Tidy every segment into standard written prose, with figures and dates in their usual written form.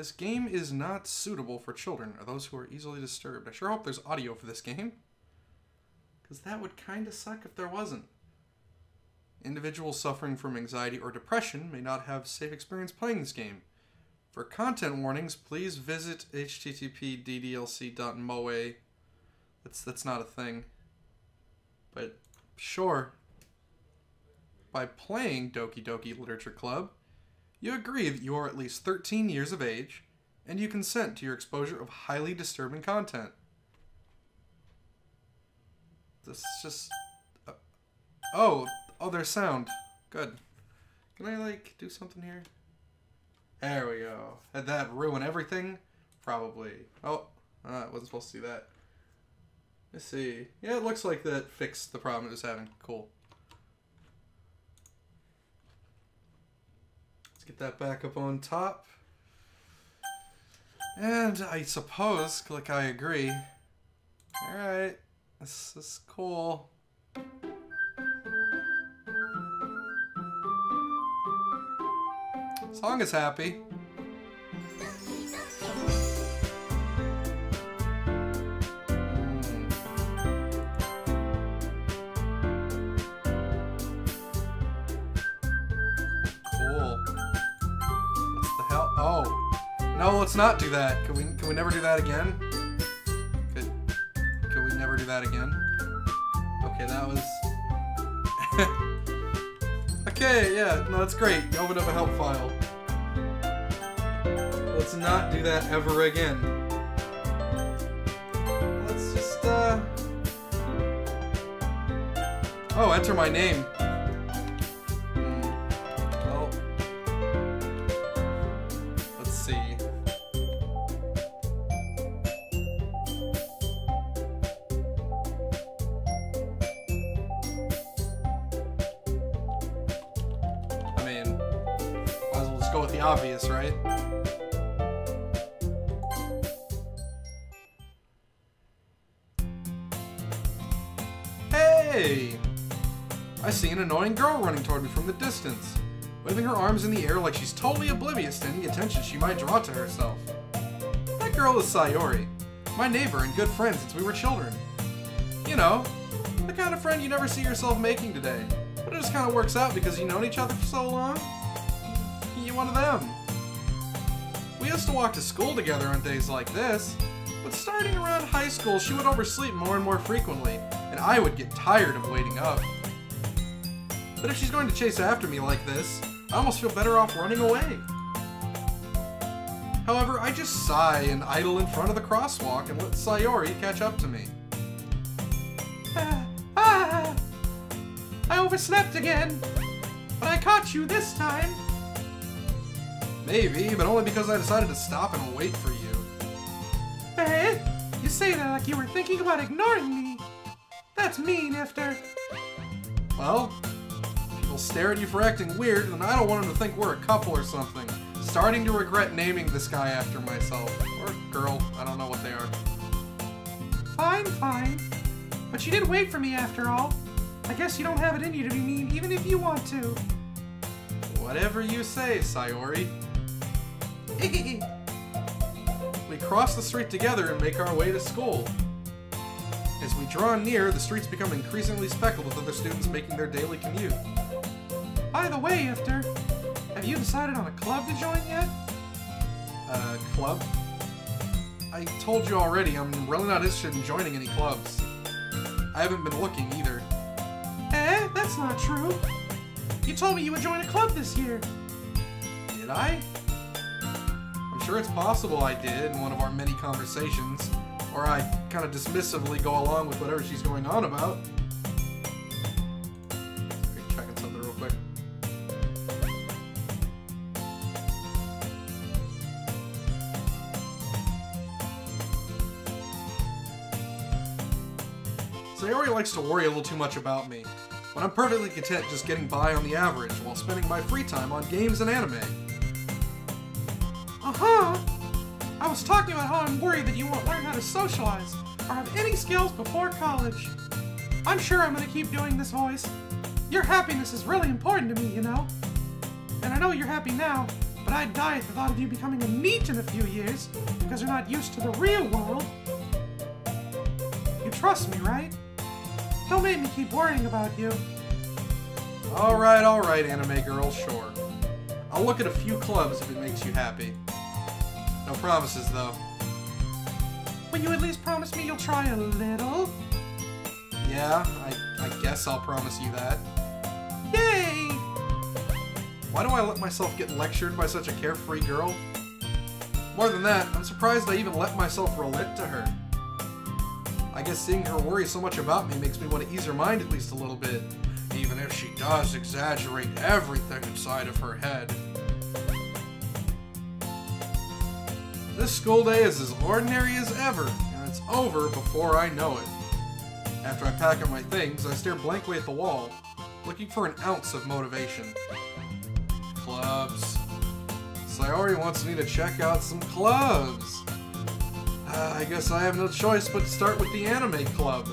This game is not suitable for children or those who are easily disturbed. I sure hope there's audio for this game. Because that would kind of suck if there wasn't. Individuals suffering from anxiety or depression may not have a safe experience playing this game. For content warnings, please visit http://ddlc.moe. That's not a thing. But sure. By playing Doki Doki Literature Club, you agree that you are at least 13 years of age, and you consent to your exposure of highly disturbing content. This is just... Oh, there's sound. Good. Can I, like, do something here? There we go. Had that ruin everything? Probably. Oh, I wasn't supposed to see that. Let's see. Yeah, it looks like that fixed the problem it was having. Cool. Let's get that back up on top. And I suppose, click I agree. Alright. This is cool. Song is happy. Cool. What the hell? Oh. No, let's not do that. Can we never do that again? Can we never do that again? Okay, that was... Okay, yeah, no, that's great. You opened up a help file. Let's not do that ever again. Let's just, Oh, enter my name. Well... Let's see. Go with the obvious, right? Hey! I see an annoying girl running toward me from the distance, waving her arms in the air like she's totally oblivious to any attention she might draw to herself. That girl is Sayori, my neighbor and good friend since we were children. You know, the kind of friend you never see yourself making today, but it just kind of works out because you've known each other for so long. One of them. We used to walk to school together on days like this, but starting around high school she would oversleep more and more frequently, and I would get tired of waiting up. But if she's going to chase after me like this, I almost feel better off running away. However, I just sigh and idle in front of the crosswalk and let Sayori catch up to me. I overslept again, but I caught you this time. Maybe, but only because I decided to stop and wait for you. Eh? You say that like you were thinking about ignoring me. That's mean, Ifter. Well, people stare at you for acting weird, and I don't want them to think we're a couple or something. Starting to regret naming this guy after myself. Or girl, I don't know what they are. Fine, fine. But you did wait for me after all. I guess you don't have it in you to be mean even if you want to. Whatever you say, Sayori. We cross the street together and make our way to school. As we draw near, the streets become increasingly speckled with other students making their daily commute. By the way, Ifter, have you decided on a club to join yet? Club? I told you already, I'm really not interested in joining any clubs. I haven't been looking either. Eh? That's not true. You told me you would join a club this year. Did I? I'm sure it's possible I did in one of our many conversations, or I kind of dismissively go along with whatever she's going on about. Sorry, checking something real quick. Sayori likes to worry a little too much about me, when I'm perfectly content just getting by on the average while spending my free time on games and anime. Uh-huh. I was talking about how I'm worried that you won't learn how to socialize or have any skills before college. I'm sure I'm going to keep doing this voice. Your happiness is really important to me, you know. And I know you're happy now, but I'd die at the thought of you becoming a NEET in a few years, because you're not used to the real world. You trust me, right? Don't make me keep worrying about you. Alright, anime girl, sure. I'll look at a few clubs if it makes you happy. No promises, though. Will you at least promise me you'll try a little? Yeah, I guess I'll promise you that. Yay! Why do I let myself get lectured by such a carefree girl? More than that, I'm surprised I even let myself relate to her. I guess seeing her worry so much about me makes me want to ease her mind at least a little bit, even if she does exaggerate everything inside of her head. This school day is as ordinary as ever, and it's over before I know it. After I pack up my things, I stare blankly at the wall, looking for an ounce of motivation. Clubs. Sayori wants me to check out some clubs. I guess I have no choice but to start with the anime club.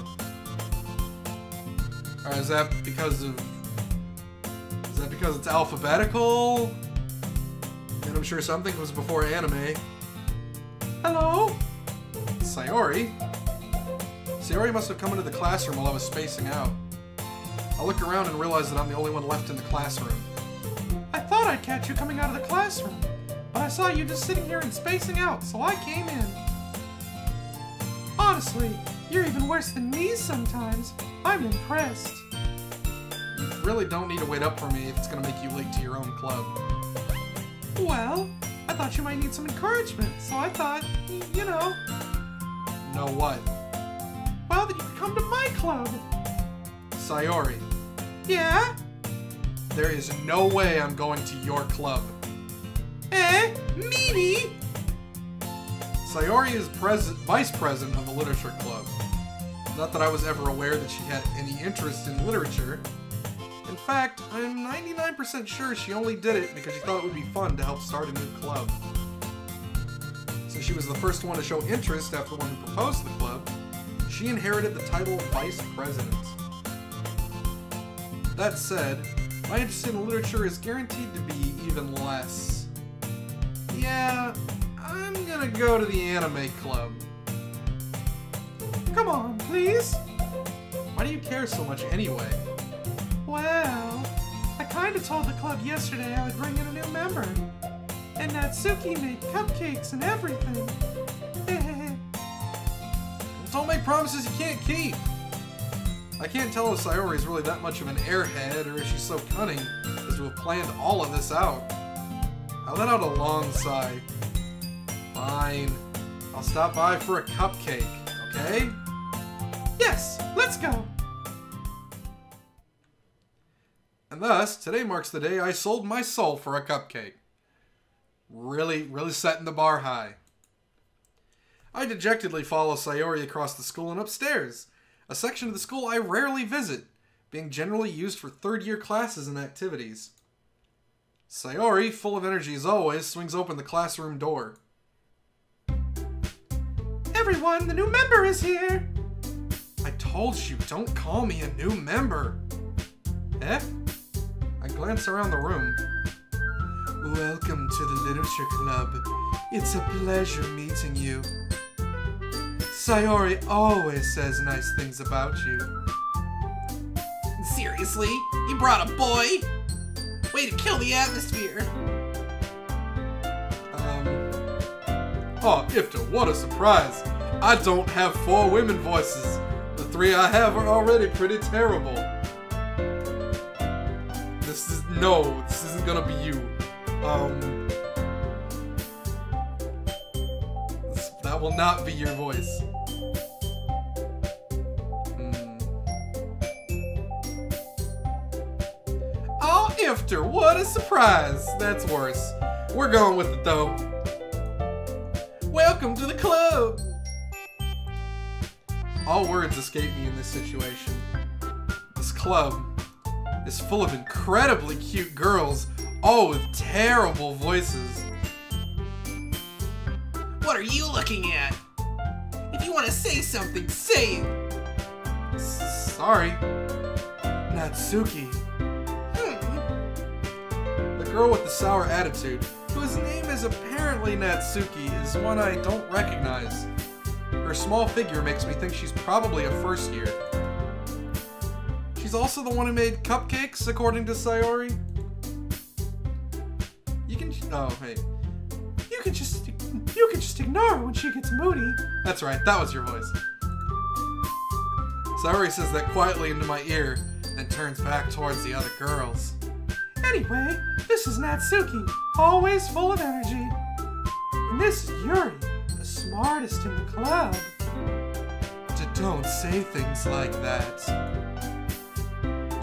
Or is that because it's alphabetical? And I'm sure something was before anime. Hello? Sayori? Sayori must have come into the classroom while I was spacing out. I look around and realize that I'm the only one left in the classroom. I thought I'd catch you coming out of the classroom, but I saw you just sitting here and spacing out, so I came in. Honestly, you're even worse than me sometimes. I'm impressed. You really don't need to wait up for me if it's gonna make you late to your own club. Well, I thought you might need some encouragement, so I thought, you know. Know what? Well, that you could come to my club. Sayori. Yeah? There is no way I'm going to your club. Eh? Meanie? Sayori is vice president of the literature club. Not that I was ever aware that she had any interest in literature. In fact, I'm 99% sure she only did it because she thought it would be fun to help start a new club. Since she was the first one to show interest after the one who proposed the club, she inherited the title of vice president. That said, my interest in literature is guaranteed to be even less. Yeah, I'm gonna go to the anime club. Come on, please. Why do you care so much anyway? Well, I kinda told the club yesterday I would bring in a new member. And Natsuki made cupcakes and everything. Don't make promises you can't keep. I can't tell if Sayori is really that much of an airhead or if she's so cunning as to have planned all of this out. I let out a long sigh. Fine. I'll stop by for a cupcake, okay? Yes, let's go. And thus, today marks the day I sold my soul for a cupcake. Really setting the bar high. I dejectedly follow Sayori across the school and upstairs, a section of the school I rarely visit, being generally used for third-year classes and activities. Sayori, full of energy as always, swings open the classroom door. Everyone, the new member is here! I told you, don't call me a new member. Eh? I glance around the room. Welcome to the Literature Club. It's a pleasure meeting you. Sayori always says nice things about you. Seriously? You brought a boy? Way to kill the atmosphere. Oh, Ifter, what a surprise. I don't have 4 women voices. The 3 I have are already pretty terrible. This isn't gonna be you. That will not be your voice. Oh, Ifter, what a surprise. That's worse. We're going with it, though. Welcome to the club. All words escape me in this situation. This club is full of incredibly cute girls, all with terrible voices. What are you looking at? If you want to say something, say it. Sorry. Natsuki. Hmm. The girl with the sour attitude, whose name is apparently Natsuki, is one I don't recognize. Her small figure makes me think she's probably a first year. She's also the one who made cupcakes, according to Sayori. You can... oh, hey. You can just ignore her when she gets moody. That's right, that was your voice. Sayori says that quietly into my ear, then turns back towards the other girls. Anyway, this is Natsuki, always full of energy. And this is Yuri, the smartest in the club. Don't say things like that.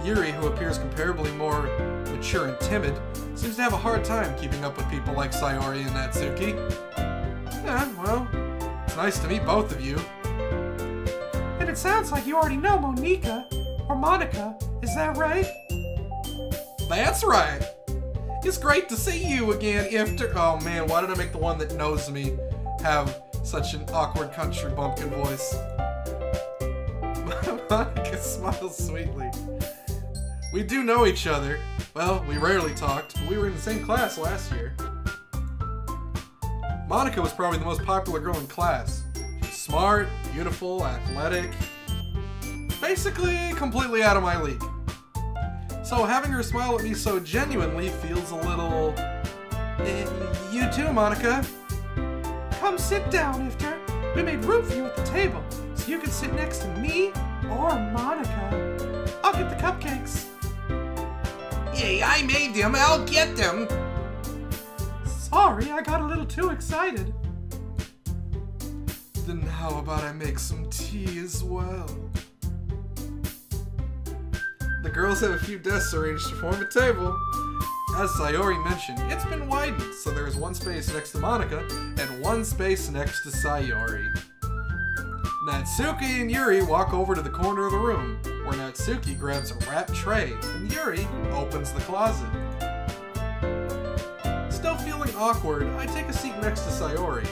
Yuri, who appears comparably more mature and timid, seems to have a hard time keeping up with people like Sayori and Natsuki. Yeah, well, it's nice to meet both of you. And it sounds like you already know Monica, or Monica, is that right? That's right. It's great to see you again, Ifter. Oh man, why did I make the one that knows me have such an awkward country bumpkin voice? Monica smiles sweetly. We do know each other. Well, we rarely talked, but we were in the same class last year. Monica was probably the most popular girl in class. She's smart, beautiful, athletic. Basically, completely out of my league. So having her smile at me so genuinely feels a little... you too, Monica. Come sit down, Ifter. We made room for you at the table, so you can sit next to me or Monica. I'll get the cupcakes. Hey, I made them. I'll get them. Sorry, I got a little too excited. Then how about I make some tea as well? The girls have a few desks arranged to form a table. As Sayori mentioned, it's been widened, so there is one space next to Monica and one space next to Sayori. Natsuki and Yuri walk over to the corner of the room, where Natsuki grabs a wrapped tray and Yuri opens the closet. Still feeling awkward, I take a seat next to Sayori.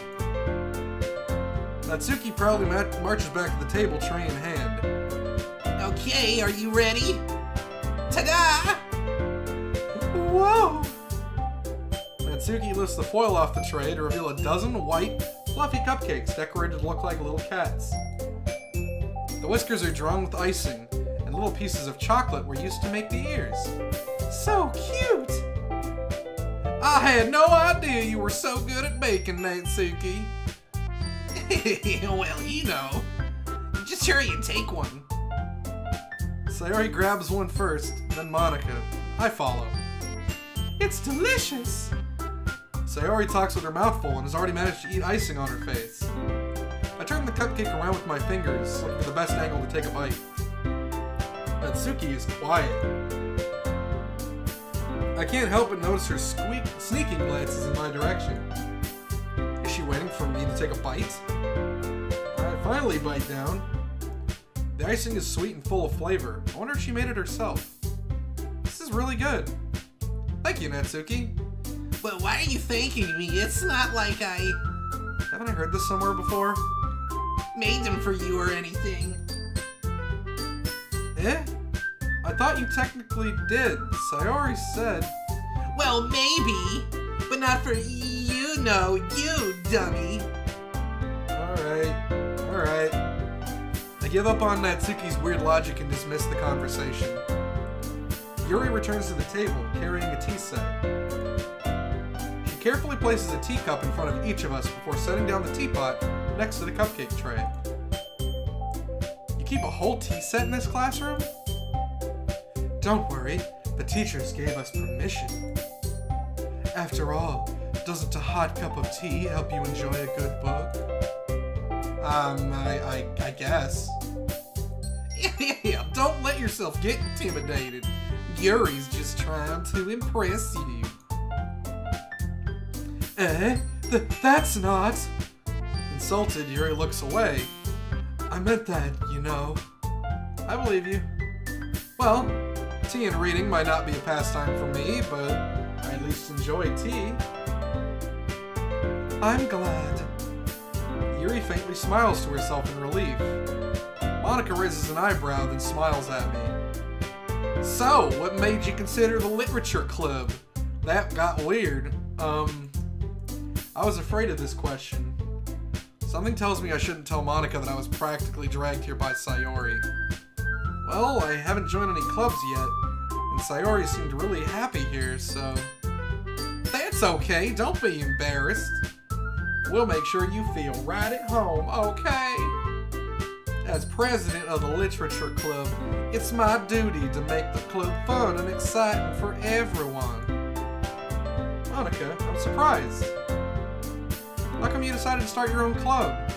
Natsuki proudly marches back to the table, tray in hand. Okay, are you ready? Ta-da! Whoa! Natsuki lifts the foil off the tray to reveal a dozen white, fluffy cupcakes decorated to look like little cats. The whiskers are drawn with icing, and little pieces of chocolate were used to make the ears. So cute! I had no idea you were so good at baking, Natsuki. Well, you know. Just hurry and take one. Sayori grabs one first, then Monica. I follow. It's delicious! Sayori talks with her mouth full and has already managed to eat icing on her face. I turn the cupcake around with my fingers, looking for the best angle to take a bite. Natsuki is quiet. I can't help but notice her sneaking glances in my direction. Is she waiting for me to take a bite? I finally bite down. The icing is sweet and full of flavor. I wonder if she made it herself. This is really good. Thank you, Natsuki. But why are you thanking me? It's not like I Haven't I heard this somewhere before? made them for you or anything. Eh? I thought you technically did. Sayori said... Well, maybe, but not for you know, you dummy. Alright. I give up on Natsuki's weird logic and dismiss the conversation. Yuri returns to the table, carrying a tea set. She carefully places a teacup in front of each of us before setting down the teapot next to the cupcake tray. You keep a whole tea set in this classroom? Don't worry, the teachers gave us permission. After all, doesn't a hot cup of tea help you enjoy a good book? I guess. Yeah, don't let yourself get intimidated. Yuri's just trying to impress you. Eh? That's not... Insulted, Yuri looks away. I meant that, you know. I believe you. Well, tea and reading might not be a pastime for me, but I at least enjoy tea. I'm glad. Yuri faintly smiles to herself in relief. Monica raises an eyebrow, then smiles at me. So, what made you consider the literature club? That got weird. I was afraid of this question. Something tells me I shouldn't tell Monica that I was practically dragged here by Sayori. Well, I haven't joined any clubs yet, and Sayori seemed really happy here, so... That's okay, don't be embarrassed. We'll make sure you feel right at home, okay? As president of the Literature Club, it's my duty to make the club fun and exciting for everyone. Monica, I'm surprised. How come you decided to start your own club?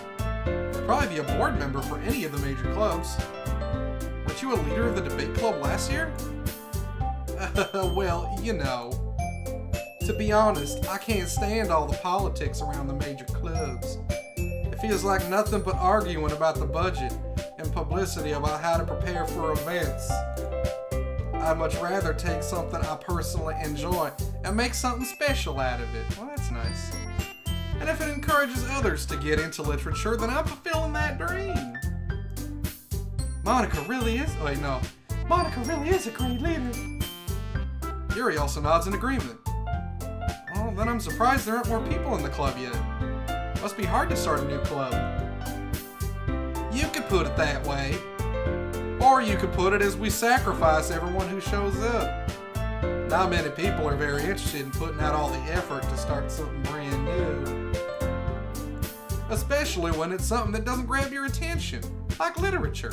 You'd probably be a board member for any of the major clubs. Weren't you a leader of the debate club last year? Well, you know. To be honest, I can't stand all the politics around the major clubs. It feels like nothing but arguing about the budget and publicity about how to prepare for events. I'd much rather take something I personally enjoy and make something special out of it. Well, that's nice. And if it encourages others to get into literature, then I'm fulfilling that dream. Monica really is... Oh, wait, no. Monica really is a great leader. Yuri also nods in agreement. Oh, then I'm surprised there aren't more people in the club yet. Must be hard to start a new club. You could put it that way. Or you could put it as we sacrifice everyone who shows up. Not many people are very interested in putting out all the effort to start something brand new. Especially when it's something that doesn't grab your attention, like literature.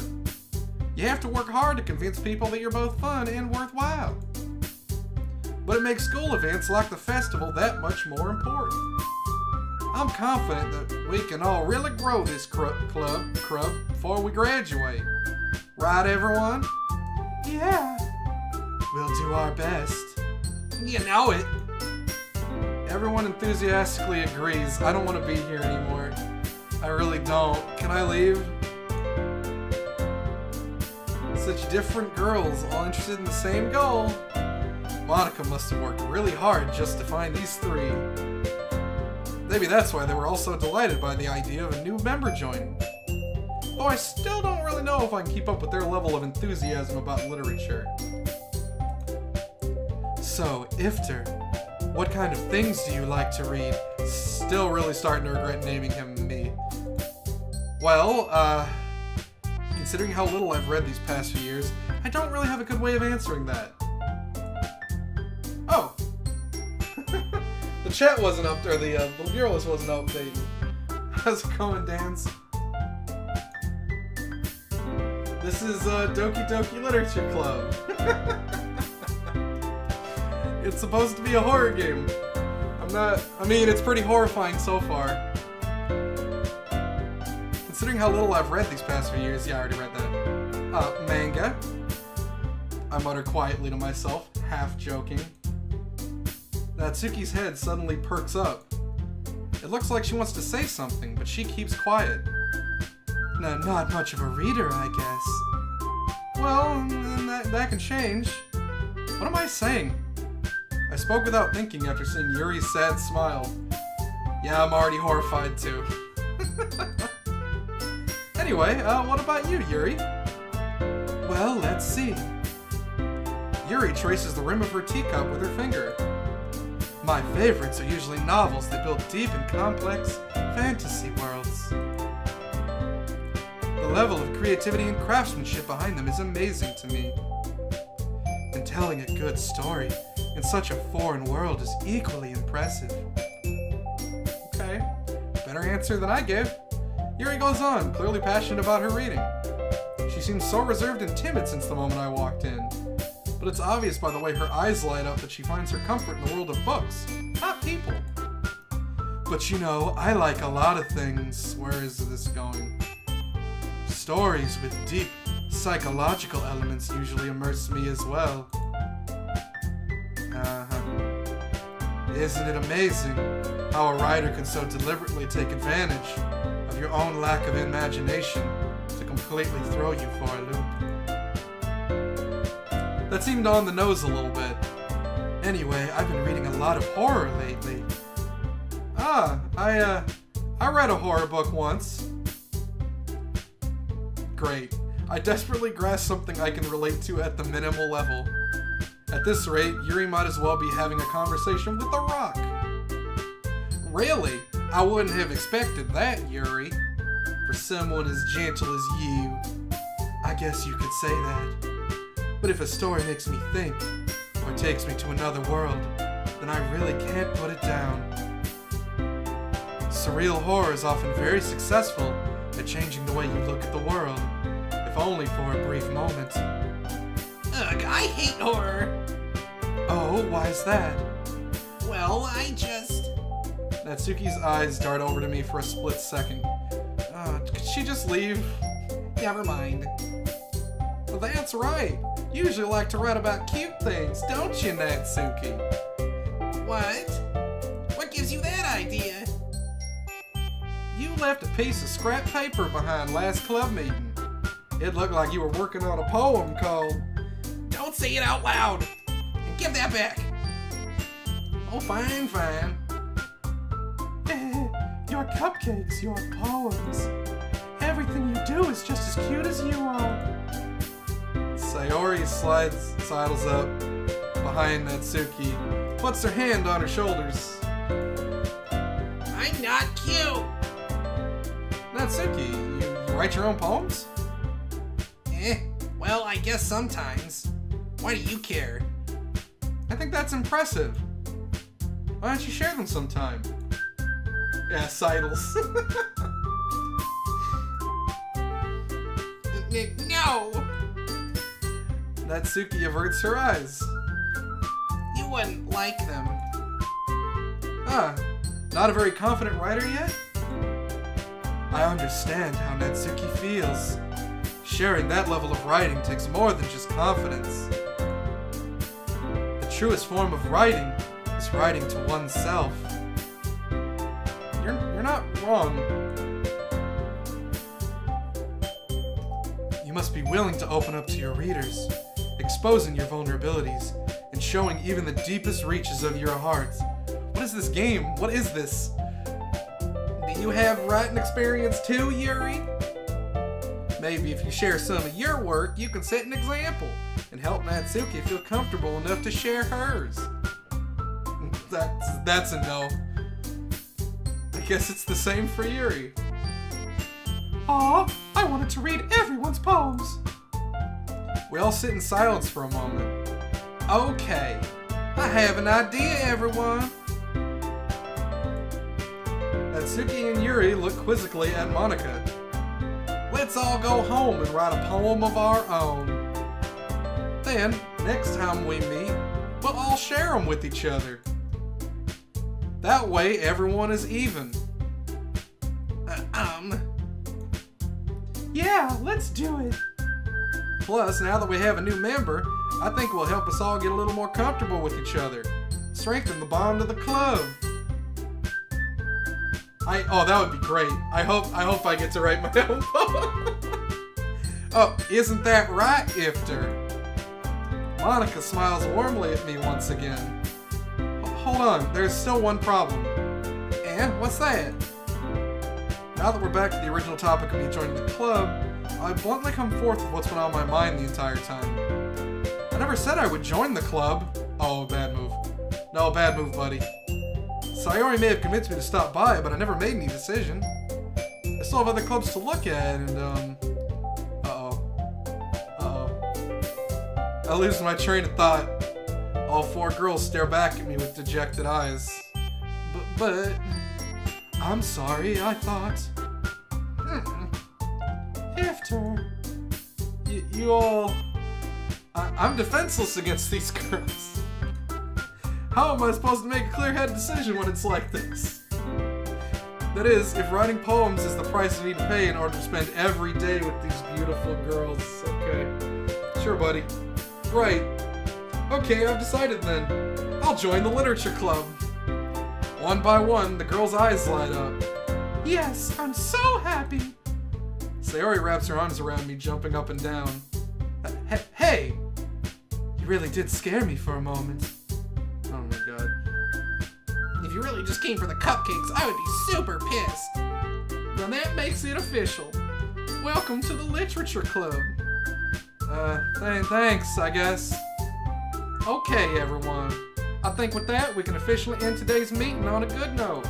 You have to work hard to convince people that you're both fun and worthwhile. But it makes school events like the festival that much more important. I'm confident that we can all really grow this club before we graduate. Right, everyone? Yeah. We'll do our best. You know it. Everyone enthusiastically agrees. I don't want to be here anymore. I really don't. Can I leave? Such different girls, all interested in the same goal. Monica must have worked really hard just to find these three. Maybe that's why they were all so delighted by the idea of a new member joining. Though I still don't really know if I can keep up with their level of enthusiasm about literature. So, Ifter, what kind of things do you like to read? Still really starting to regret naming him me. Well, considering how little I've read these past few years, I don't really have a good way of answering that. Oh! The chat wasn't up there, the little bureau list wasn't updating. How's it going, Dance? This is Doki Doki Literature Club. It's supposed to be a horror game. I mean, it's pretty horrifying so far. Considering how little I've read these past few years, yeah, I already read that. Manga. I mutter quietly to myself, half joking. Natsuki's head suddenly perks up. It looks like she wants to say something, but she keeps quiet. No, not much of a reader, I guess. Well, that can change. What am I saying? I spoke without thinking after seeing Yuri's sad smile. Yeah, I'm already horrified too. Anyway, what about you, Yuri? Well, let's see. Yuri traces the rim of her teacup with her finger. My favorites are usually novels that build deep and complex fantasy worlds. The level of creativity and craftsmanship behind them is amazing to me. And telling a good story in such a foreign world is equally impressive. Okay, better answer than I gave. Yuri goes on, clearly passionate about her reading. She seems so reserved and timid since the moment I walked in. But it's obvious by the way her eyes light up that she finds her comfort in the world of books, not people. But you know, I like a lot of things. Where is this going? Stories with deep psychological elements usually immerse me as well. Isn't it amazing how a writer can so deliberately take advantage of your own lack of imagination to completely throw you for a loop? That seemed on the nose a little bit. Anyway, I've been reading a lot of horror lately. I read a horror book once. Great. I desperately grasp something I can relate to at the minimal level. At this rate, Yuri might as well be having a conversation with a rock. Really? I wouldn't have expected that, Yuri. For someone as gentle as you. I guess you could say that. But if a story makes me think, or takes me to another world, then I really can't put it down. Surreal horror is often very successful at changing the way you look at the world, if only for a brief moment. Ugh, I hate horror. Oh, why is that? Well, I just... Natsuki's eyes dart over to me for a split second. Could she just leave? Never mind. Well, that's right. You usually like to write about cute things, don't you, Natsuki? What? What gives you that idea? You left a piece of scrap paper behind last club meeting. It looked like you were working on a poem called... Don't say it out loud! And give that back! Oh, fine, fine. Your cupcakes, your poems. Everything you do is just as cute as you are. Sayori sidles up behind Natsuki, puts her hand on her shoulders. I'm not cute! Natsuki, you write your own poems? Well, I guess sometimes. Why do you care? I think that's impressive. Why don't you share them sometime? Yeah, sidles. No! Natsuki averts her eyes. You wouldn't like them. Not a very confident writer yet? I understand how Natsuki feels. Sharing that level of writing takes more than just confidence. The truest form of writing is writing to oneself. You're not wrong. You must be willing to open up to your readers, exposing your vulnerabilities, and showing even the deepest reaches of your heart. What is this game? What is this? Do you have writing experience too, Yuri? Maybe if you share some of your work, you can set an example and help Natsuki feel comfortable enough to share hers. That's a no. I guess it's the same for Yuri. Aw, I wanted to read everyone's poems. We all sit in silence for a moment. Okay, I have an idea, everyone. Natsuki and Yuri look quizzically at Monica. Let's all go home and write a poem of our own. Then, next time we meet, we'll all share them with each other. That way, everyone is even. Yeah, let's do it. Plus, now that we have a new member, I think it will help us all get a little more comfortable with each other. Strengthen the bond of the club. Oh, that would be great. I hope I get to write my own poem. Oh, isn't that right, Ifter? Monica smiles warmly at me once again. Hold on, there's still one problem. And what's that? Now that we're back to the original topic of me joining the club, I bluntly come forth with what's been on my mind the entire time. I never said I would join the club. Oh, bad move. No, bad move, buddy. Sayori may have convinced me to stop by, but I never made any decision. I still have other clubs to look at, and, I lose my train of thought. All four girls stare back at me with dejected eyes. But... I'm sorry, I thought... Ifter. You all... I'm defenseless against these girls. How am I supposed to make a clear-headed decision when it's like this? That is, if writing poems is the price I need to pay in order to spend every day with these beautiful girls. Okay. Sure, buddy. Right. Okay, I've decided then. I'll join the literature club. One by one, the girls' eyes light up. Yes, I'm so happy. Sayori wraps her arms around me, jumping up and down. Hey! You really did scare me for a moment. Oh my god. If you really just came for the cupcakes, I would be super pissed. Now that makes it official. Welcome to the literature club. Thanks, I guess. Okay, everyone. I think with that, we can officially end today's meeting on a good note.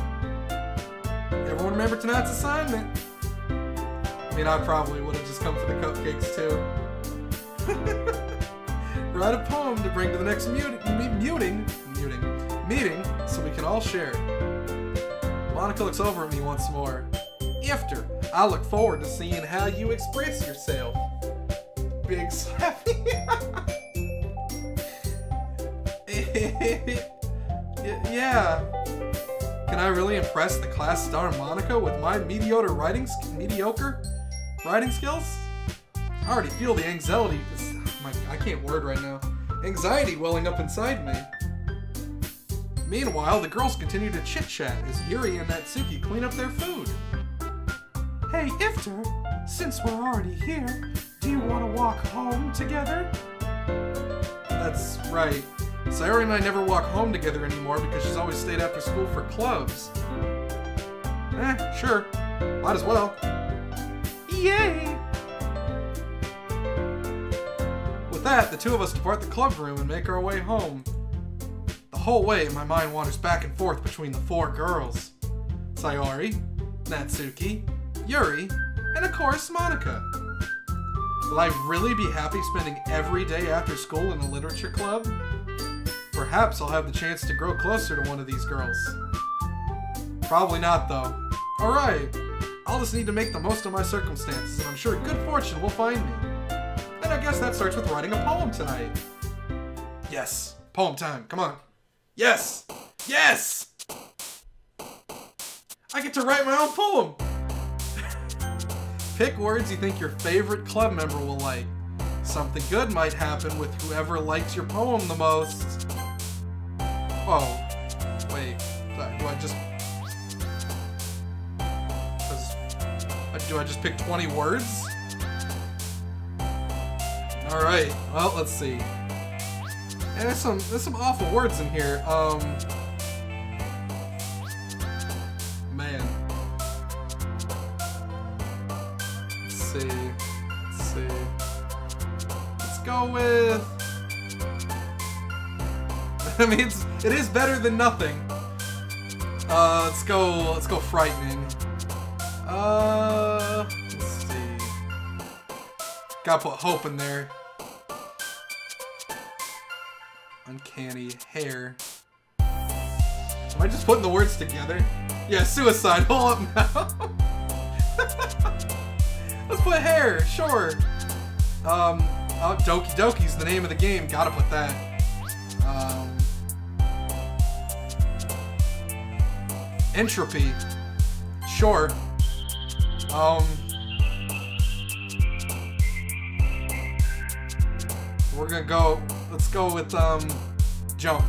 Everyone remember tonight's assignment? I mean, I probably would have just come for the cupcakes, too. Write a poem to bring to the next meeting so we can all share. Monica looks over at me once more. Ifter, I look forward to seeing how you express yourself. Big slappy. Yeah. Can I really impress the class star Monica with my mediocre writing skills? I already feel the anxiety. I can't word right now. Anxiety welling up inside me. Meanwhile, the girls continue to chit-chat as Yuri and Natsuki clean up their food. Hey, Ifter, since we're already here, do you want to walk home together? That's right. Sayori and I never walk home together anymore because she's always stayed after school for clubs. Sure. Might as well. Yay! With that, the two of us depart the club room and make our way home. The whole way, my mind wanders back and forth between the four girls. Sayori, Natsuki, Yuri, and of course, Monica. Will I really be happy spending every day after school in a literature club? Perhaps I'll have the chance to grow closer to one of these girls. Probably not, though. Alright, I'll just need to make the most of my circumstances, and I'm sure good fortune will find me. And I guess that starts with writing a poem tonight. Yes, poem time, come on. Yes! Yes! I get to write my own poem! Pick words you think your favorite club member will like. Something good might happen with whoever likes your poem the most. Whoa. Wait. Do I just pick 20 words? Alright, well, let's see. And there's some awful words in here. Man. Let's see. Let's go with... I mean, it is better than nothing. Let's go frightening. Let's see. Gotta put hope in there. Uncanny hair. Am I just putting the words together? Yeah, suicide. Hold up now. Let's put hair. Sure. Doki Doki's the name of the game. Gotta put that. Entropy. Sure. We're gonna go. Let's go with jump.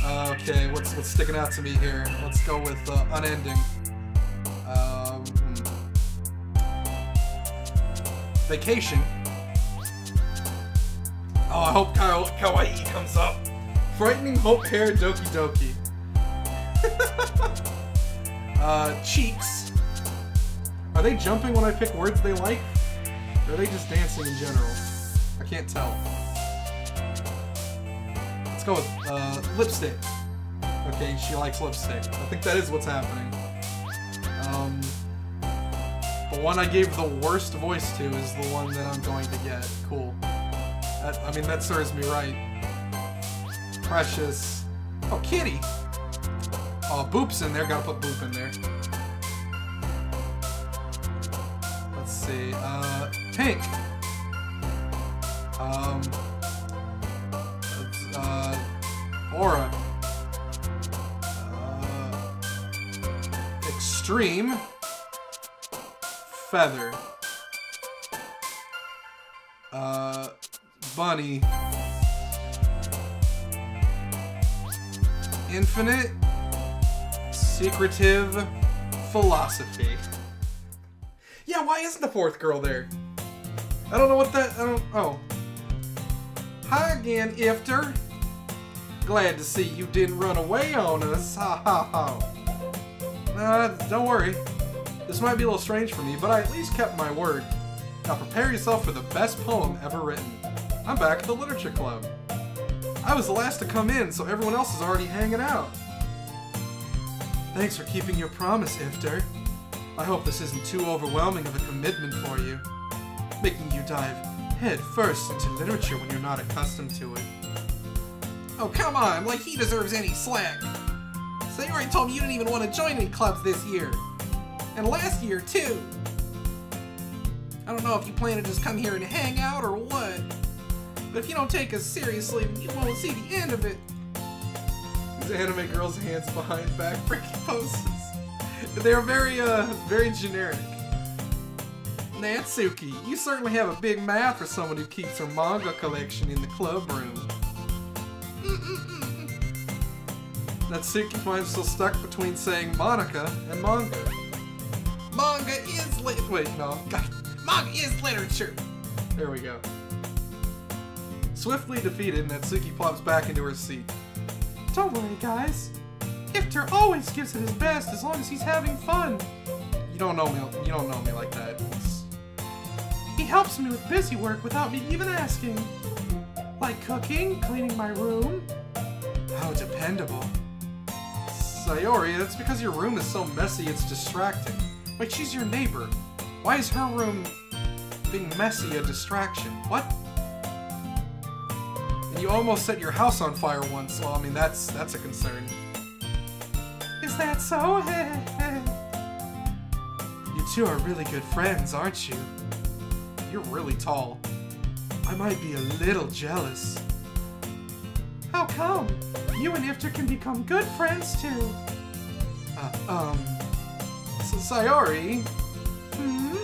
Okay. What's sticking out to me here? Let's go with unending. Vacation. Oh, I hope kawaii comes up. Frightening hope hair Doki Doki. Cheeks. Are they jumping when I pick words they like? Or are they just dancing in general? I can't tell. Let's go with lipstick. Okay, she likes lipstick. I think that is what's happening. The one I gave the worst voice to is the one that I'm going to get. Cool. I mean, that serves me right. Precious. Oh, kitty. Oh, boop's in there. Gotta put boop in there. Let's see. Pink. Aura. Extreme. Feather. Bunny. Infinite. Secretive. Philosophy. Yeah, why isn't the fourth girl there? I don't know what that... Oh. Hi again, Ifter. Glad to see you didn't run away on us. Ha ha ha. Don't worry. This might be a little strange for me, but I at least kept my word. Now prepare yourself for the best poem ever written. I'm back at the literature club. I was the last to come in, so everyone else is already hanging out. Thanks for keeping your promise, Ifter. I hope this isn't too overwhelming of a commitment for you, making you dive head first into literature when you're not accustomed to it. Oh, come on, like he deserves any slack. Sayori told me you didn't even want to join any clubs this year. And last year, too. I don't know if you plan to just come here and hang out or what. But if you don't take us seriously, then you won't see the end of it. These anime girls' hands behind back freaking poses. They're very generic. Natsuki, you certainly have a big mouth for someone who keeps her manga collection in the club room. Natsuki finds herself stuck between saying Monica and manga. Manga is Manga is literature. There we go. Swiftly defeated, Natsuki plops back into her seat. Don't worry, guys. Ifter always gives it his best as long as he's having fun. You don't know me like that. He helps me with busy work without me even asking. Like cooking, cleaning my room. How dependable. Sayori, that's because your room is so messy it's distracting. Wait, she's your neighbor. Why is her room being messy a distraction? What? And you almost set your house on fire once. Well, I mean, that's a concern. Is that so? You two are really good friends, aren't you? You're really tall. I might be a little jealous. How come? You and Ifter can become good friends too. So Sayori... Hmm?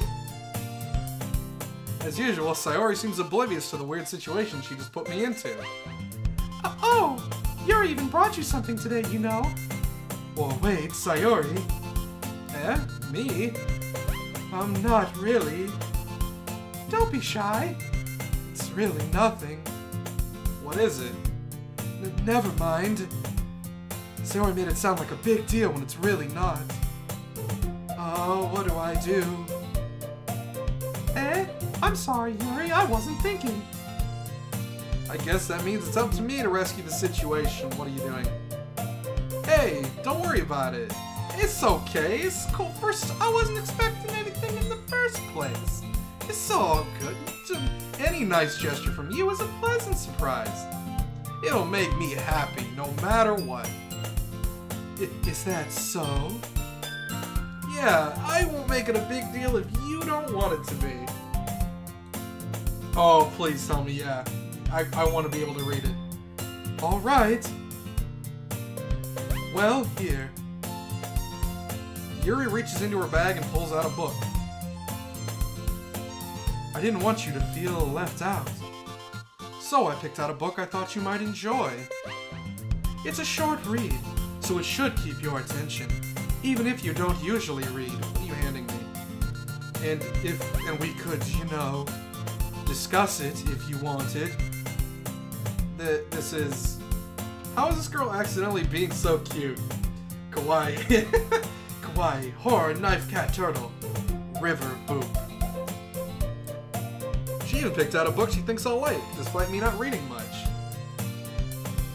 As usual, Sayori seems oblivious to the weird situation she just put me into. Oh! Yuri even brought you something today, you know. Well, wait, Sayori? Eh? Me? I'm not really. Don't be shy. It's really nothing. What is it? Never mind. Sayori made it sound like a big deal when it's really not. Oh, what do I do? I'm sorry, Yuri, I wasn't thinking. I guess that means it's up to me to rescue the situation. What are you doing? Hey, don't worry about it. It's okay, it's cool. First, I wasn't expecting anything in the first place. It's all good. Any nice gesture from you is a pleasant surprise. It'll make me happy, no matter what. Is that so? Yeah, I won't make it a big deal if you don't want it to be. Oh, please tell me, yeah. I want to be able to read it. Alright. Well, here. Yuri reaches into her bag and pulls out a book. I didn't want you to feel left out. So I picked out a book I thought you might enjoy. It's a short read, so it should keep your attention, even if you don't usually read. What are you handing me? And we could, you know, discuss it if you wanted. This is... How is this girl accidentally being so cute? Kawaii. Kawaii. Horror, knife, cat, turtle. River, boop. She even picked out a book she thinks I'll like, despite me not reading much.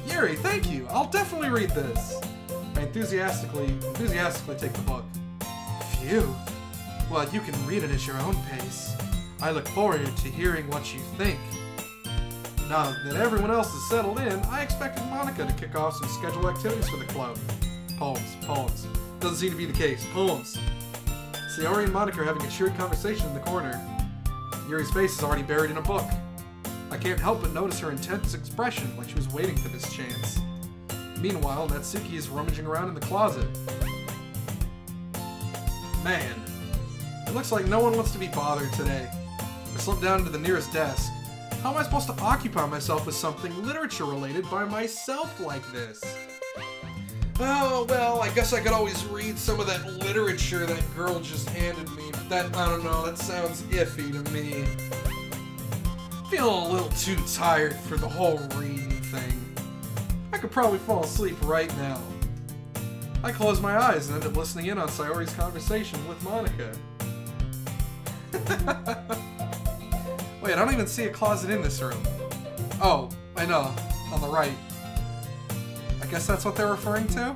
Yuri, thank you. I'll definitely read this. I enthusiastically take the book. Phew. Well, you can read it at your own pace. I look forward to hearing what you think. Now that everyone else is settled in, I expected Monica to kick off some scheduled activities for the club. Poems. Doesn't seem to be the case. Poems. Sayori and Monica are having a cheery conversation in the corner. Yuri's face is already buried in a book. I can't help but notice her intense expression, like she was waiting for this chance. Meanwhile, Natsuki is rummaging around in the closet. Man, it looks like no one wants to be bothered today. I slumped down into the nearest desk. How am I supposed to occupy myself with something literature-related by myself like this? Oh, well, I guess I could always read some of that literature that girl just handed me, but that, I don't know, that sounds iffy to me. Feeling a little too tired for the whole reading thing. I could probably fall asleep right now. I closed my eyes and ended up listening in on Sayori's conversation with Monica. Wait, I don't even see a closet in this room. Oh, I know. On the right. I guess that's what they're referring to?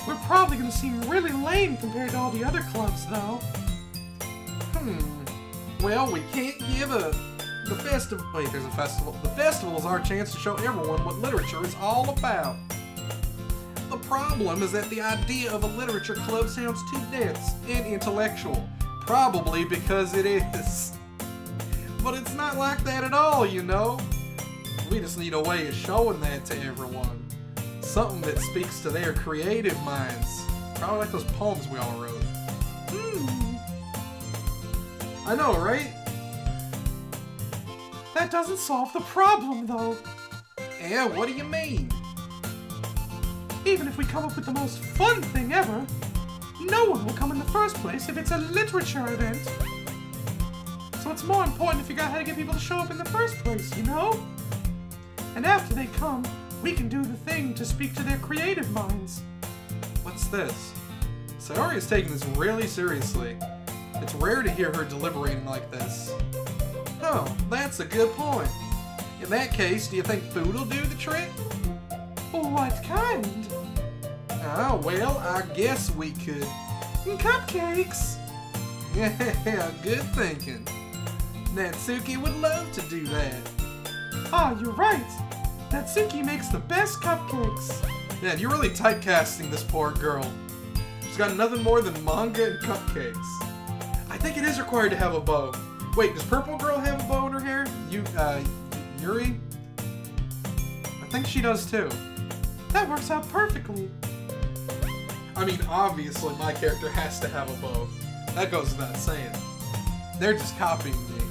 We're probably gonna seem really lame compared to all the other clubs, though. Well, we can't give the festival. Wait, there's a festival. The festival is our chance to show everyone what literature is all about. The problem is that the idea of a literature club sounds too dense and intellectual. Probably because it is. But it's not like that at all, you know? We just need a way of showing that to everyone. Something that speaks to their creative minds. Probably like those poems we all wrote. I know, right? That doesn't solve the problem, though. Yeah, what do you mean? Even if we come up with the most fun thing ever, no one will come in the first place if it's a literature event. So it's more important to figure out how to get people to show up in the first place, you know? And after they come, we can do the thing to speak to their creative minds. What's this? Sayori is taking this really seriously. It's rare to hear her deliberating like this. Oh, that's a good point. In that case, do you think food will do the trick? What kind? Oh, well, I guess we could. Cupcakes! Yeah, good thinking. Natsuki would love to do that. Ah, you're right. Natsuki makes the best cupcakes. Man, you're really typecasting this poor girl. She's got nothing more than manga and cupcakes. I think it is required to have a bow. Wait, does Purple Girl have a bow in her hair? Yuri? I think she does too. That works out perfectly. I mean, obviously my character has to have a bow. That goes without saying. They're just copying me.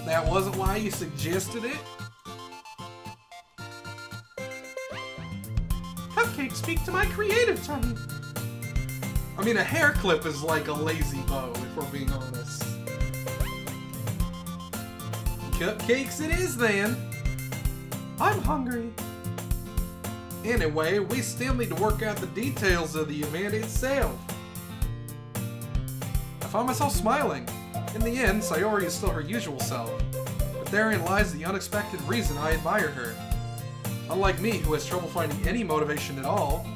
That wasn't why you suggested it? Cupcakes speak to my creative tummy. I mean, a hair clip is like a lazy bow, if we're being honest. Cupcakes it is, then. I'm hungry. Anyway, we still need to work out the details of the event itself. I found myself smiling. In the end, Sayori is still her usual self. But therein lies the unexpected reason I admire her. Unlike me, who has trouble finding any motivation at all,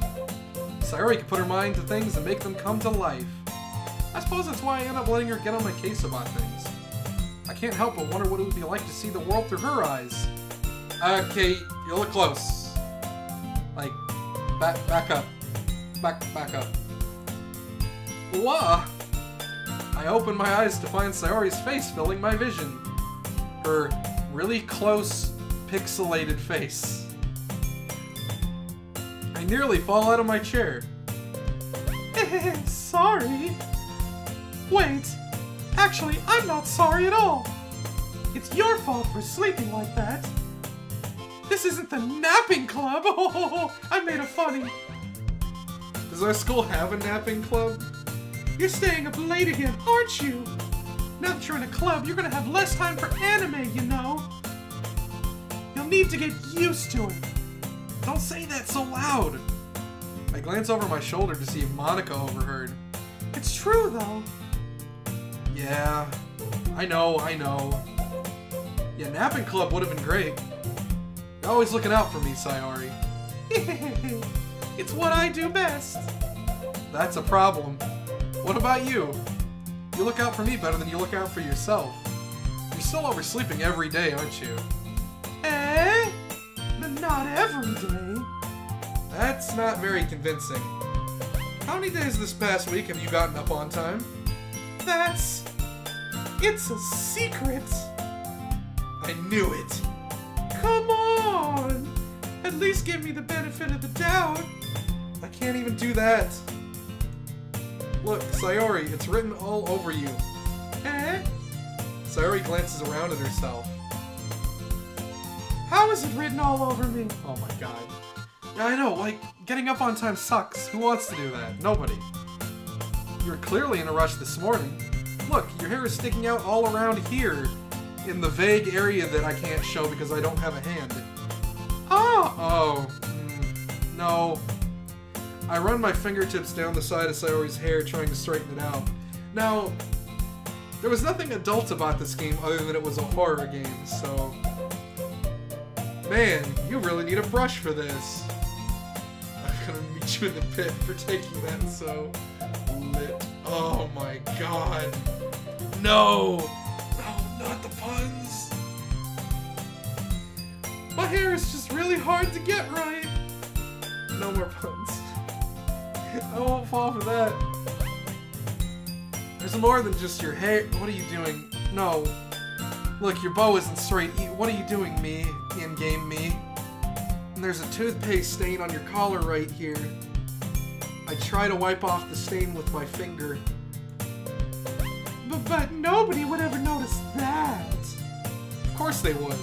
Sayori can put her mind to things and make them come to life. I suppose that's why I end up letting her get on my case about things. I can't help but wonder what it would be like to see the world through her eyes. Okay, you look close. Like, back up. Back up. Wah! I opened my eyes to find Sayori's face filling my vision. Her really close, pixelated face. I nearly fall out of my chair. Sorry. Wait. Actually, I'm not sorry at all. It's your fault for sleeping like that. This isn't the napping club. Oh, I made a funny. Does our school have a napping club? You're staying up late again, aren't you? Now that you're in a club, you're gonna have less time for anime, you know. You'll need to get used to it. Don't say that so loud. I glance over my shoulder to see if Monica overheard. It's true, though. Yeah, I know. Yeah, napping club would have been great. You're always looking out for me, Sayori. It's what I do best. That's a problem. What about you? You look out for me better than you look out for yourself. You're still oversleeping every day, aren't you? Eh? Not every day. That's not very convincing. How many days this past week have you gotten up on time? It's a secret. I knew it. Come on. At least give me the benefit of the doubt. I can't even do that. Look, Sayori, it's written all over you. Eh? Sayori glances around at herself. How is it written all over me? Oh my god. Yeah, I know, like, getting up on time sucks. Who wants to do that? Nobody. You're clearly in a rush this morning. Look, your hair is sticking out all around here, in the vague area that I can't show because I don't have a hand. Oh! No. I run my fingertips down the side of Sayori's hair trying to straighten it out. Now, There was nothing adult about this game other than it was a horror game, so... Man, you really need a brush for this. I'm gonna meet you in the pit for taking that so lit. Oh my god. No! No, not the puns! My hair is just really hard to get right. No more puns. I won't fall for that. There's more than just your hair. What are you doing? No. Look, your bow isn't straight. What are you doing, me? In-game me? And there's a toothpaste stain on your collar right here. I try to wipe off the stain with my finger. But nobody would ever notice that. Of course they would.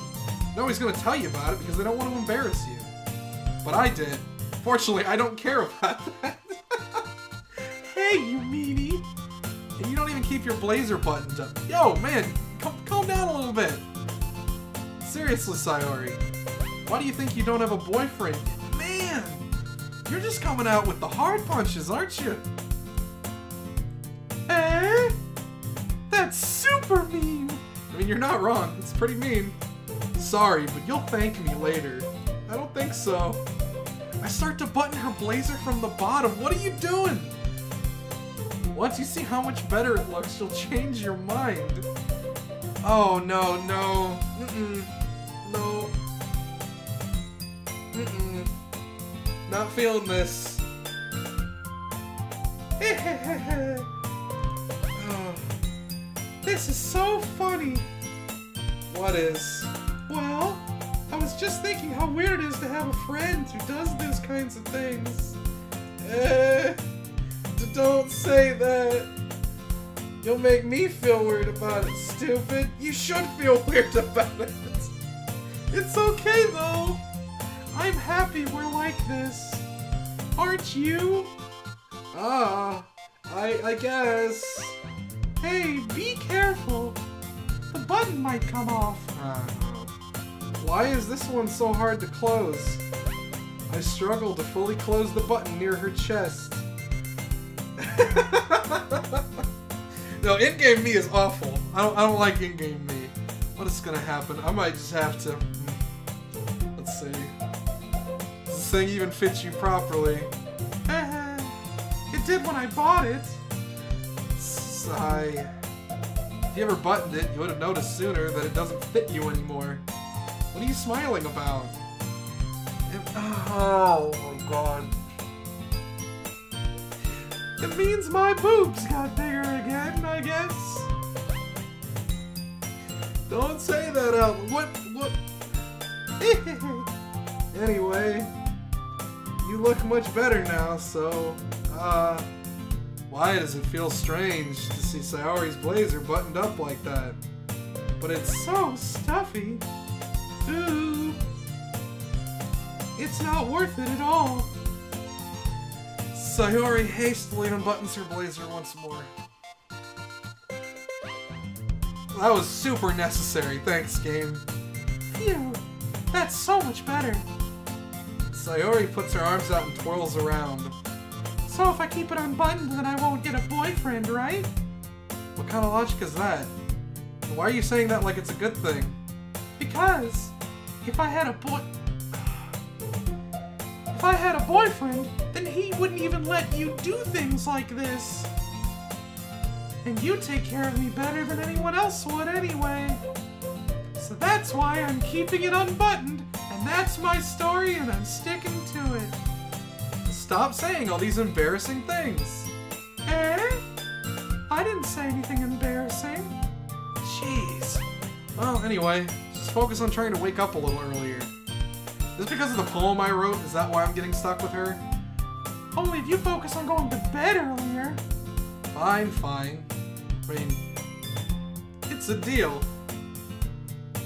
Nobody's gonna tell you about it because they don't want to embarrass you. But I did. Fortunately, I don't care about that. Hey, you meanie. And you don't even keep your blazer buttoned up. Yo, man, calm down a little bit. Seriously, Sayori. Why do you think you don't have a boyfriend? Man, you're just coming out with the hard punches, aren't you? Eh? That's super mean. I mean, you're not wrong. It's pretty mean. Sorry, but you'll thank me later. I don't think so. I start to button her blazer from the bottom. What are you doing? Once you see how much better it looks, you'll change your mind. Oh, no, no. Mm-mm. No. Mm-mm. Not feeling this. Oh, this is so funny. What is? Well, I was just thinking how weird it is to have a friend who does these kinds of things. Don't say that. You'll make me feel weird about it, stupid. You should feel weird about it. It's okay, though. I'm happy we're like this. Aren't you? I guess. Hey, be careful. The button might come off. Why is this one so hard to close? I struggle to fully close the button near her chest. No, in-game me is awful. I don't like in-game me. What is gonna happen? I might just have to... Let's see. Does this thing even fit you properly? It did when I bought it. Sigh. If you ever buttoned it, you would have noticed sooner that it doesn't fit you anymore. What are you smiling about? Oh my god. It means my boobs got bigger again, I guess. Don't say that out. What? Anyway, you look much better now, so, why does it feel strange to see Sayori's blazer buttoned up like that? But it's so stuffy. Ooh. It's not worth it at all. Sayori hastily unbuttons her blazer once more. That was super necessary, thanks, game. Phew, that's so much better. Sayori puts her arms out and twirls around. So if I keep it unbuttoned, then I won't get a boyfriend, right? What kind of logic is that? And why are you saying that like it's a good thing? Because if I had a boyfriend, then he wouldn't even let you do things like this. And you take care of me better than anyone else would anyway. So that's why I'm keeping it unbuttoned, and that's my story, and I'm sticking to it. Stop saying all these embarrassing things. Eh? I didn't say anything embarrassing. Jeez. Well, anyway, just focus on trying to wake up a little earlier. Is this because of the poem I wrote? Is that why I'm getting stuck with her? Only if you focus on going to bed earlier. Fine, fine. I mean, it's a deal.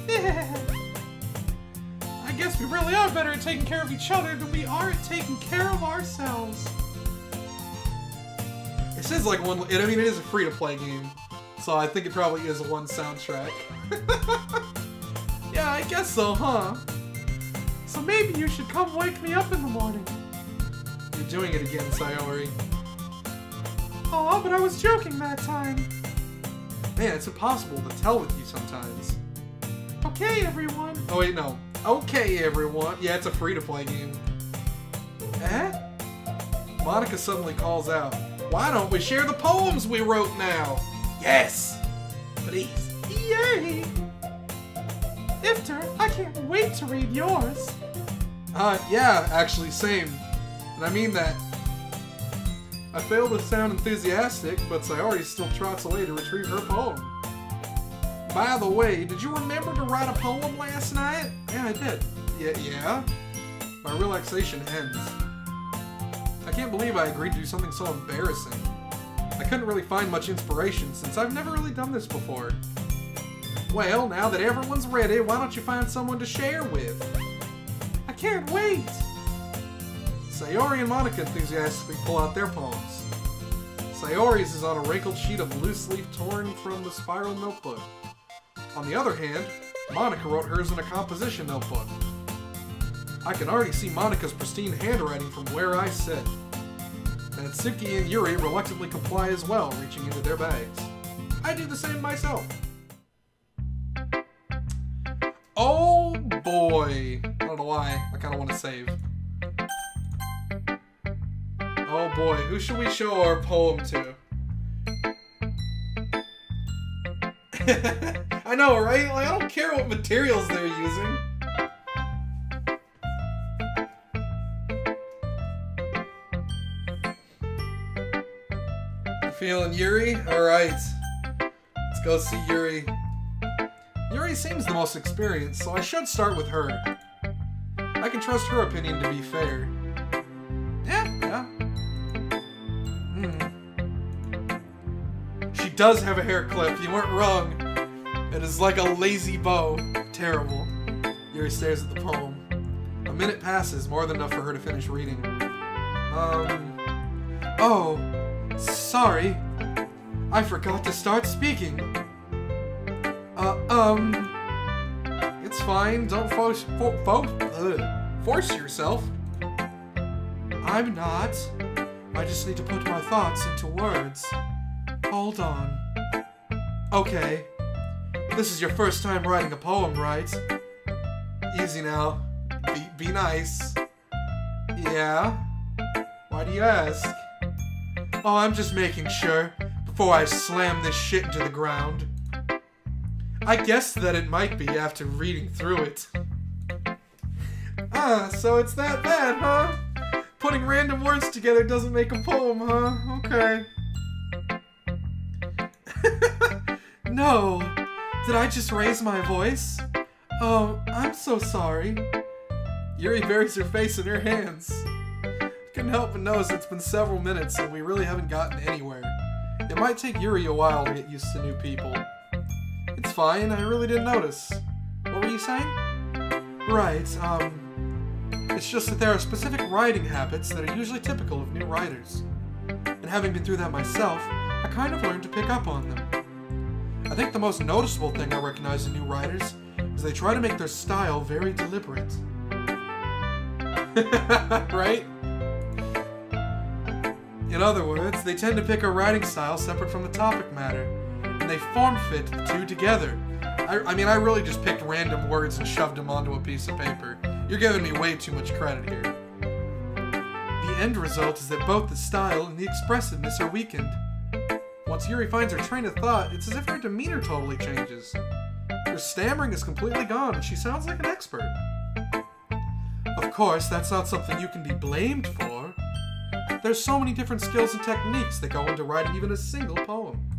I guess we really are better at taking care of each other than we are at taking care of ourselves. It says like one. I mean, it is a free-to-play game, so I think it probably is a one soundtrack. Yeah, I guess so, huh? So maybe you should come wake me up in the morning. You're doing it again, Sayori. Aw, but I was joking that time. Man, it's impossible to tell with you sometimes. Okay, everyone. Oh wait, no. Okay, everyone. Yeah, it's a free-to-play game. Eh? Monica suddenly calls out, "Why don't we share the poems we wrote now?" Yes! Please. Yay! Ifter, I can't wait to read yours. Yeah, actually, same. And I mean that. I fail to sound enthusiastic, but Sayori still trots away to retrieve her poem. By the way, did you remember to write a poem last night? Yeah, I did. Yeah? My relaxation ends. I can't believe I agreed to do something so embarrassing. I couldn't really find much inspiration since I've never really done this before. Well, now that everyone's ready, why don't you find someone to share with? I can't wait! Sayori and Monica enthusiastically pull out their poems. Sayori's is on a wrinkled sheet of loose leaf torn from the spiral notebook. On the other hand, Monica wrote hers in a composition notebook. I can already see Monica's pristine handwriting from where I sit. Natsuki and Yuri reluctantly comply as well, reaching into their bags. I do the same myself. Oh boy! I don't know why. I kind of want to save. Oh boy, who should we show our poem to? I know, right? Like, I don't care what materials they're using. You feeling Yuri? Alright. Let's go see Yuri. Yuri seems the most experienced, so I should start with her. I can trust her opinion to be fair. Yeah. She does have a hair clip, you weren't wrong. It is like a lazy bow. Terrible. Yuri stares at the poem. A minute passes, more than enough for her to finish reading. Oh, sorry. I forgot to start speaking. It's fine, don't force yourself. I'm not. I just need to put my thoughts into words. Hold on. Okay. This is your first time writing a poem, right? Easy now. Be nice. Yeah? Why do you ask? Oh, I'm just making sure before I slam this shit into the ground. I guessed that it might be after reading through it. So it's that bad, huh? Putting random words together doesn't make a poem, huh? Okay. No. Did I just raise my voice? Oh, I'm so sorry. Yuri buries her face in her hands. Couldn't help but notice it's been several minutes and we really haven't gotten anywhere. It might take Yuri a while to get used to new people. It's fine, I really didn't notice. What were you saying? Right, it's just that there are specific writing habits that are usually typical of new writers. And having been through that myself, I kind of learned to pick up on them. I think the most noticeable thing I recognize in new writers is they try to make their style very deliberate. Right? In other words, they tend to pick a writing style separate from the topic matter, and they form-fit the two together. I mean, I really just picked random words and shoved them onto a piece of paper. You're giving me way too much credit here. The end result is that both the style and the expressiveness are weakened. Once Yuri finds her train of thought, it's as if her demeanor totally changes. Her stammering is completely gone, and she sounds like an expert. Of course, that's not something you can be blamed for. There's so many different skills and techniques that go into writing even a single poem.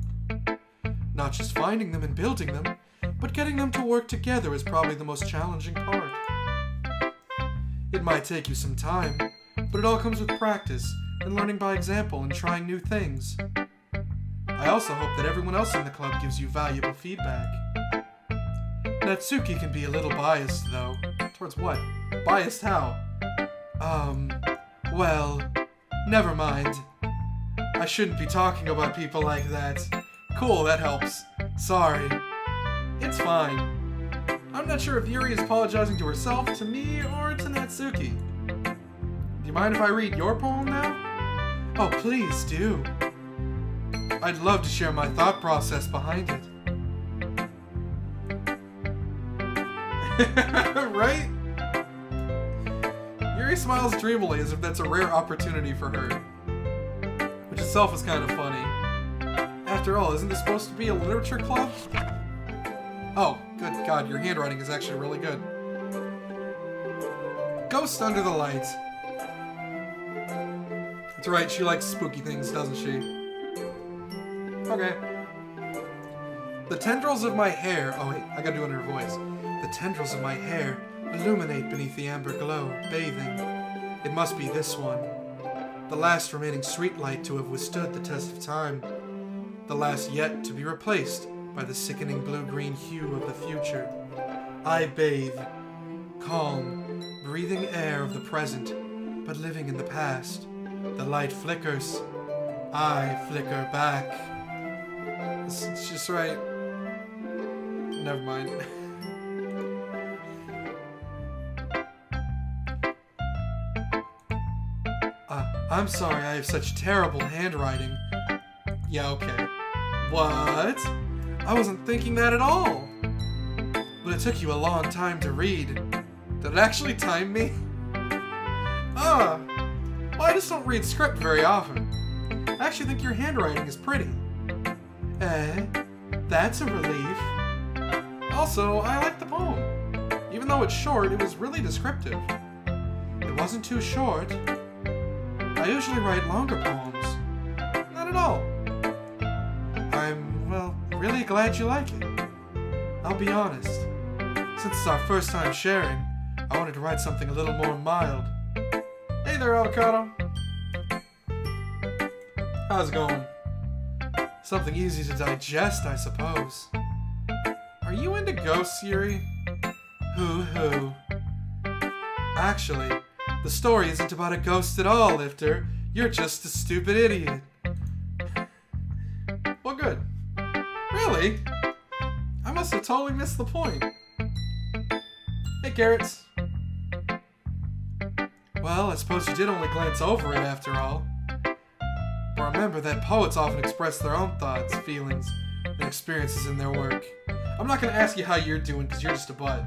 Not just finding them and building them, but getting them to work together is probably the most challenging part. It might take you some time, but it all comes with practice and learning by example and trying new things. I also hope that everyone else in the club gives you valuable feedback. Natsuki can be a little biased, though. Towards what? Biased how? Well, never mind. I shouldn't be talking about people like that. Cool, that helps. Sorry. It's fine. I'm not sure if Yuri is apologizing to herself, to me, or to Natsuki. Do you mind if I read your poem now? Oh, please do. I'd love to share my thought process behind it. Right? Yuri smiles dreamily as if that's a rare opportunity for her. Which itself is kind of funny. After all, isn't this supposed to be a literature club? Oh, good God, your handwriting is actually really good. Ghost under the light. That's right, she likes spooky things, doesn't she? Okay. The tendrils of my hair... Oh wait, I gotta do it in her voice. The tendrils of my hair illuminate beneath the amber glow, bathing. It must be this one. The last remaining streetlight to have withstood the test of time. The last yet to be replaced by the sickening blue-green hue of the future. I bathe. Calm, breathing air of the present, but living in the past. The light flickers. I flicker back. It's just right. Never mind. I'm sorry I have such terrible handwriting. Yeah, okay. What? I wasn't thinking that at all. But it took you a long time to read. Did it actually time me? Well, I just don't read script very often. I actually think your handwriting is pretty. That's a relief. Also, I like the poem. Even though it's short, it was really descriptive. It wasn't too short. I usually write longer poems. Not at all. I'm, well, really glad you like it. I'll be honest. Since it's our first time sharing, I wanted to write something a little more mild. Hey there, Avocado. How's it going? Something easy to digest, I suppose. Are you into ghosts, Yuri? Hoo-hoo. Actually, the story isn't about a ghost at all, Ifter. You're just a stupid idiot. Well, good. Really? I must have totally missed the point. Hey, Carrots. Well, I suppose you did only glance over it after all. But remember that poets often express their own thoughts, feelings, and experiences in their work. I'm not going to ask you how you're doing because you're just a butt.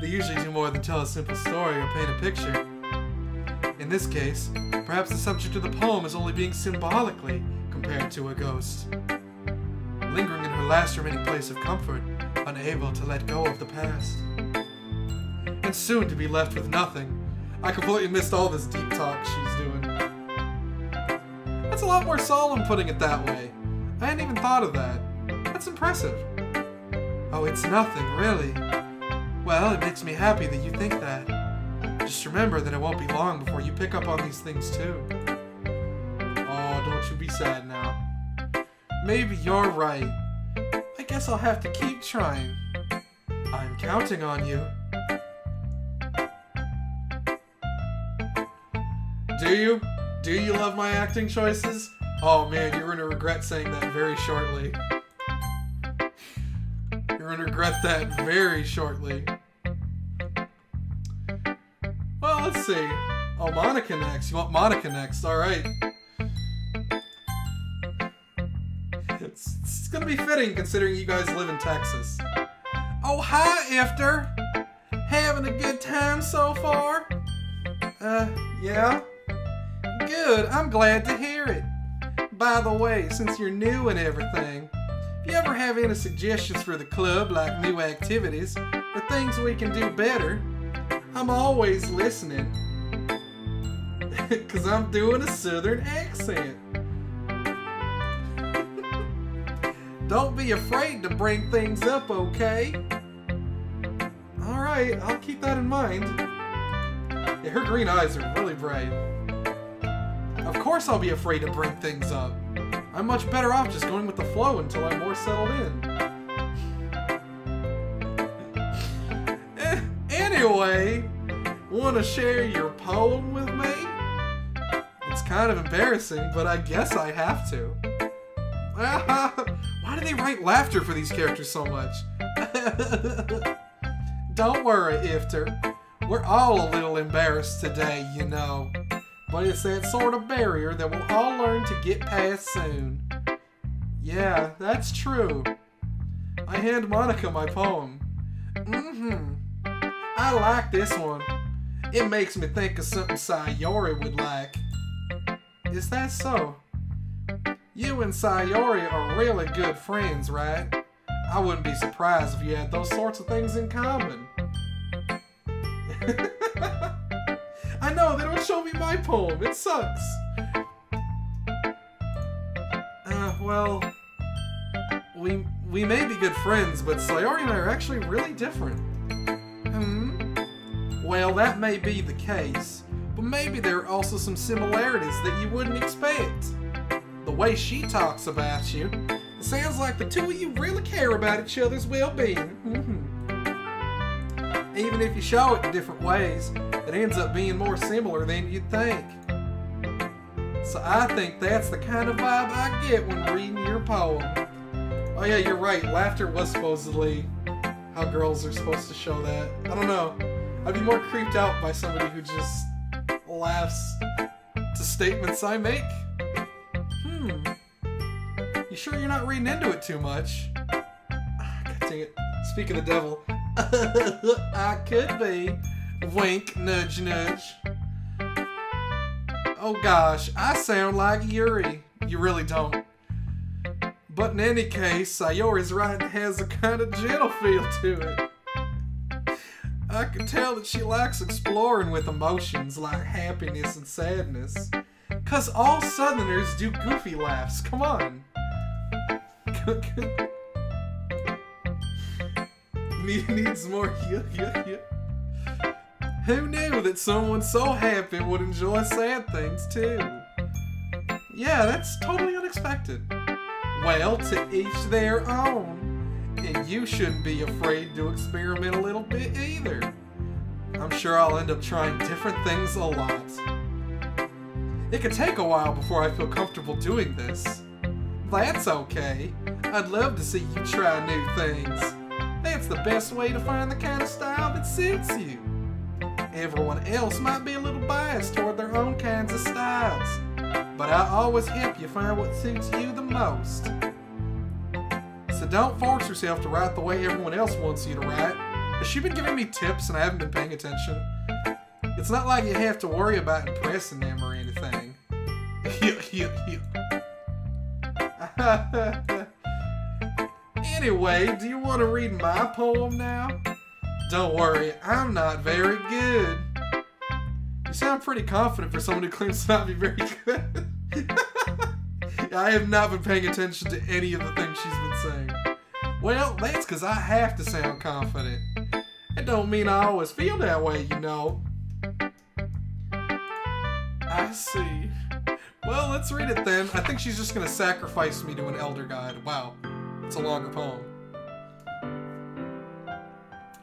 They usually do more than tell a simple story or paint a picture. In this case, perhaps the subject of the poem is only being symbolically compared to a ghost. Lingering in her last remaining place of comfort, unable to let go of the past. And soon to be left with nothing. I completely missed all this deep talk she's doing. That's a lot more solemn putting it that way. I hadn't even thought of that. That's impressive. Oh, it's nothing, really. Well, it makes me happy that you think that. Just remember that it won't be long before you pick up on these things too. Oh, don't you be sad now. Maybe you're right. I guess I'll have to keep trying. I'm counting on you. Do you? Do you love my acting choices? Oh man, you're gonna regret saying that very shortly. You're gonna regret that very shortly. Well, let's see. Oh, Monica next. You want Monica next? Alright. It's gonna be fitting considering you guys live in Texas. Oh, hi, Ifter. Having a good time so far? Yeah? Good, I'm glad to hear it. By the way, since you're new and everything, if you ever have any suggestions for the club, like new activities, or things we can do better, I'm always listening. Cause I'm doing a southern accent. Don't be afraid to bring things up, okay? Alright, I'll keep that in mind. Yeah, her green eyes are really bright. Of course I'll be afraid to bring things up. I'm much better off just going with the flow until I'm more settled in. Anyway, wanna share your poem with me? It's kind of embarrassing, but I guess I have to. Why do they write laughter for these characters so much? Don't worry, Ifter. We're all a little embarrassed today, you know. but it's that sort of barrier that we'll all learn to get past soon. Yeah, that's true. I hand Monica my poem. I like this one. It makes me think of something Sayori would like. Is that so? You and Sayori are really good friends, right? I wouldn't be surprised if you had those sorts of things in common. I know, they don't show me my poem. It sucks. Well, we may be good friends, but Sayori and I are actually really different. Well, that may be the case, but maybe there are also some similarities that you wouldn't expect. The way she talks about you, it sounds like the two of you really care about each other's well-being. Even if you show it in different ways, it ends up being more similar than you'd think. So I think that's the kind of vibe I get when reading your poem. Oh yeah, you're right, laughter was supposedly how girls are supposed to show that. I don't know. I'd be more creeped out by somebody who just laughs to statements I make. You sure you're not reading into it too much? God dang it. Speak of the devil. I could be. Wink, nudge, nudge. Oh gosh, I sound like Yuri. You really don't. But in any case, Sayori's writing has a kind of gentle feel to it. I can tell that she likes exploring with emotions like happiness and sadness. 'Cause all Southerners do goofy laughs, come on. Needs more Who knew that someone so happy would enjoy sad things too? Yeah, that's totally unexpected. Well, to each their own. And you shouldn't be afraid to experiment a little bit either. I'm sure I'll end up trying different things a lot. It could take a while before I feel comfortable doing this. That's okay. I'd love to see you try new things. That's the best way to find the kind of style that suits you. Everyone else might be a little biased toward their own kinds of styles, but I always help you find what suits you the most. So don't force yourself to write the way everyone else wants you to write. Has she been giving me tips and I haven't been paying attention? It's not like you have to worry about impressing them or anything. Anyway, do you want to read my poem now? Don't worry, I'm not very good. You sound pretty confident for someone who claims to not be very good. I have not been paying attention to any of the things she's been saying. Well, that's because I have to sound confident. It don't mean I always feel that way, you know. I see. Well, let's read it then. I think she's just going to sacrifice me to an elder guide. Wow, it's a longer poem.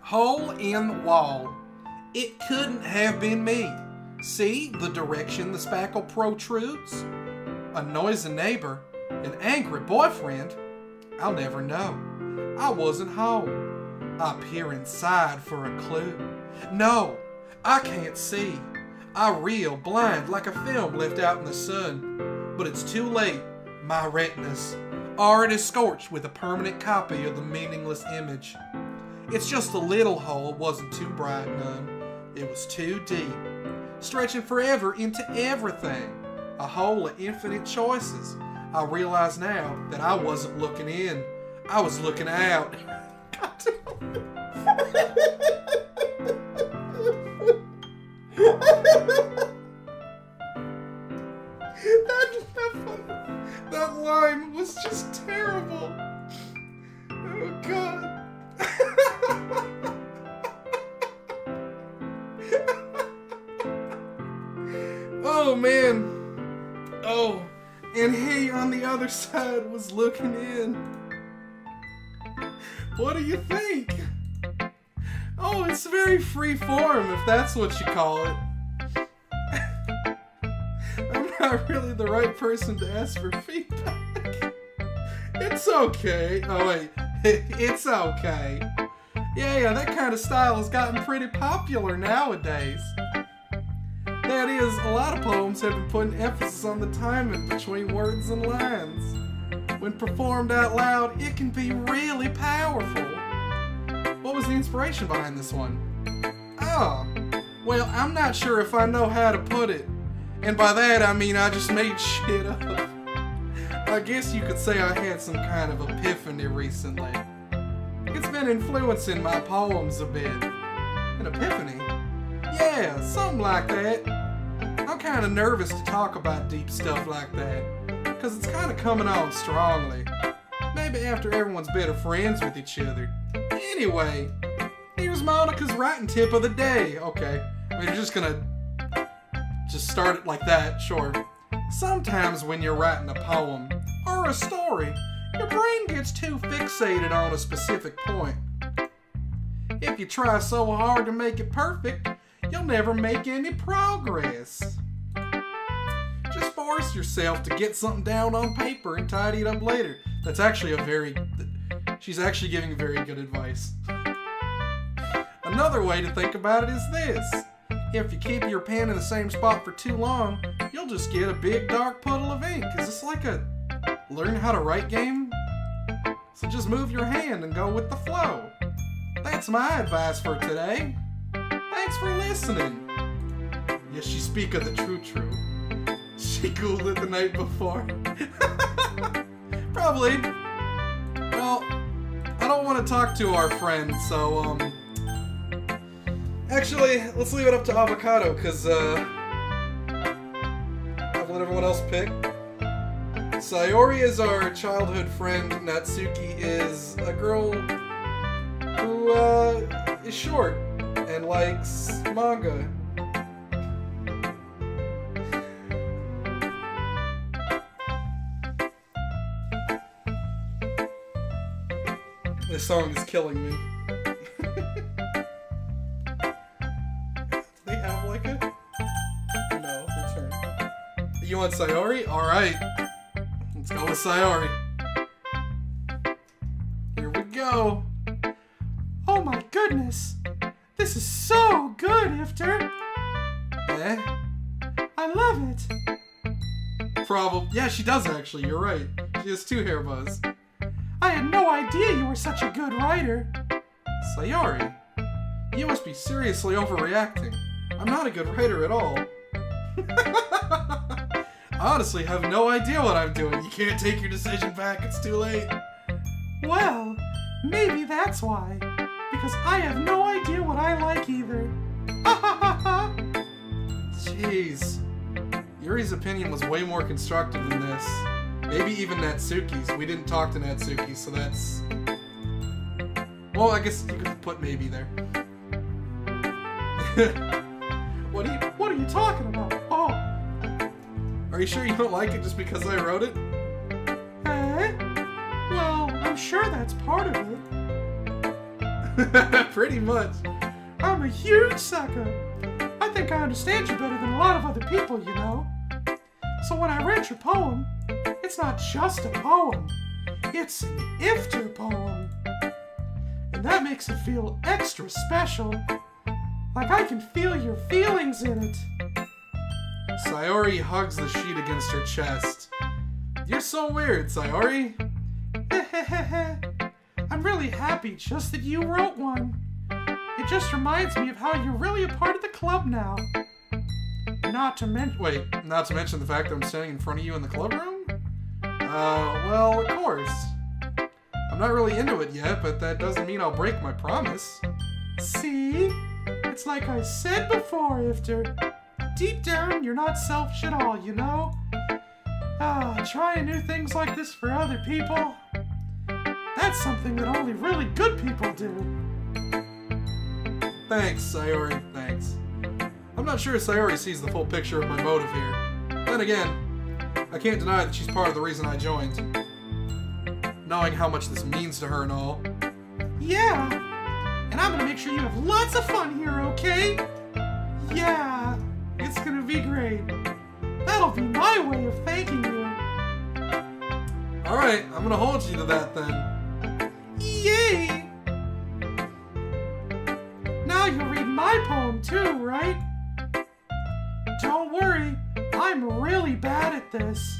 Hole in wall. It couldn't have been me. See the direction the spackle protrudes? A noisy neighbor, an angry boyfriend? I'll never know. I wasn't home. I peer inside for a clue. No, I can't see. I reel blind like a film left out in the sun. But it's too late. My retinas already scorched with a permanent copy of the meaningless image. It's just a little hole, wasn't too bright none. It was too deep, stretching forever into everything. A hole of infinite choices. I realize now that I wasn't looking in. I was looking out. That line was just terrible. Oh God. Oh man. Oh, and he on the other side was looking in. What do you think? Oh, it's very free form, if that's what you call it. I'm not really the right person to ask for feedback. It's okay. Oh wait, it's okay. Yeah, that kind of style has gotten pretty popular nowadays. That is, a lot of poems have been putting emphasis on the timing between words and lines. When performed out loud, it can be really powerful. What was the inspiration behind this one? Oh, well, I'm not sure if I know how to put it. And by that, I mean I just made shit up. I guess you could say I had some kind of epiphany recently. It's been influencing my poems a bit. An epiphany? Yeah, something like that. I'm kind of nervous to talk about deep stuff like that, because it's kind of coming on strongly. Maybe after everyone's better friends with each other. Anyway, here's Monica's writing tip of the day. Okay, I mean, you're just gonna start it like that, sure. Sometimes when you're writing a poem, or a story, your brain gets too fixated on a specific point. If you try so hard to make it perfect, you'll never make any progress. Just force yourself to get something down on paper and tidy it up later. That's actually she's actually giving very good advice. Another way to think about it is this. If you keep your pen in the same spot for too long, you'll just get a big dark puddle of ink. Is this like a learn how to write game? So just move your hand and go with the flow. That's my advice for today. Thanks for listening. Yes, she speak of the true. She Googled it the night before. Probably. Well, I don't want to talk to our friend, so, actually, let's leave it up to Avocado, because, I've let everyone else pick. Sayori is our childhood friend. Natsuki is a girl who, is short and likes manga. This song is killing me. Do they have like a... No, return. You want Sayori? Alright. Let's go with Sayori. Here we go. Oh my goodness! This is so good, Ifter! Eh? I love it! Probably. Yeah, she does actually. You're right. She has 2 hair buzz. I had no idea you were such a good writer. Sayori, you must be seriously overreacting. I'm not a good writer at all. I honestly have no idea what I'm doing. You can't take your decision back. It's too late. Well, maybe that's why. Because I have no idea what I like either. Ha ha ha ha! Jeez. Yuri's opinion was way more constructive than this. Maybe even Natsuki's. We didn't talk to Natsuki, so that's... Well, I guess you could put maybe there. What are you talking about? Oh. Are you sure you don't like it just because I wrote it? Eh? Well, I'm sure that's part of it. Pretty much. I'm a huge sucker. I think I understand you better than a lot of other people, you know. So when I read your poem, it's not just a poem. It's an Ifter poem. And that makes it feel extra special. Like I can feel your feelings in it. Sayori hugs the sheet against her chest. You're so weird, Sayori. I'm really happy just that you wrote one. It just reminds me of how you're really a part of the club now. Not to mention the fact that I'm standing in front of you in the club room? Well, of course. I'm not really into it yet, but that doesn't mean I'll break my promise. See? It's like I said before, Ifter. Deep down, you're not selfish at all, you know? Trying new things like this for other people, that's something that only really good people do. Thanks, Sayori, thanks. I'm not sure Sayori sees the full picture of my motive here. Then again, I can't deny that she's part of the reason I joined. Knowing how much this means to her and all. Yeah, and I'm gonna make sure you have lots of fun here, okay? Yeah, it's gonna be great. That'll be my way of thanking you. Alright, I'm gonna hold you to that then. Yay! Now you'll read my poem too, right? get this.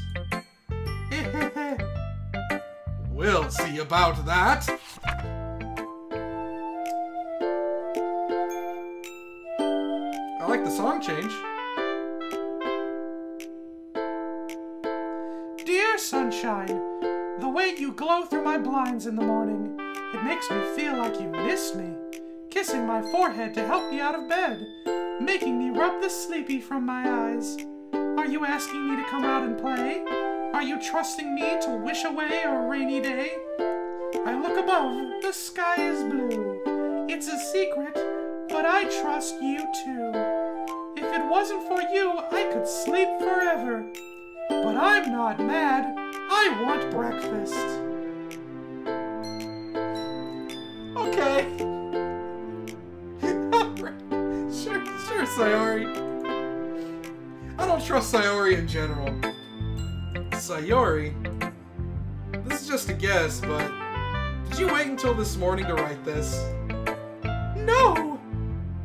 We'll see about that. I like the song change. Dear Sunshine, the way you glow through my blinds in the morning, it makes me feel like you missed me. Kissing my forehead to help me out of bed, making me rub the sleepy from my eyes. Are you asking me to come out and play? Are you trusting me to wish away a rainy day? I look above, the sky is blue. It's a secret, but I trust you too. If it wasn't for you, I could sleep forever. But I'm not mad. I want breakfast. Okay. Sure, Sayori. I don't trust Sayori in general. Sayori? This is just a guess, but did you wait until this morning to write this? No!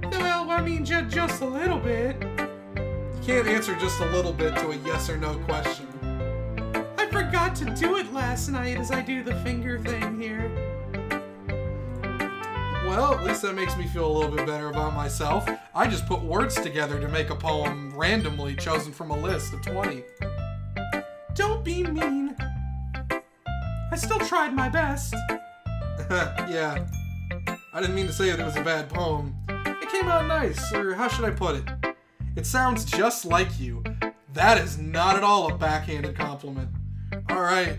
Well, I mean, just a little bit. You can't answer just a little bit to a yes or no question. I forgot to do it last night as I do the finger thing here. Well, at least that makes me feel a little bit better about myself. I just put words together to make a poem randomly chosen from a list of 20. Don't be mean. I still tried my best. Yeah. I didn't mean to say that it was a bad poem. It came out nice, or how should I put it? It sounds just like you. That is not at all a backhanded compliment. Alright.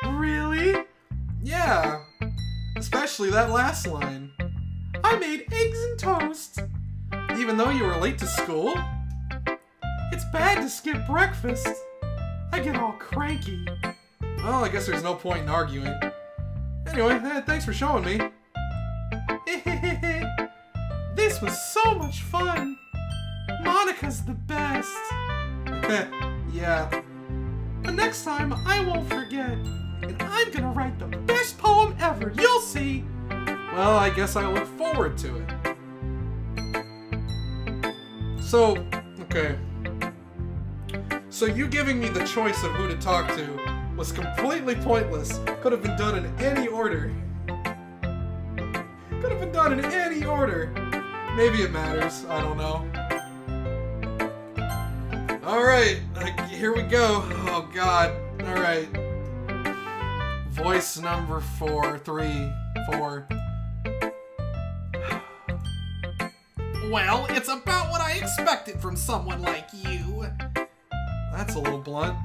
Really? Yeah. Especially that last line. I made eggs and toast. Even though you were late to school? It's bad to skip breakfast. I get all cranky. Well, I guess there's no point in arguing. Anyway, thanks for showing me. This was so much fun. Monica's the best. Yeah. But next time, I won't forget. And I'm gonna write the best poem ever. You'll see. Well, I guess I look forward to it. So, okay. So you giving me the choice of who to talk to was completely pointless. Could have been done in any order. Could have been done in any order. Maybe it matters. I don't know. Alright, here we go. Oh god. Alright. Voice number 4, 3, 4. Well, it's about what I expected from someone like you. That's a little blunt.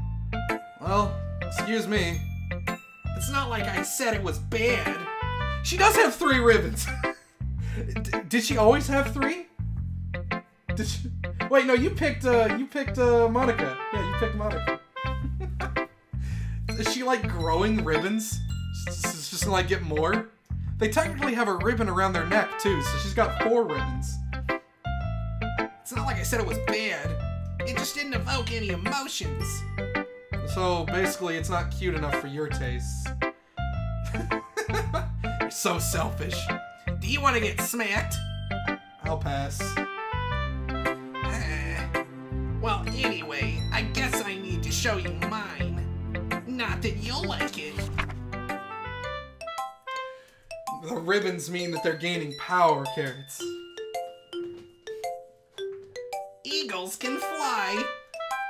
Well, excuse me. It's not like I said it was bad. She does have 3 ribbons. Did she always have 3? Did she? Wait, no, you picked Monica. Yeah, you picked Monica. Is she like growing ribbons? She's just gonna like get more? They technically have a ribbon around their neck too, so she's got 4 ribbons. It's not like I said it was bad. It just didn't evoke any emotions. So basically, it's not cute enough for your tastes. You're so selfish. Do you want to get smacked? I'll pass. Well, anyway, I guess I need to show you mine. Not that you'll like it. The ribbons mean that they're gaining power, Carrots. Eagles can fly.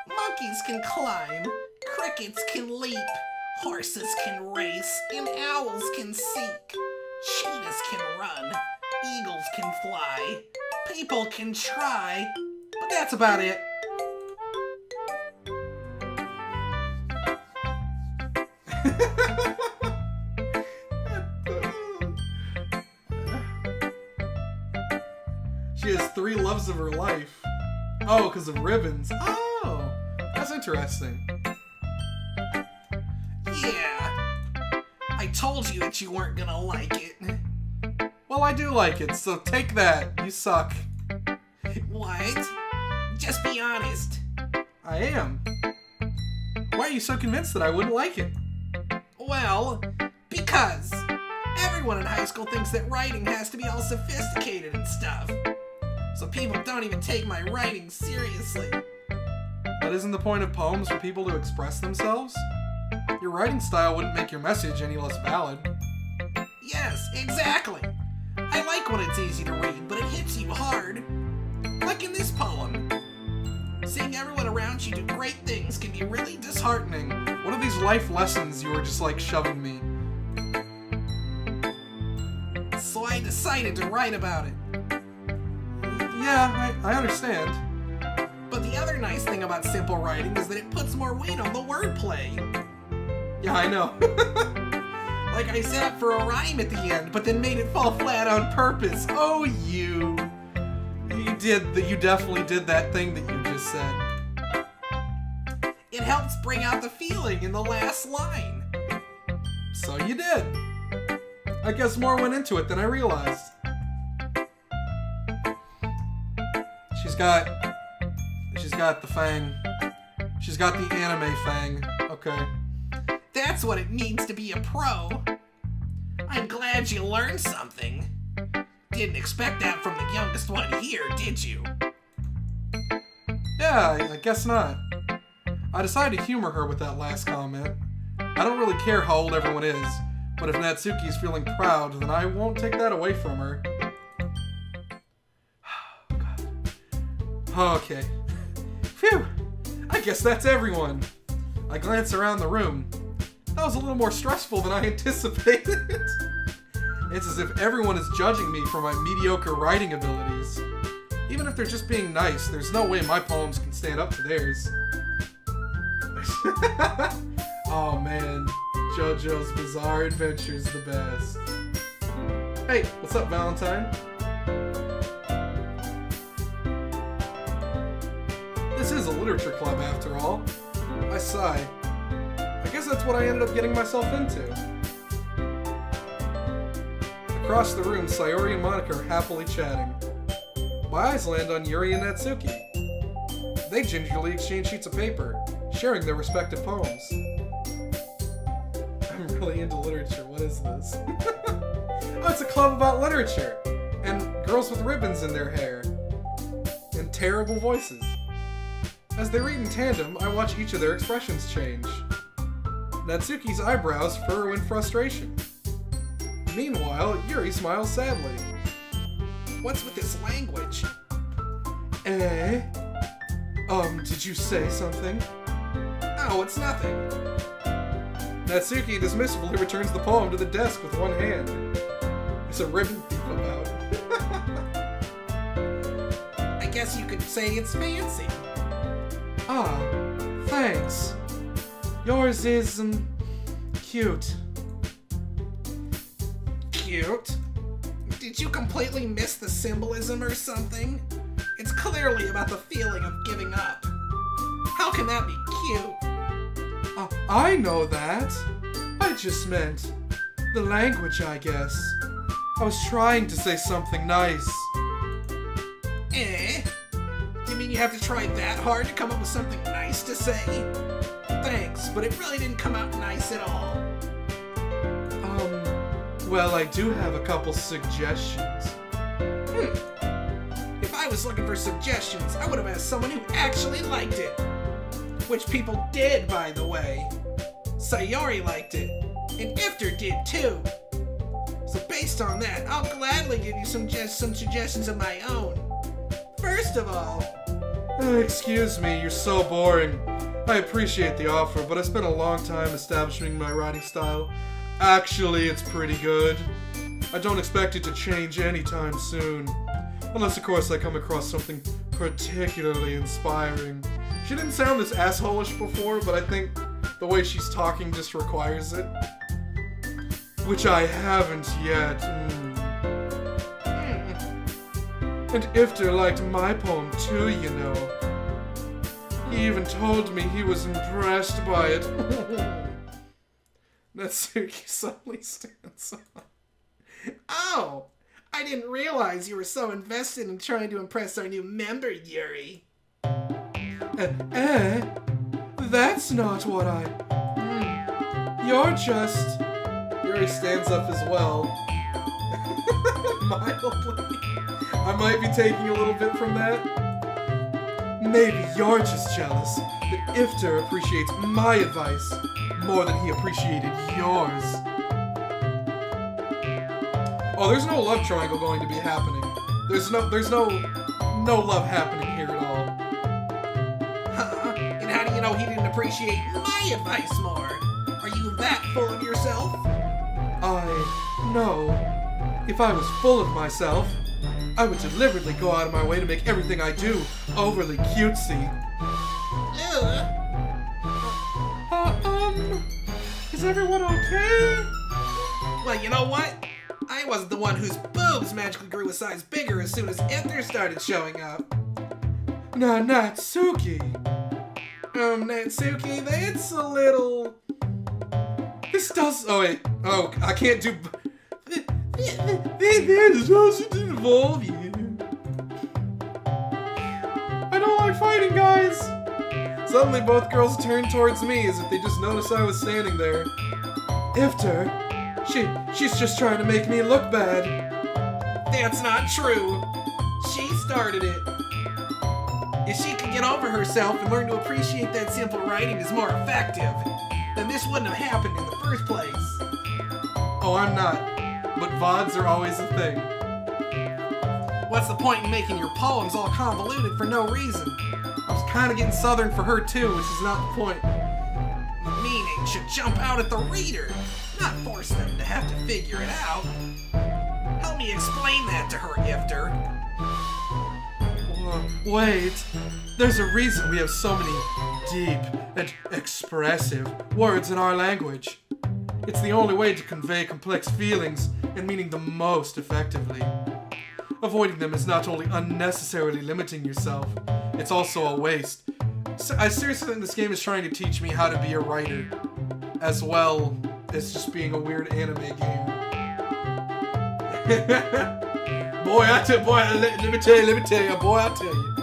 Monkeys can climb. Crickets can leap. Horses can race. And owls can seek. Cheetahs can run. Eagles can fly. People can try. But that's about it. She has 3 loves of her life. Oh, because of ribbons. Oh, that's interesting. Yeah. I told you that you weren't gonna like it. Well, I do like it, so take that. You suck. What? Just be honest. I am. Why are you so convinced that I wouldn't like it? Well, because everyone in high school thinks that writing has to be all sophisticated and stuff. So people don't even take my writing seriously. But But isn't the point of poems for people to express themselves? Your writing style wouldn't make your message any less valid. Yes, exactly. I like when it's easy to read, but it hits you hard. Like in this poem. Seeing everyone around you do great things can be really disheartening. What are these life lessons you were just like shoving me? So I decided to write about it. Yeah, I understand. But the other nice thing about simple writing is that it puts more weight on the wordplay. Yeah, I know. Like I set up for a rhyme at the end, but then made it fall flat on purpose. Oh, you. You definitely did that thing that you just said. It helps bring out the feeling in the last line. So you did. I guess more went into it than I realized. She's got the fang. She's got the anime fang. Okay. That's what it means to be a pro. I'm glad you learned something. Didn't expect that from the youngest one here, did you? Yeah, I guess not. I decided to humor her with that last comment. I don't really care how old everyone is, but if Natsuki's feeling proud, then I won't take that away from her. God. Okay. Phew! I guess that's everyone. I glance around the room. That was a little more stressful than I anticipated. It's as if everyone is judging me for my mediocre writing abilities. Even if they're just being nice, there's no way my poems can stand up to theirs. Oh man, JoJo's Bizarre Adventure's the best. Hey, what's up, Valentine? This is a literature club after all. I sigh. I guess that's what I ended up getting myself into. Across the room, Sayori and Monica are happily chatting. My eyes land on Yuri and Natsuki. They gingerly exchange sheets of paper, sharing their respective poems. I'm really into literature. What is this? Oh, it's a club about literature! And girls with ribbons in their hair. And terrible voices. As they read in tandem, I watch each of their expressions change. Natsuki's eyebrows furrow in frustration. Meanwhile, Yuri smiles sadly. What's with this language? Did you say something? Oh, it's nothing. Natsuki dismissively returns the poem to the desk with one hand. There's a ribbon thief about. I guess you could say it's fancy. Ah, thanks. Yours is, cute. Cute? Did you completely miss the symbolism or something? It's clearly about the feeling of giving up. How can that be cute? I know that. I just meant the language, I guess. I was trying to say something nice. You mean you have to try that hard to come up with something nice to say? Thanks, but it really didn't come out nice at all. Well, I do have a couple suggestions. If I was looking for suggestions, I would have asked someone who actually liked it. Which people did, by the way. Sayori liked it, and Ifter did too. So based on that, I'll gladly give you some suggestions of my own. First of all... Excuse me, you're so boring. I appreciate the offer, but I spent a long time establishing my writing style. Actually, it's pretty good. I don't expect it to change anytime soon. Unless, of course, I come across something particularly inspiring. She didn't sound this asshole-ish before, but I think the way she's talking just requires it. Which I haven't yet. And Ifter liked my poem too, you know. He even told me he was impressed by it. Natsuki suddenly stands up. Oh! I didn't realize you were so invested in trying to impress our new member, Yuri. That's not what I... You're just... Yuri stands up as well. Mildly. I might be taking a little bit from that. Maybe you're just jealous that Ifter appreciates my advice more than he appreciated yours. Oh, there's no love triangle going to be happening. There's no love happening here at all. And how do you know he didn't appreciate my advice more? Are you that full of yourself? No. If I was full of myself, I would deliberately go out of my way to make everything I do overly cutesy. Is everyone okay? Well, you know what? I wasn't the one whose boobs magically grew a size bigger as soon as Ifter started showing up. Natsuki. Natsuki, that's a little... This does... Oh, wait. Oh, I can't do... This doesn't involve you. I don't like fighting, guys. Suddenly, both girls turned towards me as if they just noticed I was standing there. Ifter, she's just trying to make me look bad. That's not true. She started it. If she could get over herself and learn to appreciate that simple writing is more effective, then this wouldn't have happened in the first place. Oh, I'm not. But VODs are always a thing. What's the point in making your poems all convoluted for no reason? I was kind of getting southern for her too, which is not the point. The meaning should jump out at the reader, not force them to have to figure it out. Help me explain that to her, Ifter. Wait, there's a reason we have so many deep and expressive words in our language. It's the only way to convey complex feelings and meaning the most effectively. Avoiding them is not only unnecessarily limiting yourself, it's also a waste. So I seriously think this game is trying to teach me how to be a writer, as well as just being a weird anime game. let me tell you, boy, I tell you.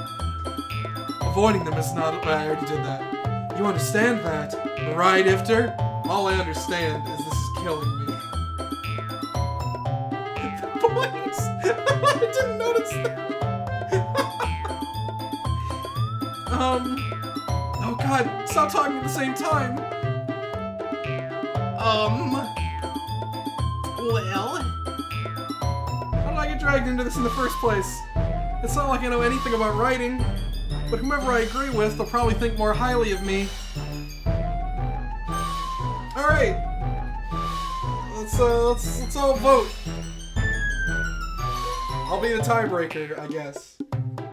Avoiding them is not... I already did that. You understand that, right, Ifter? All I understand is this is killing me. Please! I didn't notice that! Oh god, stop talking at the same time! Well... How did I get dragged into this in the first place? It's not like I know anything about writing, but whomever I agree with, they'll probably think more highly of me. Alright! Let's all vote. I'll be the tiebreaker, I guess.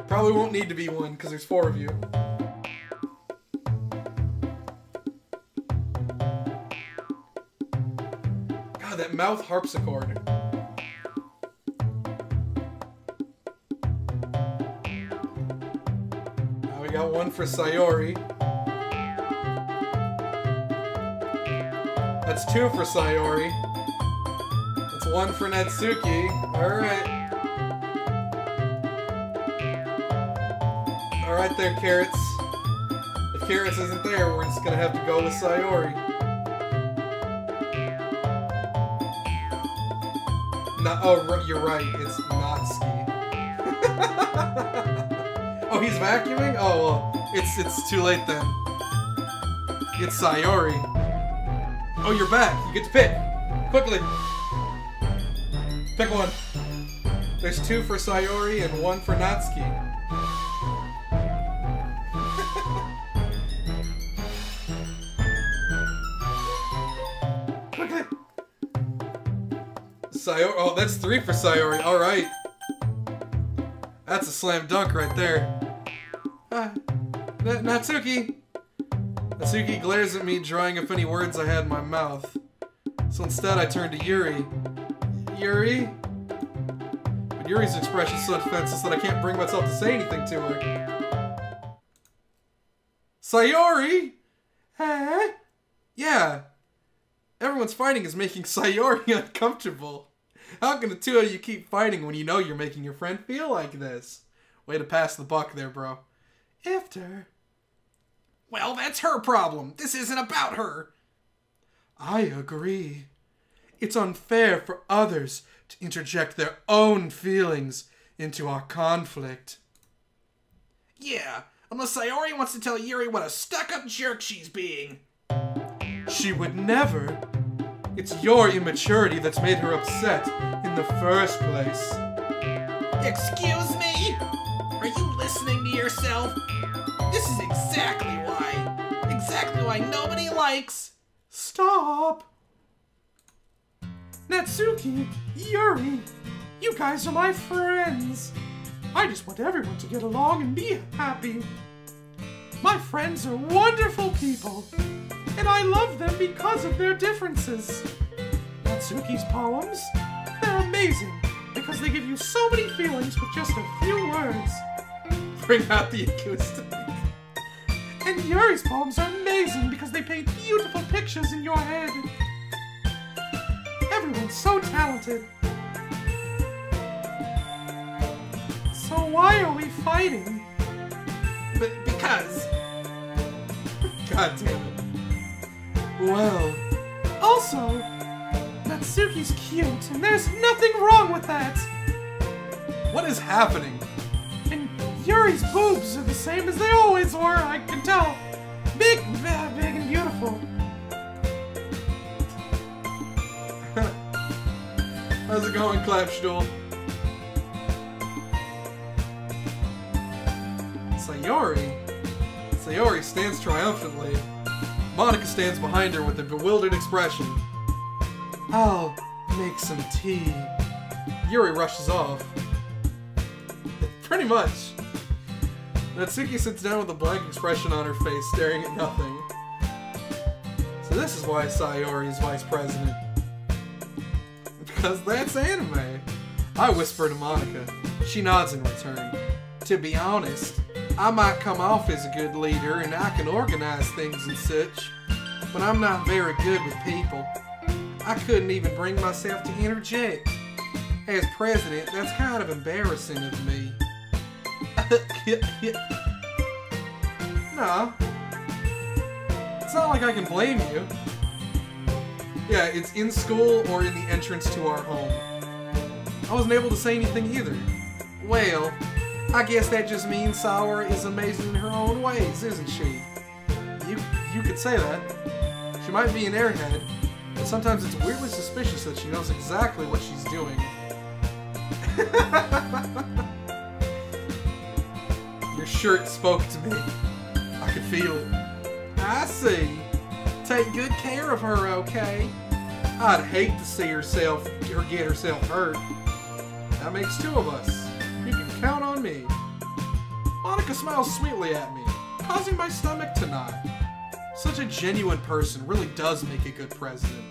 Probably won't need to be one, because there's 4 of you. God, that mouth harpsichord. Now we got 1 for Sayori. That's 2 for Sayori. That's 1 for Natsuki. Alright. Alright there, Carrots. If Carrots isn't there, we're just gonna have to go with Sayori. Oh, you're right. It's Natsuki. Oh, he's vacuuming? Oh, well, it's too late then. It's Sayori. Oh, you're back. You get to pick. Quickly. Pick one. There's 2 for Sayori and 1 for Natsuki. Quickly. Sayori. Oh, that's 3 for Sayori. All right. That's a slam dunk right there. Natsuki. Natsuki glares at me, drawing up any words I had in my mouth. So instead, I turn to Yuri. Yuri? But Yuri's expression is so defenseless that I can't bring myself to say anything to her. Sayori? Huh? Yeah. Everyone's fighting is making Sayori uncomfortable. How can the 2 of you keep fighting when you know you're making your friend feel like this? Way to pass the buck there, bro. Ifter. Well, that's her problem. This isn't about her. I agree. It's unfair for others to interject their own feelings into our conflict. Yeah, unless Sayori wants to tell Yuri what a stuck-up jerk she's being. She would never. It's your immaturity that's made her upset in the first place. Excuse me? Are you listening to yourself? This is exactly why nobody likes... Stop! Natsuki, Yuri, you guys are my friends. I just want everyone to get along and be happy. My friends are wonderful people, and I love them because of their differences. Natsuki's poems, they're amazing because they give you so many feelings with just a few words. Bring out the acoustic. And Yuri's poems are amazing because they paint beautiful pictures in your head. Everyone's so talented. So why are we fighting? Because... God damn it. Well... Also, Natsuki's cute, and there's nothing wrong with that. What is happening? And Yuri's boobs are the same as they always were, I can tell. Big, big and beautiful. How's it going, Clapstool? Sayori stands triumphantly. Monica stands behind her with a bewildered expression. I'll make some tea. Yuri rushes off. Pretty much. Natsuki sits down with a blank expression on her face, staring at nothing. So this is why Sayori is vice president. Because that's anime. I whisper to Monica. She nods in return. To be honest, I might come off as a good leader and I can organize things and such, but I'm not very good with people. I couldn't even bring myself to interject. As president, that's kind of embarrassing of me. No. It's not like I can blame you. Yeah, it's in school or in the entrance to our home. I wasn't able to say anything either. Well, I guess that just means Sayori is amazing in her own ways, isn't she? You could say that. She might be an airhead, but sometimes it's weirdly suspicious that she knows exactly what she's doing. Your shirt spoke to me. I could feel it. I see. Take good care of her, okay? I'd hate to see her get herself hurt. That makes two of us. You can count on me. Monica smiles sweetly at me, causing my stomach to knot. Such a genuine person really does make a good president,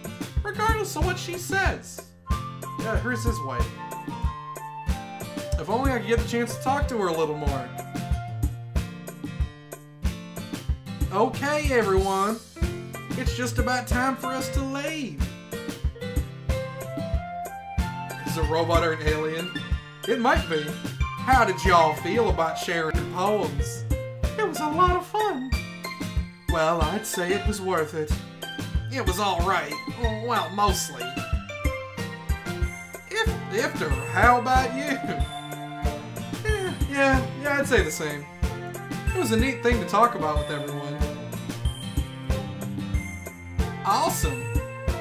regardless of what she says. Yeah, here's his wife. If only I could get the chance to talk to her a little more. Okay, everyone. It's just about time for us to leave. Is a robot or an alien? It might be. How did y'all feel about sharing your poems? It was a lot of fun. Well, I'd say it was worth it. It was alright. Well, mostly. Ifter, how about you? Yeah, I'd say the same. It was a neat thing to talk about with everyone. Awesome.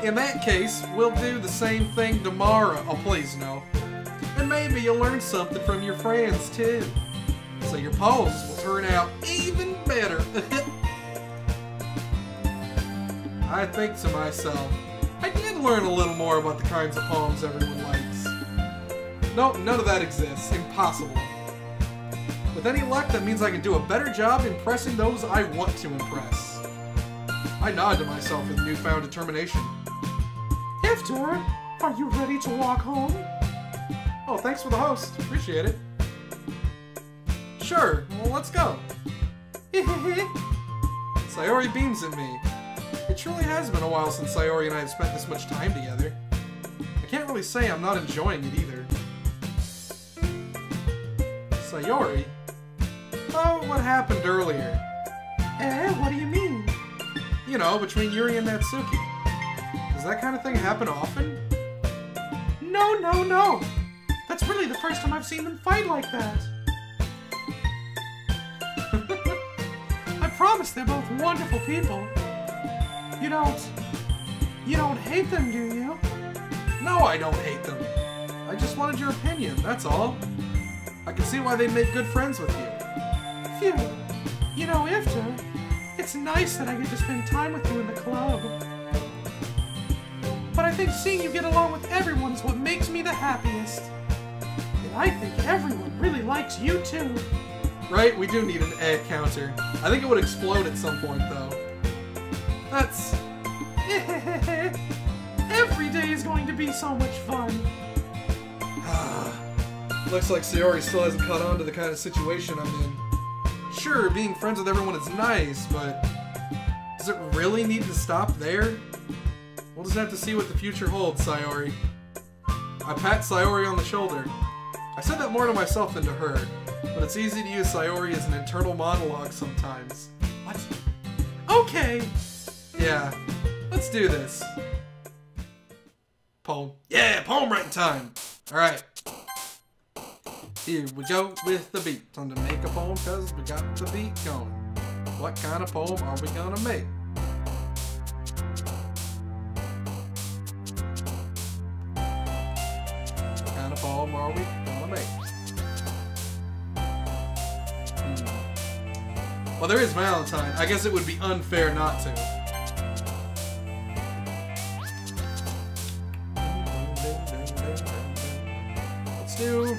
In that case, we'll do the same thing tomorrow. Oh, please no. And maybe you'll learn something from your friends, too. So your poems will turn out even better. I think to myself, I did learn a little more about the kinds of poems everyone likes. Nope, none of that exists. Impossible. With any luck, that means I can do a better job impressing those I want to impress. I nod to myself with newfound determination. Ifter, are you ready to walk home? Oh, thanks for the host. Appreciate it. Sure, well, let's go. Sayori beams at me. It truly has been a while since Sayori and I have spent this much time together. I can't really say I'm not enjoying it either. Sayori? Oh, what happened earlier? What do you mean? You know, between Yuri and Natsuki. Does that kind of thing happen often? No. That's really the first time I've seen them fight like that. promise they're both wonderful people. You don't hate them, do you? No, I don't hate them. I just wanted your opinion, that's all. I can see why they'd make good friends with you. Phew. You know, Ifter, it's nice that I get to spend time with you in the club. But I think seeing you get along with everyone is what makes me the happiest. And I think everyone really likes you too. Right, we do need an egg counter. I think it would explode at some point, though. That's... Every day is going to be so much fun. Looks like Sayori still hasn't caught on to the kind of situation I'm in. Sure, being friends with everyone is nice, but does it really need to stop there? We'll just have to see what the future holds, Sayori. I pat Sayori on the shoulder. I said that more to myself than to her, but it's easy to use Sayori as an internal monologue sometimes. What? Okay! Yeah, let's do this. Poem. Yeah, poem writing time! Alright. Here we go with the beat. Time to make a poem because we got the beat going. What kind of poem are we gonna make? What kind of poem are we gonna make? Well, there is Valentine. I guess it would be unfair not to. Let's do...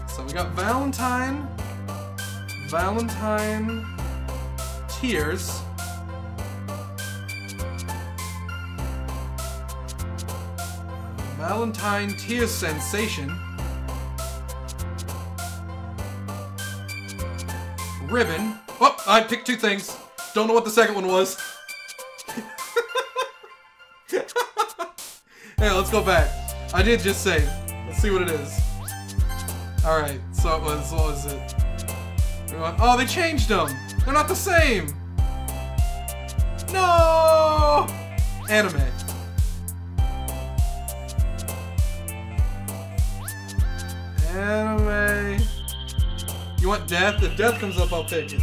So we got Valentine, Tears, Valentine Tears Sensation, Ribbon. Oh, I picked two things. Don't know what the second one was. Hey, let's go back. I did just say. Let's see what it is. Alright, so it was, what was it? Oh, they changed them! They're not the same! No! Anime. Anime. You want death? If death comes up, I'll pick it.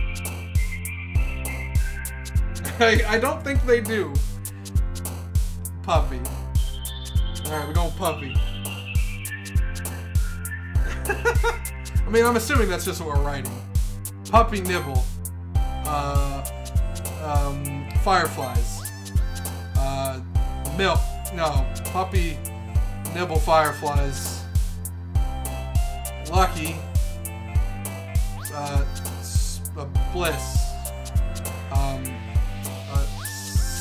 I don't think they do. Puppy. Alright, we're going puppy. I mean, I'm assuming that's just what we're writing. Puppy nibble. Fireflies. Milk. No. Puppy nibble fireflies. Lucky. Bliss.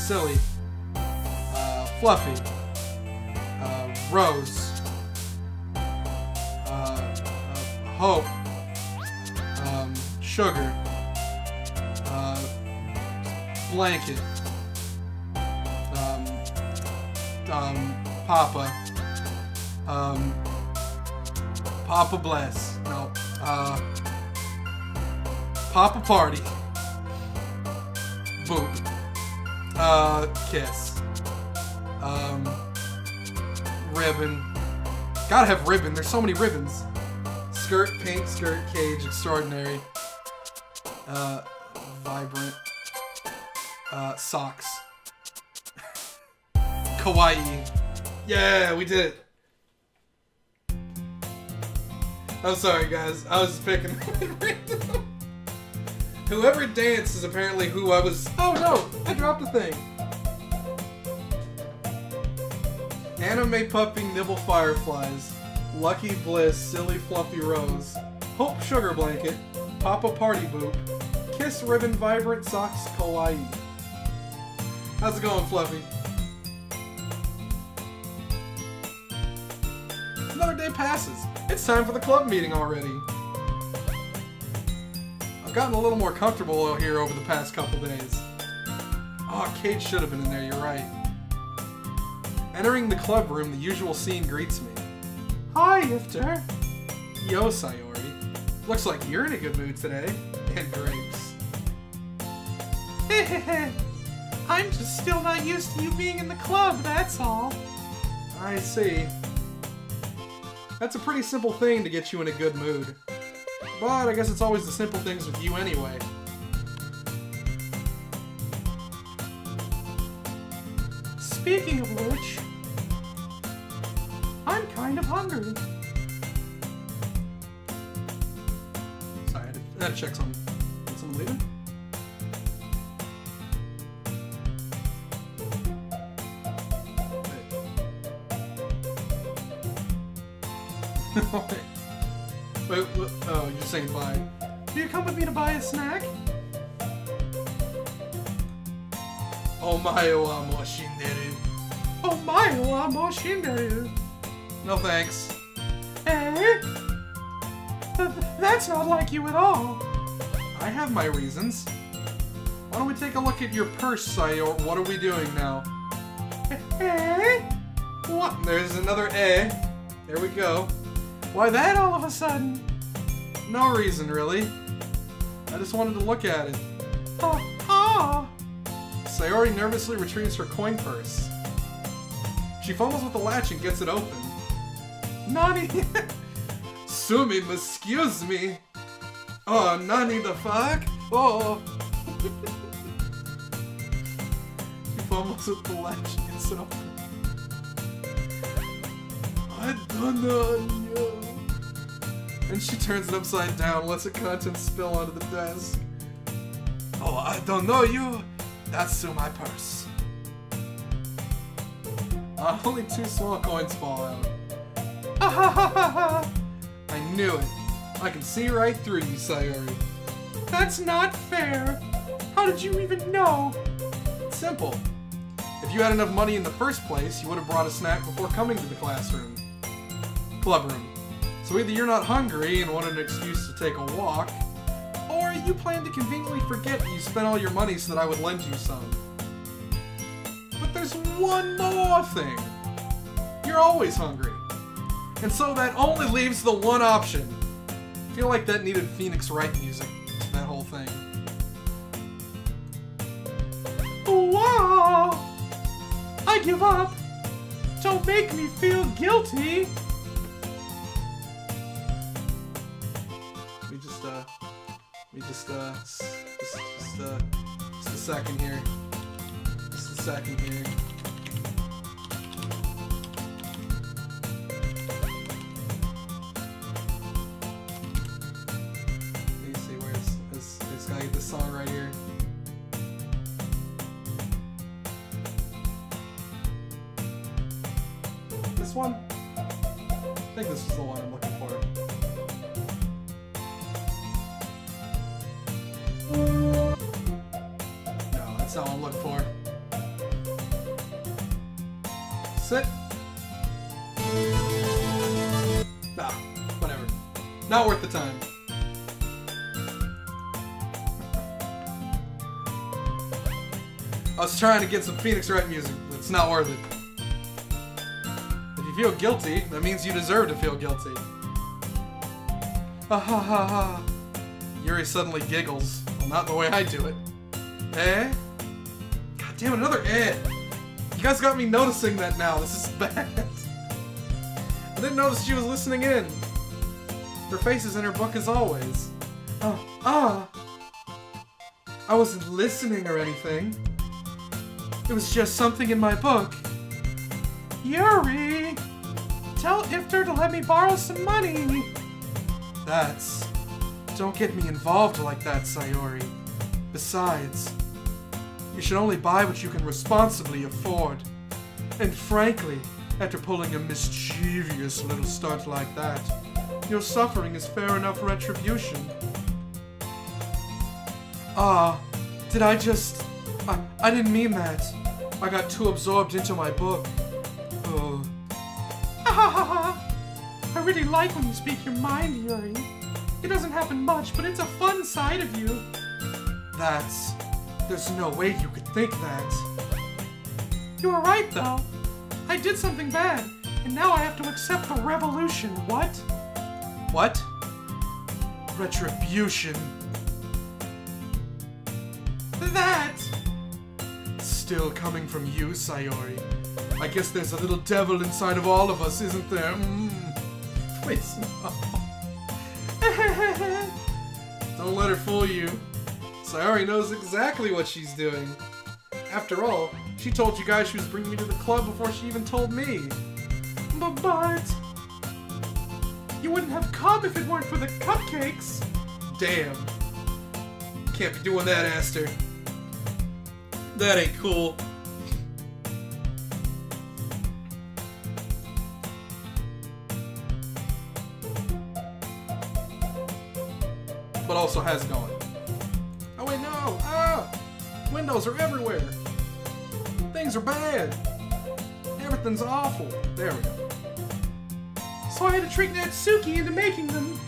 Silly. Fluffy. Rose. Hope, sugar, blanket, Papa, Papa bless, no, Papa party, boop, kiss, ribbon, gotta have ribbon, there's so many ribbons. Skirt, pink skirt, cage, extraordinary. Vibrant. Socks. Kawaii. Yeah, we did it. I'm sorry, guys. I was picking random. Whoever danced is apparently who I was. Oh no! I dropped a thing. Anime puppy nibble fireflies. Lucky Bliss, Silly Fluffy Rose, Hope Sugar Blanket, Papa Party Boop, Kiss Ribbon Vibrant Socks Kawaii. How's it going, Fluffy? Another day passes. It's time for the club meeting already. I've gotten a little more comfortable out here over the past couple days. Oh, Cage should have been in there, you're right. Entering the club room, the usual scene greets me. Hi, Ifter. Yo, Sayori. Looks like you're in a good mood today. And grapes. I'm just still not used to you being in the club, that's all. I see. That's a pretty simple thing to get you in a good mood. But I guess it's always the simple things with you anyway. Speaking of which, I'm kind of hungry. Sorry, I had to check something. Is someone leaving? Wait, oh, you're saying bye. Do you come with me to buy a snack? Omae wa mo shinderu. Oh my, wa mo shinderu. No thanks. Eh? That's not like you at all. I have my reasons. Why don't we take a look at your purse, Sayor? What are we doing now? Eh? What? There's another A. There we go. Why that all of a sudden? No reason, really. I just wanted to look at it. Sayori nervously retrieves her coin purse. She fumbles with the latch and gets it open. Nani? Sumi, excuse me. Oh, Nani the fuck? Oh. She fumbles with the latch and gets it open. I don't know. And she turns it upside down, lets the contents spill onto the desk. Oh, I don't know you. That's to my purse. Only 2 small coins fall out. I knew it. I can see right through you, Sayori. That's not fair. How did you even know? It's simple. If you had enough money in the first place, you would have brought a snack before coming to the classroom. Club room. So either you're not hungry and want an excuse to take a walk, or you plan to conveniently forget that you spent all your money so that I would lend you some. But there's one more thing. You're always hungry. And so that only leaves the one option. I feel like that needed Phoenix Wright music to that whole thing. Wow! I give up. Don't make me feel guilty. Just a second here. Just a second here. Let me see where's this guy get this song right here. This one? I think this is the one I'm looking for. No, that's not what I'm looking for. Sit. Nah, whatever. Not worth the time. I was trying to get some Phoenix Wright music, but it's not worth it. If you feel guilty, that means you deserve to feel guilty. Ha ha ha ha. Yuri suddenly giggles. Well, not the way I do it. Eh? God damn it, another eh. You guys got me noticing that now. This is bad. I didn't notice she was listening in. Her face is in her book as always. I wasn't listening or anything. It was just something in my book. Yuri! Tell Ifter to let me borrow some money. That's... Don't get me involved like that, Sayori. Besides, you should only buy what you can responsibly afford. And frankly, after pulling a mischievous little stunt like that, your suffering is fair enough retribution. Did I just... I didn't mean that. I got too absorbed into my book. Oh. I really like when you speak your mind, Yuri. It doesn't happen much, but it's a fun side of you. There's no way you could think that. You were right, though. I did something bad, and now I have to accept the revolution. What? What? Retribution. That! Still coming from you, Sayori. I guess there's a little devil inside of all of us, isn't there? Please, no. Don't let her fool you. Sayori knows exactly what she's doing. After all, she told you guys she was bringing me to the club before she even told me. But... You wouldn't have come if it weren't for the cupcakes. Damn. Can't be doing that, Aster. That ain't cool. But also has it going. Oh wait, no! Ah! Windows are everywhere! Things are bad! Everything's awful! There we go. So I had to trick Natsuki into making them.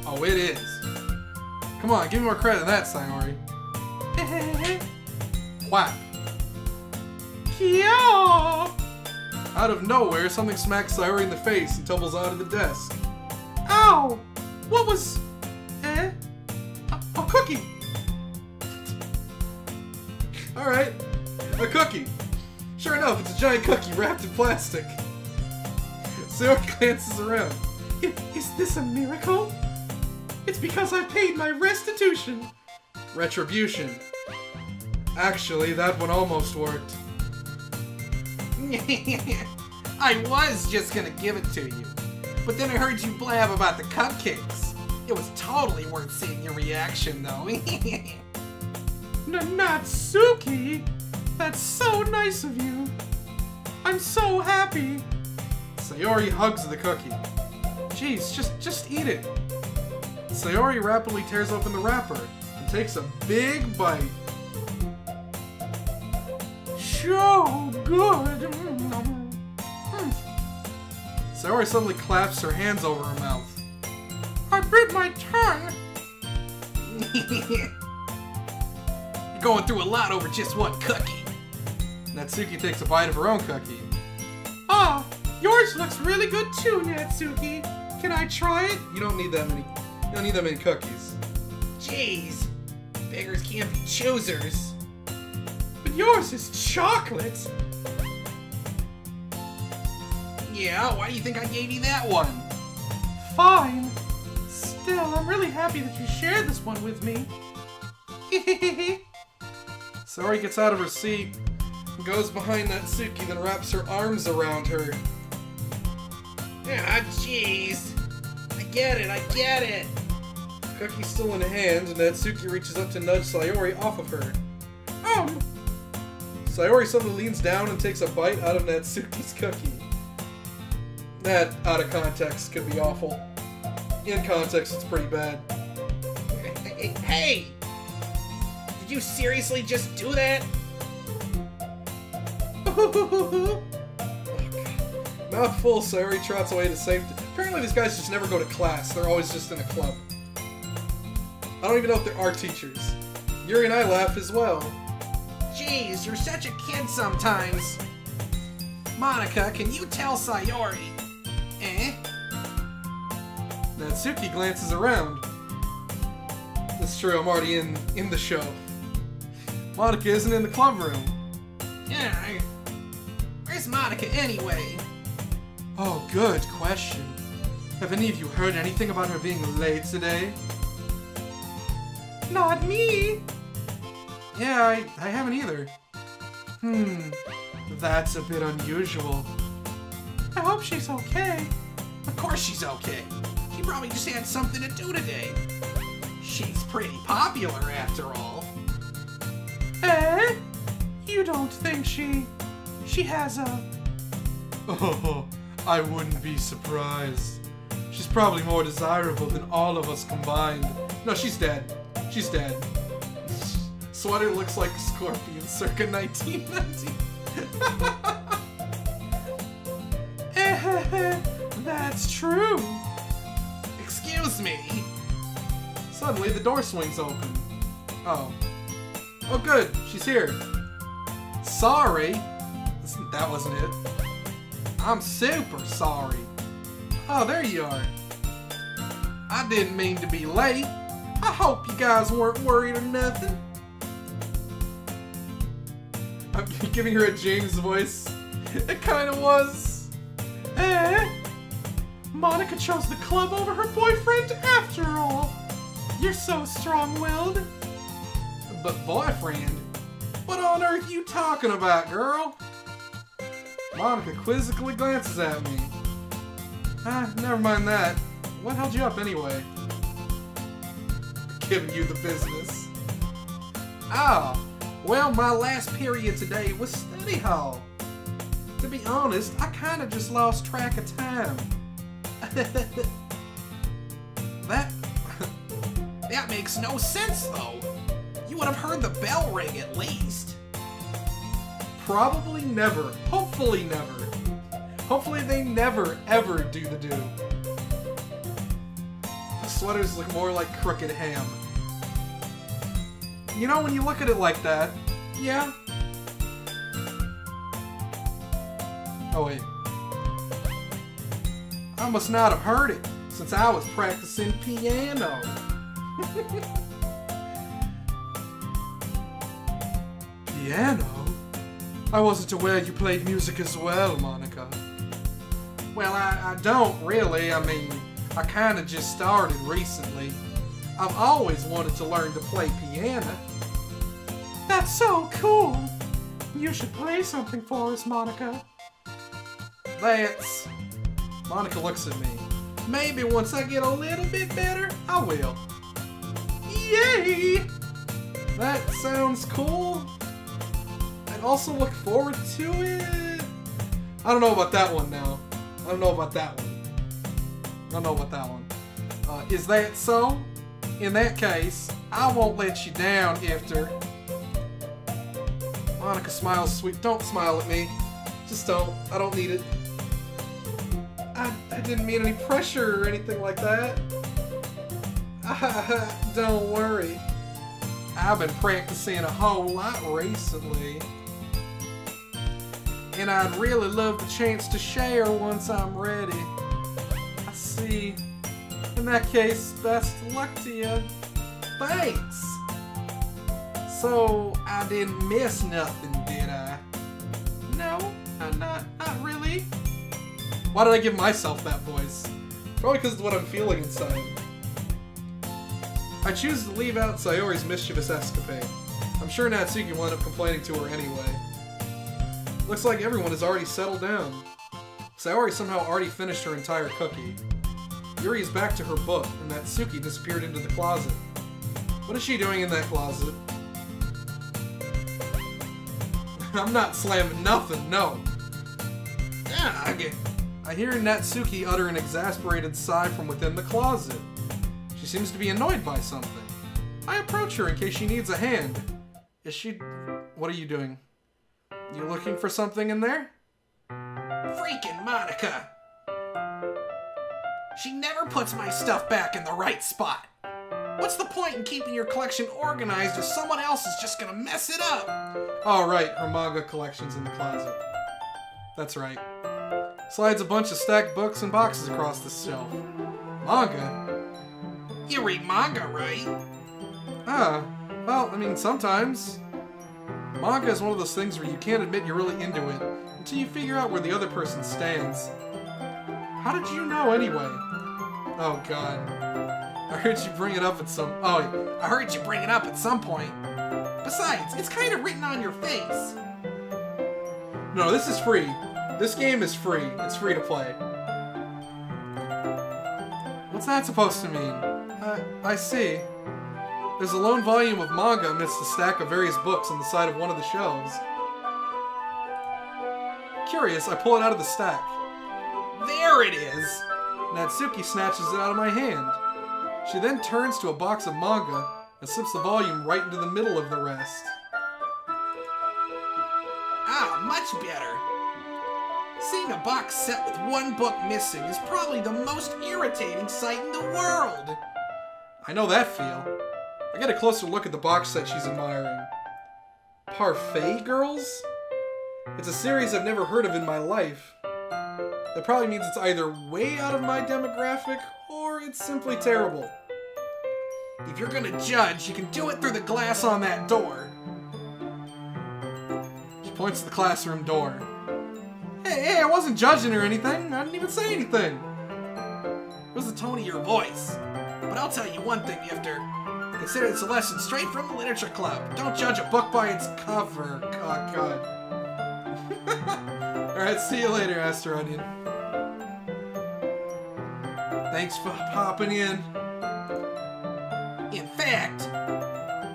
Oh, it is. Come on, give me more credit than that, Sayori. Whap. Kyo! Out of nowhere, something smacks Sayori in the face and tumbles onto the desk. Ow! What was... A cookie! Alright, a cookie. Sure enough, it's a giant cookie wrapped in plastic. Sayori glances around. Is this a miracle? It's because I paid my restitution. Retribution. Actually, that one almost worked. I was just gonna give it to you, but then I heard you blab about the cupcakes. It was totally worth seeing your reaction, though. Natsuki? That's so nice of you. I'm so happy. Sayori hugs the cookie. Jeez, just eat it. Sayori rapidly tears open the wrapper and takes a big bite. So good. Sayori suddenly claps her hands over her mouth. I bit my tongue. You're going through a lot over just one cookie. Natsuki takes a bite of her own cookie. Ah, yours looks really good too, Natsuki. Can I try it? You don't need that many. You don't need that many cookies. Jeez, beggars can't be choosers. But yours is chocolate. Yeah, why do you think I gave you that one? Fine. Still, I'm really happy that you shared this one with me. Sayori gets out of her seat and goes behind Natsuki, then wraps her arms around her. Ah, jeez. I get it. Cookie's still in hand, and Natsuki reaches up to nudge Sayori off of her. Sayori suddenly leans down and takes a bite out of Natsuki's cookie. That, out of context, could be awful. In context, it's pretty bad. Hey! Did you seriously just do that? Mouthful, Sayori trots away to safety. Apparently these guys just never go to class. They're always just in a club. I don't even know if there are teachers. Yuri and I laugh as well. Jeez, you're such a kid sometimes. Monica, can you tell Sayori? Eh? Natsuki glances around. That's true, I'm already in the show. Monica isn't in the club room. Yeah, where's Monica anyway? Oh, good question. Have any of you heard anything about her being late today? Not me. Yeah, I haven't either. That's a bit unusual. I hope she's okay. Of course she's okay. She probably just had something to do today. She's pretty popular after all. Eh? You don't think she has a... Oh, I wouldn't be surprised. She's probably more desirable than all of us combined. No, she's dead. She's dead. Sweater looks like Scorpion circa 1990. That's true. Excuse me. Suddenly, the door swings open. Oh. Oh, good. She's here. Sorry. That wasn't it. I'm super sorry. Oh, there you are. I didn't mean to be late. I hope you guys weren't worried or nothing. I'm giving her a James voice. It kind of was. Eh? Monica chose the club over her boyfriend after all. You're so strong-willed. But boyfriend? What on earth you talking about, girl? Monica quizzically glances at me. Never mind that. What held you up anyway? Giving you the business. Oh, well, my last period today was study hall. To be honest, I kinda just lost track of time. That makes no sense, though. You would have heard the bell ring at least. Probably never. Hopefully never. Hopefully they never, ever do the do. The sweaters look more like crooked ham. You know, when you look at it like that, yeah. Oh wait. I must not have heard it, since I was practicing piano. Piano? I wasn't aware you played music as well, Monica. Well, I don't really. I mean, I kinda just started recently. I've always wanted to learn to play piano. That's so cool. You should play something for us, Monica. That's... Monica looks at me. Maybe once I get a little bit better, I will. Yay! That sounds cool. I'd also look forward to it. I don't know about that one now. I don't know about that one. I don't know about that one. Is that so? In that case, I won't let you down, Ifter. Monica smiles sweet. Don't smile at me. Just don't. I don't need it. I didn't mean any pressure or anything like that. Don't worry. I've been practicing a whole lot recently. And I'd really love the chance to share once I'm ready. I see. In that case, best of luck to you. Thanks! So, I didn't miss nothing, did I? No, not really. Why did I give myself that voice? Probably because it's what I'm feeling inside. I choose to leave out Sayori's mischievous escapade. I'm sure Natsuki will end up complaining to her anyway. Looks like everyone has already settled down. Sayori somehow already finished her entire cookie. Yuri is back to her book, and Natsuki disappeared into the closet. What is she doing in that closet? I'm not slamming nothing, no. I hear Natsuki utter an exasperated sigh from within the closet. She seems to be annoyed by something. I approach her in case she needs a hand. Is she... What are you doing? You looking for something in there? Freaking Monica! She never puts my stuff back in the right spot. What's the point in keeping your collection organized if someone else is just gonna mess it up? Oh right, her manga collection's in the closet. That's right. Slides a bunch of stacked books and boxes across the shelf. Manga? You read manga, right? Well, I mean, sometimes. Manga is one of those things where you can't admit you're really into it until you figure out where the other person stands. How did you know anyway? Oh god. I heard you bring it up at some... Oh, I heard you bring it up at some point. Besides, it's kind of written on your face. no, this is free. This game is free. It's free to play. What's that supposed to mean? I see. There's a lone volume of manga amidst a stack of various books on the side of one of the shelves. Curious, I pull it out of the stack. There it is! Natsuki snatches it out of my hand. She then turns to a box of manga and slips the volume right into the middle of the rest. Ah, much better. Seeing a box set with one book missing is probably the most irritating sight in the world. I know that feel. I get a closer look at the box set she's admiring. Parfait Girls? It's a series I've never heard of in my life. That probably means it's either way out of my demographic, or it's simply terrible. If you're gonna judge, you can do it through the glass on that door. She points to the classroom door. Hey, I wasn't judging or anything. I didn't even say anything. It was the tone of your voice. But I'll tell you one thing, Ifter. Consider this a lesson straight from the literature club. Don't judge a book by its cover. Oh, God. Alright, see you later, Aster Onion. Thanks for popping in. In fact,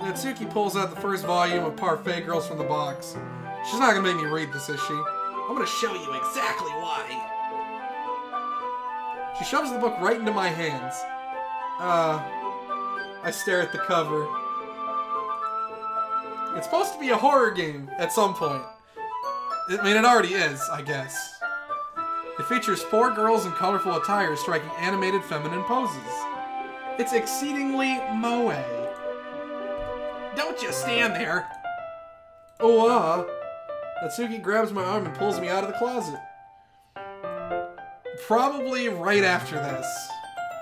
Natsuki pulls out the first volume of Parfait Girls from the box. She's not gonna make me read this, is she? I'm gonna show you exactly why. She shoves the book right into my hands. I stare at the cover. It's supposed to be a horror game at some point. I mean, it already is, I guess. It features 4 girls in colorful attire striking animated feminine poses. It's exceedingly moe. Don't just stand there. Oh, Natsuki grabs my arm and pulls me out of the closet. Probably right after this.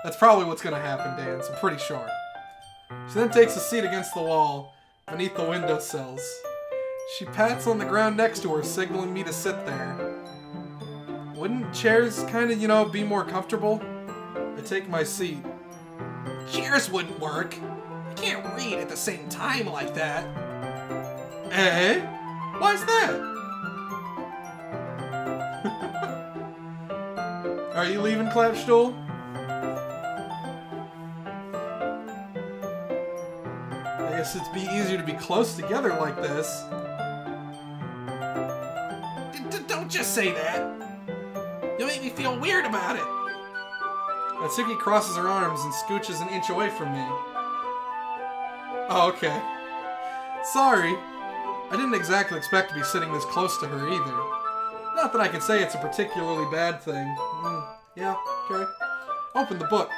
That's probably what's gonna happen, Dan. I'm pretty sure. She then takes a seat against the wall, beneath the windowsills. She pats on the ground next to her, signaling me to sit there. Wouldn't chairs kind of, you know, be more comfortable? I take my seat. Chairs wouldn't work. I can't read at the same time like that. Eh? Why's that? Are you leaving, Clapstool? I guess it'd be easier to be close together like this. Don't just say that. You'll make me feel weird about it. Natsuki crosses her arms and scooches an inch away from me. Oh, okay. Sorry. I didn't exactly expect to be sitting this close to her either. Not that I can say it's a particularly bad thing. Yeah, okay. Open the book.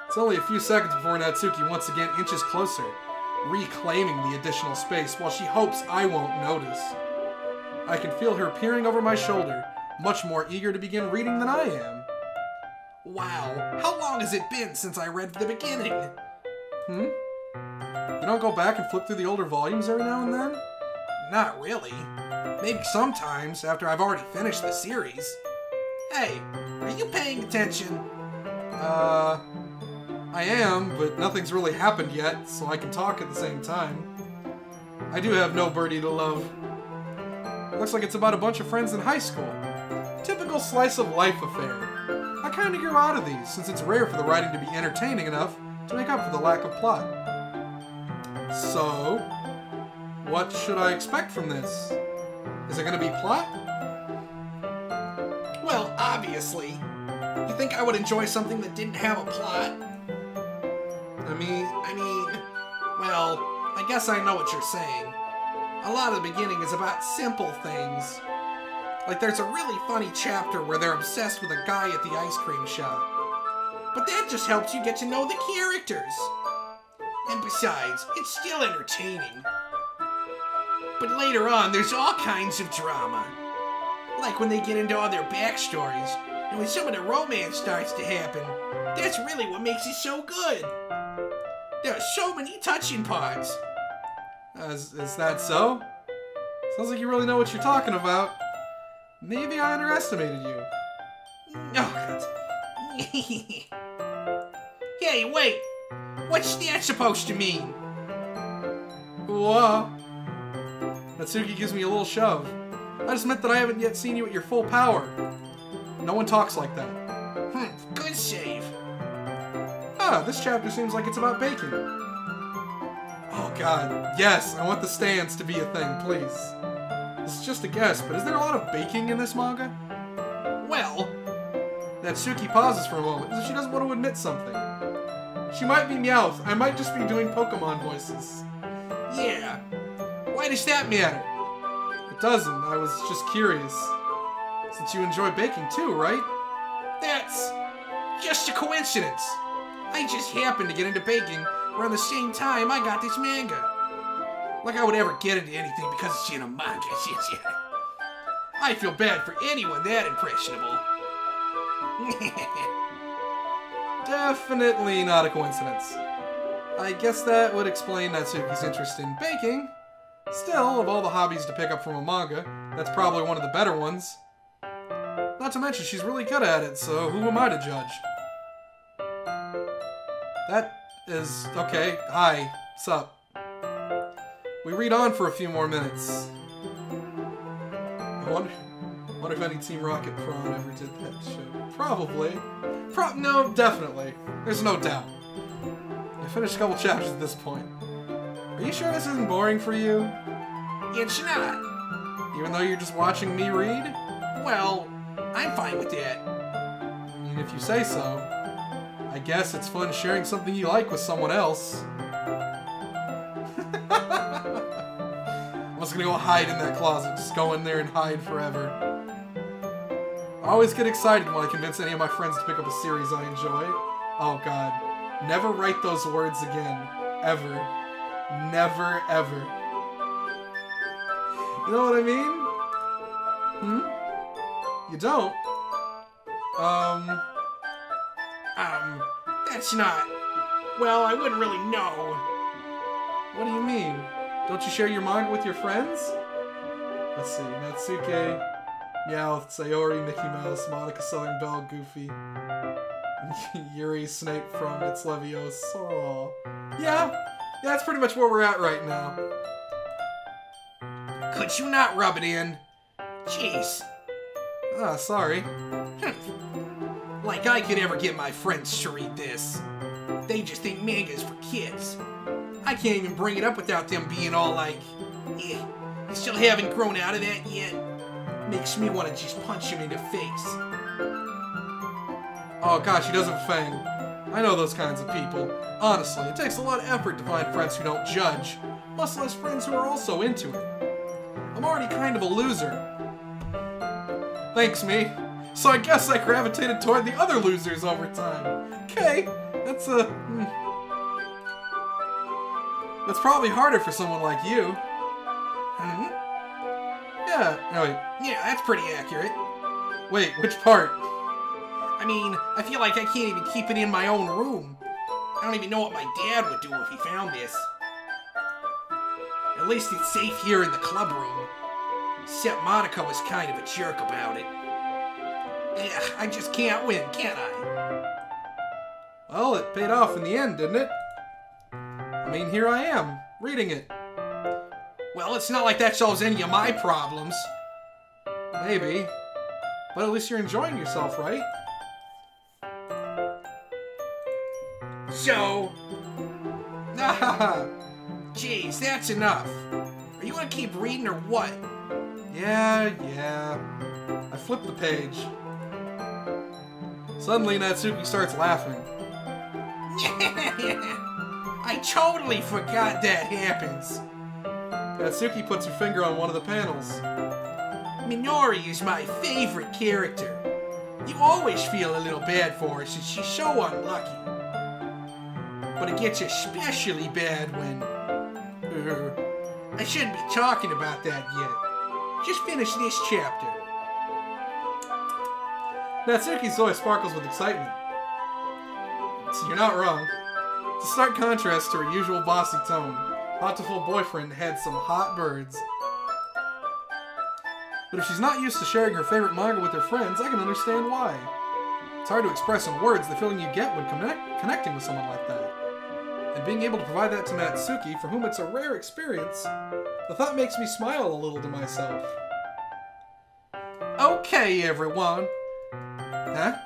It's only a few seconds before Natsuki once again inches closer, reclaiming the additional space while she hopes I won't notice. I can feel her peering over my shoulder, much more eager to begin reading than I am. Wow, how long has it been since I read the beginning? You don't go back and flip through the older volumes every now and then? Not really. Maybe sometimes, after I've already finished the series. Hey, are you paying attention? I am, but nothing's really happened yet, so I can talk at the same time. I do have no birdie to love. It looks like it's about a bunch of friends in high school. Typical slice of life affair. I kinda grew out of these, since it's rare for the writing to be entertaining enough to make up for the lack of plot. So, what should I expect from this? Is it gonna be plot? Well, obviously. You think I would enjoy something that didn't have a plot? I mean, well, I guess I know what you're saying. A lot of the beginning is about simple things. Like there's a really funny chapter where they're obsessed with a guy at the ice cream shop. But that just helps you get to know the characters. And besides, it's still entertaining. But later on, there's all kinds of drama. Like when they get into all their backstories, and when some of the romance starts to happen. That's really what makes it so good. There are so many touching parts. Is that so? Sounds like you really know what you're talking about. Maybe I underestimated you. Oh, God. Hey, wait! What's that supposed to mean? Whoa. Natsuki gives me a little shove. I just meant that I haven't yet seen you at your full power. No one talks like that. Good save. Ah, this chapter seems like it's about baking. Oh God, yes, I want the stands to be a thing, please. This is just a guess, but is there a lot of baking in this manga? Well... Natsuki pauses for a moment, as if she doesn't want to admit something. She might be Meowth, I might just be doing Pokemon voices. Yeah. Why does that matter? It doesn't, I was just curious. Since you enjoy baking too, right? That's just a coincidence. I just happened to get into baking around the same time I got this manga. Like I would ever get into anything because it's in a manga. I feel bad for anyone that impressionable. Definitely not a coincidence. I guess that would explain Natsuki's interest in baking. Still, of all the hobbies to pick up from a manga, that's probably one of the better ones. Not to mention, she's really good at it, so who am I to judge? That is... okay. Hi. Sup? We read on for a few more minutes. I wonder if any Team Rocket Prawn ever did that show. Probably. No, definitely. There's no doubt. I finished a couple chapters at this point. Are you sure this isn't boring for you? It's not. Even though you're just watching me read? Well, I'm fine with that. I mean, if you say so. I guess it's fun sharing something you like with someone else. I'm just gonna go hide in that closet. Just go in there and hide forever. I always get excited when I convince any of my friends to pick up a series I enjoy. Oh god. Never write those words again. Ever. Never, ever. You know what I mean? You don't? That's not... Well, I wouldn't really know. What do you mean? Don't you share your manga with your friends? Let's see. Natsuke, Meowth, Sayori, Mickey Mouse, Monica Southern Belle, Goofy, Yuri, Snape from It's Leviosa. Aww. Yeah, that's pretty much where we're at right now. Could you not rub it in? Jeez. Ah, sorry. Like I could ever get my friends to read this. They just think manga's for kids. I can't even bring it up without them being all like, you still haven't grown out of that yet? Makes me want to just punch him in the face. Oh gosh, he does have a fang. I know those kinds of people. Honestly, it takes a lot of effort to find friends who don't judge, much less friends who are also into it. I'm already kind of a loser. Thanks, me. So I guess I gravitated toward the other losers over time. Okay, that's that's probably harder for someone like you. Yeah, no wait. Yeah, that's pretty accurate. Wait, which part? I mean, I feel like I can't even keep it in my own room. I don't even know what my dad would do if he found this. At least it's safe here in the club room. Except Monica was kind of a jerk about it. I just can't win, can I? Well, it paid off in the end, didn't it? I mean, here I am, reading it. Well, it's not like that solves any of my problems. Maybe. But at least you're enjoying yourself, right? So... Jeez, that's enough. Are you gonna keep reading or what? Yeah. I flipped the page. Suddenly, Natsuki starts laughing. I totally forgot that happens. Natsuki puts her finger on one of the panels. Minori is my favorite character. You always feel a little bad for her since she's so unlucky. But it gets especially bad when... I shouldn't be talking about that yet. Just finish this chapter. Natsuki's voice sparkles with excitement. So you're not wrong. It's a stark contrast to her usual bossy tone. Bountiful boyfriend had some hot birds. But if she's not used to sharing her favorite manga with her friends, I can understand why. It's hard to express in words the feeling you get when connecting with someone like that. And being able to provide that to Natsuki, for whom it's a rare experience, the thought makes me smile a little to myself. Okay, everyone. Huh?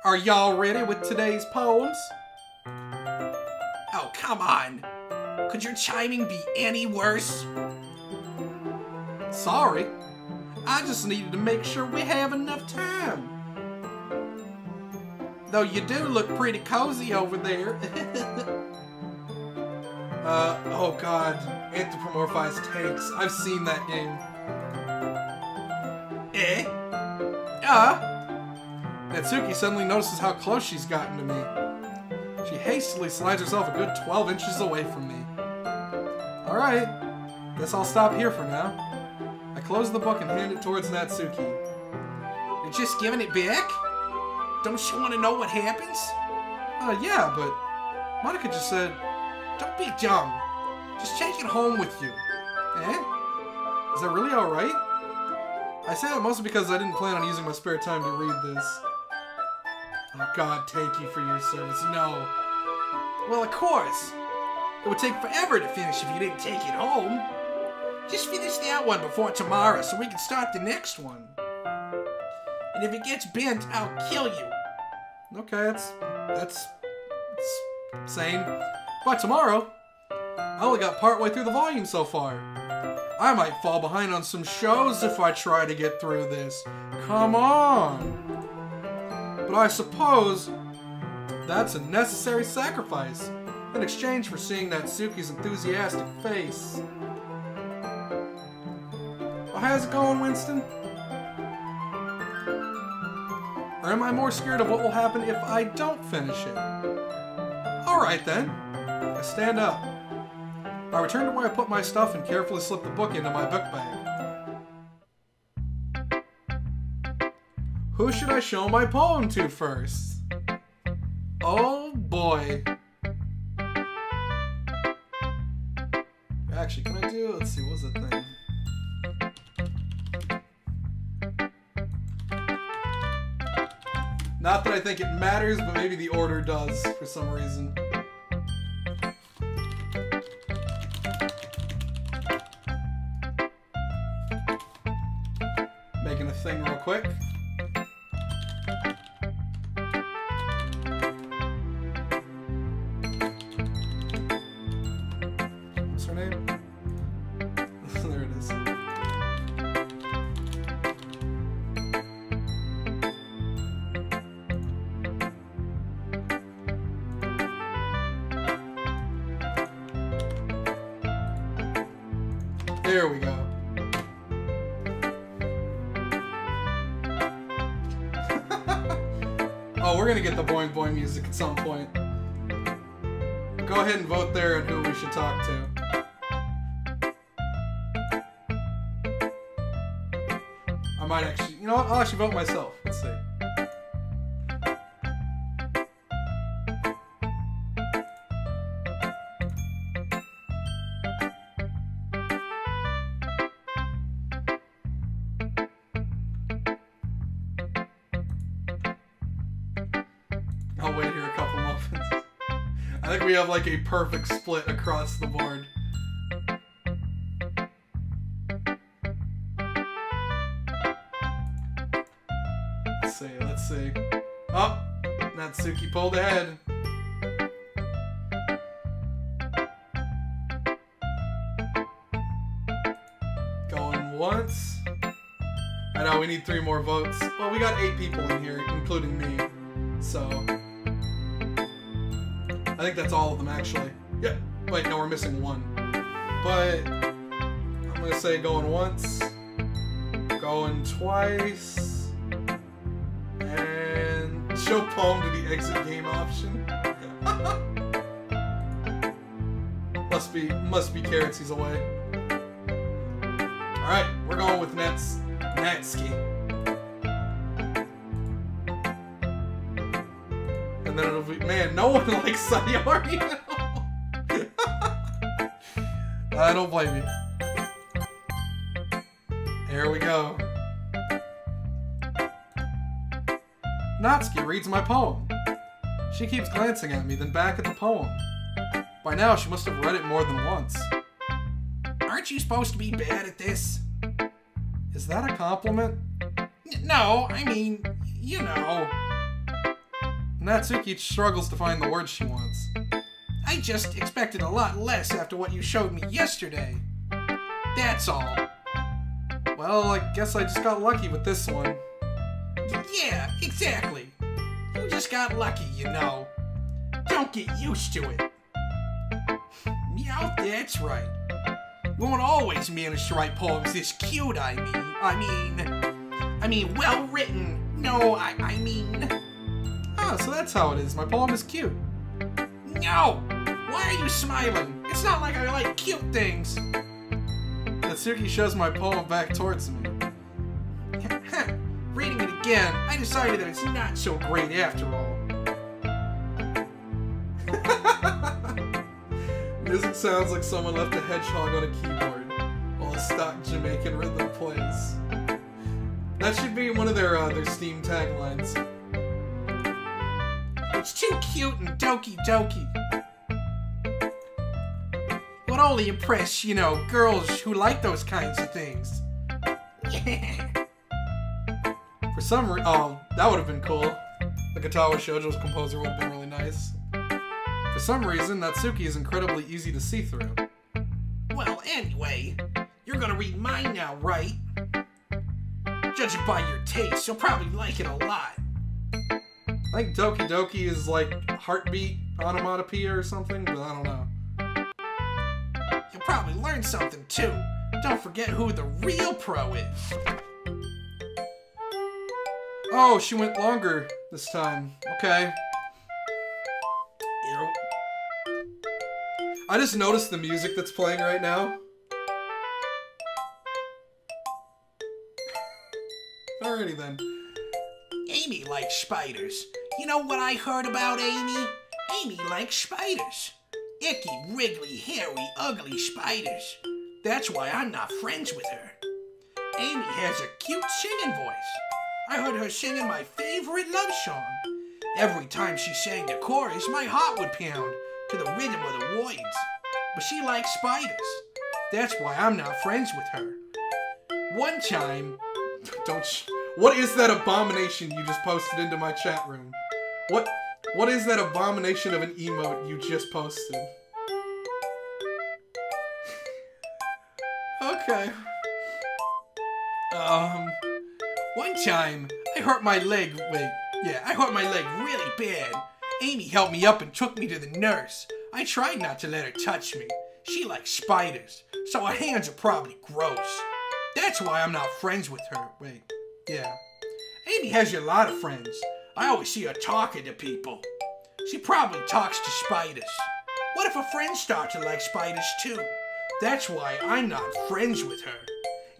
Are y'all ready with today's poems? Oh, come on. Could your chiming be any worse? Sorry. I just needed to make sure we have enough time. Though you do look pretty cozy over there. Oh god. Anthropomorphized tanks. I've seen that game. Natsuki suddenly notices how close she's gotten to me. She hastily slides herself a good 12 inches away from me. Alright, guess I'll stop here for now. I close the book and hand it towards Natsuki. You're just giving it back? Don't you want to know what happens? Yeah, but Monica just said, don't be dumb. Just take it home with you. Is that really alright? I say that mostly because I didn't plan on using my spare time to read this. Oh god, thank you for your service. No. Well, of course. It would take forever to finish if you didn't take it home. Just finish that one before tomorrow so we can start the next one. And if it gets bent, I'll kill you. Okay, that's sane. By tomorrow, I only got partway through the volume so far. I might fall behind on some shows if I try to get through this. Come on. But I suppose that's a necessary sacrifice in exchange for seeing Natsuki's enthusiastic face. Well, how's it going, Winston? Or am I more scared of what will happen if I don't finish it? Alright then. I stand up. I return to where I put my stuff and carefully slip the book into my book bag. Who should I show my poem to first? Oh boy. Actually, can I do... Let's see, what was the thing? Not that I think it matters, but maybe the order does for some reason. Making a thing real quick. What's her name? There it is. There we go. Oh, we're gonna get the boing boing music at some point. Go ahead and vote there on who we should talk to. I might actually, you know what? I'll actually vote myself. Let's see. I'll wait here a couple moments. I think we have like a perfect split across the board. Let's see. Oh, Natsuki pulled ahead. Going once. I know we need 3 more votes. Well, we got 8 people in here, including me. So I think that's all of them, actually. Yep. Wait, no, we're missing 1. But I'm gonna say going once, going twice, and show poem to the exit game option. must be carrots. He's away. All right, we're going with Natsuki. And then it'll be, man, no one likes Sayori. I don't blame you. Here we go. Natsuki reads my poem. She keeps glancing at me, then back at the poem. By now, she must have read it more than once. Aren't you supposed to be bad at this? Is that a compliment? No, I mean, you know. Natsuki struggles to find the words she wants. I just expected a lot less after what you showed me yesterday. That's all. Well, I guess I just got lucky with this one. Yeah, exactly. You just got lucky, you know. Don't get used to it. Meow, that's right. You won't always manage to write poems this cute, I mean, well written. No, I mean... Ah, so that's how it is. My poem is cute. No! Why are you smiling? It's not like I like cute things. Natsuki shoves my poem back towards me. Reading it again, I decided that it's not so great after all. Music sounds like someone left a hedgehog on a keyboard while a stock Jamaican rhythm plays. That should be one of their Steam taglines. It's too cute and Doki Doki. but only impress, you know, girls who like those kinds of things. For some reason, oh, that would have been cool. The Katawa Shoujo's composer would have been really nice. For some reason, Natsuki is incredibly easy to see through. Well, anyway, you're gonna read mine now, right? Judging by your taste, you'll probably like it a lot. I think Doki Doki is like heartbeat onomatopoeia or something, but I don't know. You'll probably learn something too. Don't forget who the real pro is. Oh, she went longer this time. Okay. Ew. I just noticed the music that's playing right now. Alrighty then. Amy likes spiders. You know what I heard about Amy? Amy likes spiders. Icky, wriggly, hairy, ugly spiders. That's why I'm not friends with her. Amy has a cute singing voice. I heard her singing my favorite love song. Every time she sang the chorus, my heart would pound to the rhythm of the words. But she likes spiders. That's why I'm not friends with her. One time... What is that abomination you just posted into my chat room? What is that abomination of an emote you just posted? Okay. One time, I hurt my leg, I hurt my leg really bad. Amy helped me up and took me to the nurse. I tried not to let her touch me. She likes spiders, so her hands are probably gross. That's why I'm not friends with her. Yeah. Amy has a lot of friends. I always see her talking to people. She probably talks to spiders. What if her friends start to like spiders too? That's why I'm not friends with her.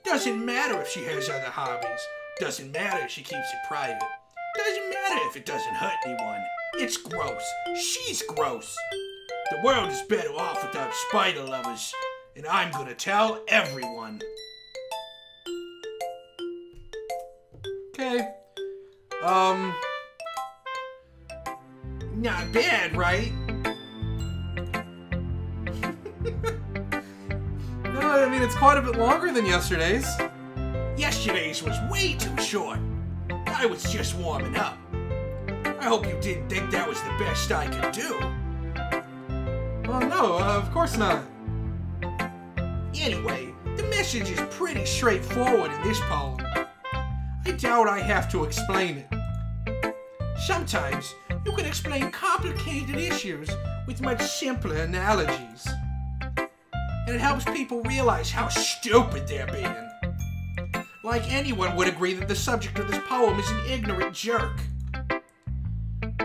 Doesn't matter if she has other hobbies. Doesn't matter if she keeps it private. Doesn't matter if it doesn't hurt anyone. It's gross. She's gross. The world is better off without spider lovers. And I'm gonna tell everyone. Okay. Not bad, right? No, I mean, it's quite a bit longer than yesterday's. Yesterday's was way too short. I was just warming up. I hope you didn't think that was the best I could do. Well, no, of course not. Anyway, the message is pretty straightforward in this poem. I doubt I have to explain it. Sometimes, you can explain complicated issues with much simpler analogies. And it helps people realize how stupid they're being. Like anyone would agree that the subject of this poem is an ignorant jerk.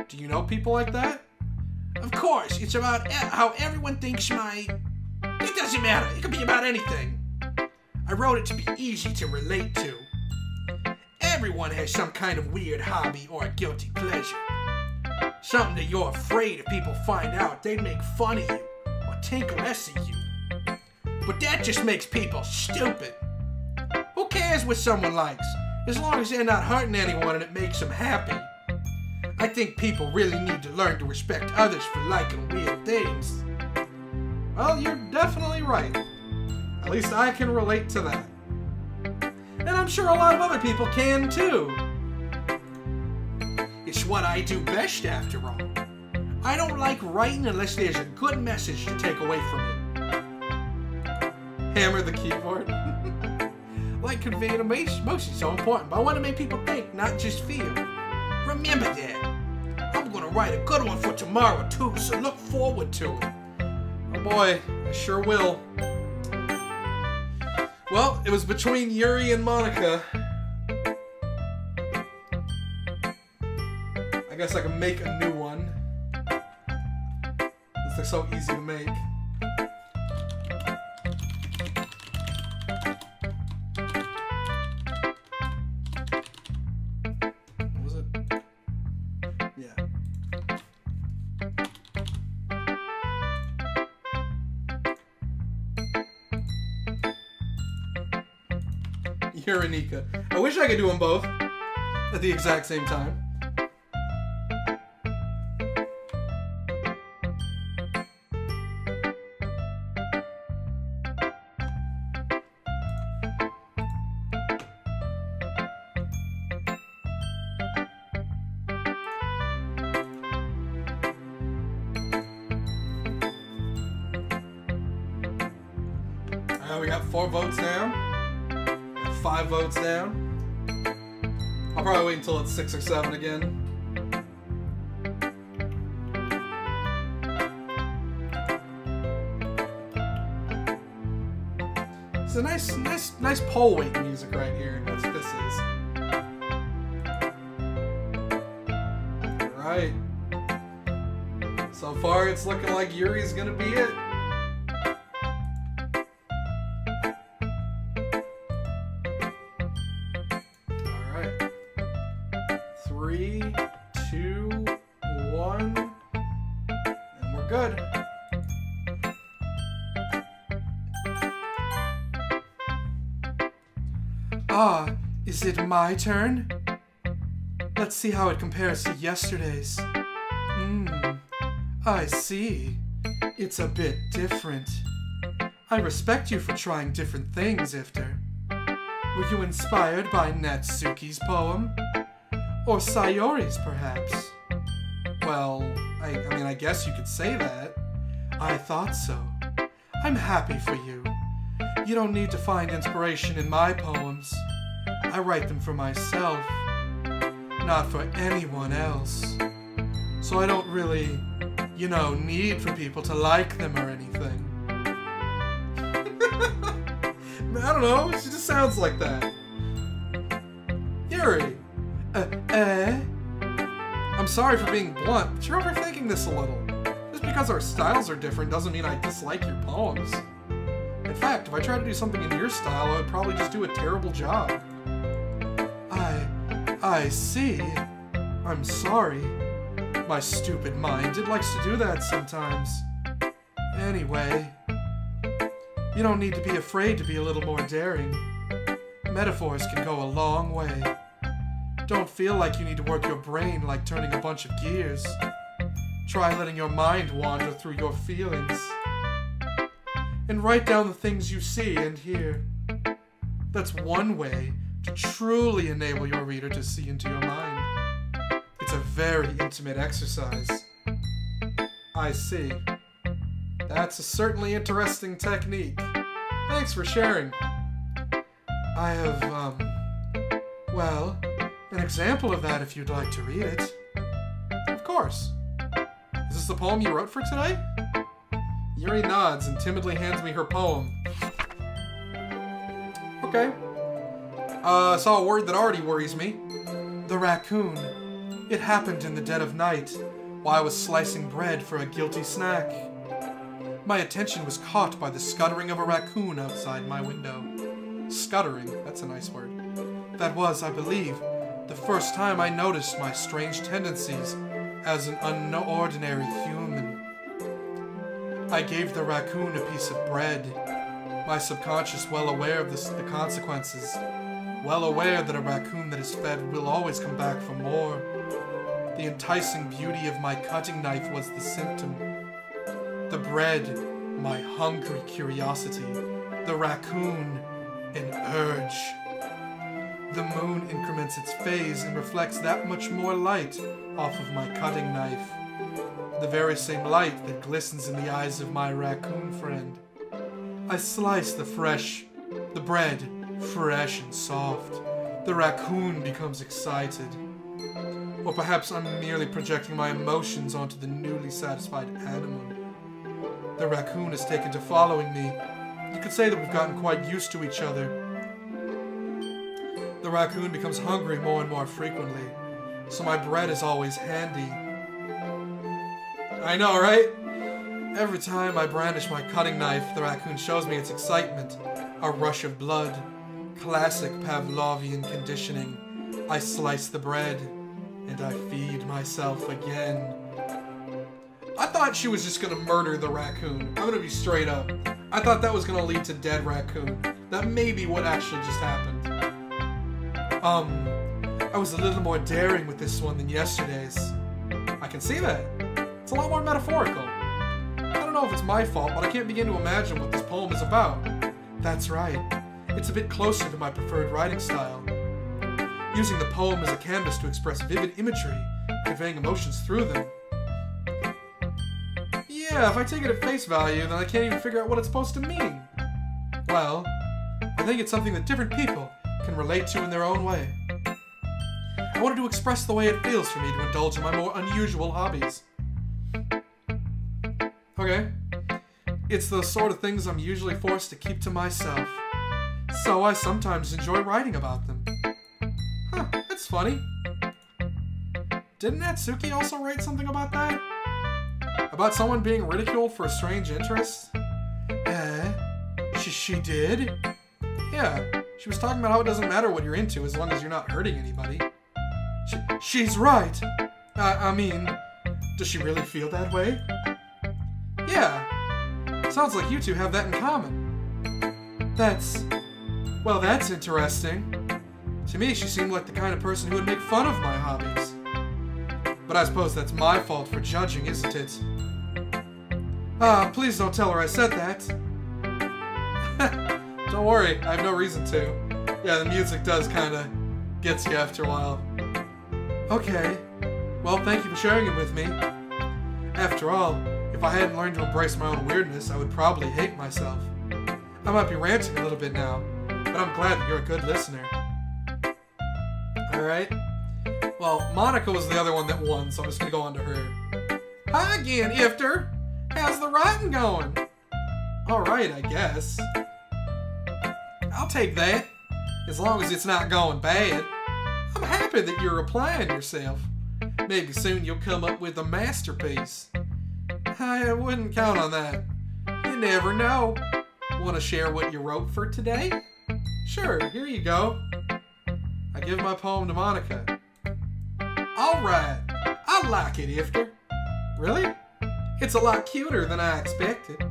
Do you know people like that? Of course, it's about how everyone thinks It doesn't matter, it could be about anything. I wrote it to be easy to relate to. Everyone has some kind of weird hobby or a guilty pleasure. Something that you're afraid if people find out they'd make fun of you or think less of you. But that just makes people stupid. Who cares what someone likes, as long as they're not hurting anyone and it makes them happy? I think people really need to learn to respect others for liking weird things. Well, you're definitely right. At least I can relate to that. And I'm sure a lot of other people can too. It's what I do best, after all. I don't like writing unless there's a good message to take away from it. Hammer the keyboard. Like conveying emotion is so important, but I want to make people think, not just feel. Remember that. I'm gonna write a good one for tomorrow too, so look forward to it. Oh boy, I sure will. Well, it was between Yuri and Monica. I guess I can make a new one. They're so easy to make. What was it? Yeah. Uranika. I wish I could do them both at the exact same time. Alright, we got 4 votes down. Got 5 votes down. I'll probably wait until it's 6 or 7 again. It's a nice poll waiting music right here. That's what this is. Alright. So far, it's looking like Yuri's gonna be it. Alright. 3, 2, 1. And we're good. Ah, is it my turn? Let's see how it compares to yesterday's. I see. It's a bit different. I respect you for trying different things, Ifter. Were you inspired by Natsuki's poem? Or Sayori's, perhaps? Well, I guess you could say that. I thought so. I'm happy for you. You don't need to find inspiration in my poems. I write them for myself, not for anyone else. So I don't really, need for people to like them or anything. I don't know, she just sounds like that. Yuri! I'm sorry for being blunt, but you're overthinking this a little. Just because our styles are different doesn't mean I dislike your poems. In fact, if I tried to do something in your style, I would probably just do a terrible job. I see. I'm sorry. My stupid mind, it likes to do that sometimes. Anyway, you don't need to be afraid to be a little more daring. Metaphors can go a long way. Don't feel like you need to work your brain like turning a bunch of gears. Try letting your mind wander through your feelings. And write down the things you see and hear. That's one way to truly enable your reader to see into your mind. It's a very intimate exercise. I see. That's a certainly interesting technique. Thanks for sharing. I have, well, an example of that if you'd like to read it. Of course. Is this the poem you wrote for today? Yuri nods and timidly hands me her poem. Okay. Saw a word that already worries me. The raccoon. It happened in the dead of night, while I was slicing bread for a guilty snack. My attention was caught by the scuttering of a raccoon outside my window. Scuttering, that's a nice word. That was, I believe, the first time I noticed my strange tendencies as an unordinary human. I gave the raccoon a piece of bread, my subconscious well aware of the consequences, well aware that a raccoon that is fed will always come back for more. The enticing beauty of my cutting knife was the symptom. The bread, my hungry curiosity. The raccoon, an urge. The moon increments its phase and reflects that much more light off of my cutting knife. The very same light that glistens in the eyes of my raccoon friend. I slice the bread, fresh and soft. The raccoon becomes excited. Or perhaps I'm merely projecting my emotions onto the newly satisfied animal. The raccoon has taken to following me. You could say that we've gotten quite used to each other. The raccoon becomes hungry more and more frequently, so my bread is always handy. I know, right? Every time I brandish my cutting knife, the raccoon shows me its excitement, a rush of blood. Classic Pavlovian conditioning. I slice the bread, and I feed myself again. I thought she was just gonna murder the raccoon. I'm gonna be straight up. I thought that was gonna lead to dead raccoon. That may be what actually just happened. I was a little more daring with this one than yesterday's. I can see that. It's a lot more metaphorical. I don't know if it's my fault, but I can't begin to imagine what this poem is about. That's right. It's a bit closer to my preferred writing style. Using the poem as a canvas to express vivid imagery, conveying emotions through them. Yeah, if I take it at face value, then I can't even figure out what it's supposed to mean. well, I think it's something that different people can relate to in their own way. I wanted to express the way it feels for me to indulge in my more unusual hobbies. Okay. It's the sort of things I'm usually forced to keep to myself. So I sometimes enjoy writing about them. Huh, that's funny. Didn't Natsuki also write something about that? About someone being ridiculed for a strange interest? She did? Yeah, she was talking about how it doesn't matter what you're into as long as you're not hurting anybody. She's right. I mean, does she really feel that way? Yeah. Sounds like you two have that in common. That's interesting. To me, she seemed like the kind of person who would make fun of my hobbies. But I suppose that's my fault for judging, isn't it? Please don't tell her I said that. Don't worry, I have no reason to. Yeah, the music does kinda gets you after a while. Okay. Well, thank you for sharing it with me. After all, if I hadn't learned to embrace my own weirdness, I would probably hate myself. I might be ranting a little bit now, but I'm glad that you're a good listener. Alright. Well, Monica was the other one that won, so I'm just gonna go on to her. Hi again, Ifter! How's the writing going? Alright, I guess. I'll take that, as long as it's not going bad. I'm happy that you're applying yourself. Maybe soon you'll come up with a masterpiece. I wouldn't count on that. You never know. Want to share what you wrote for today? Sure, here you go. I give my poem to Monica. Alright, I like it, Ifter. Really? It's a lot cuter than I expected.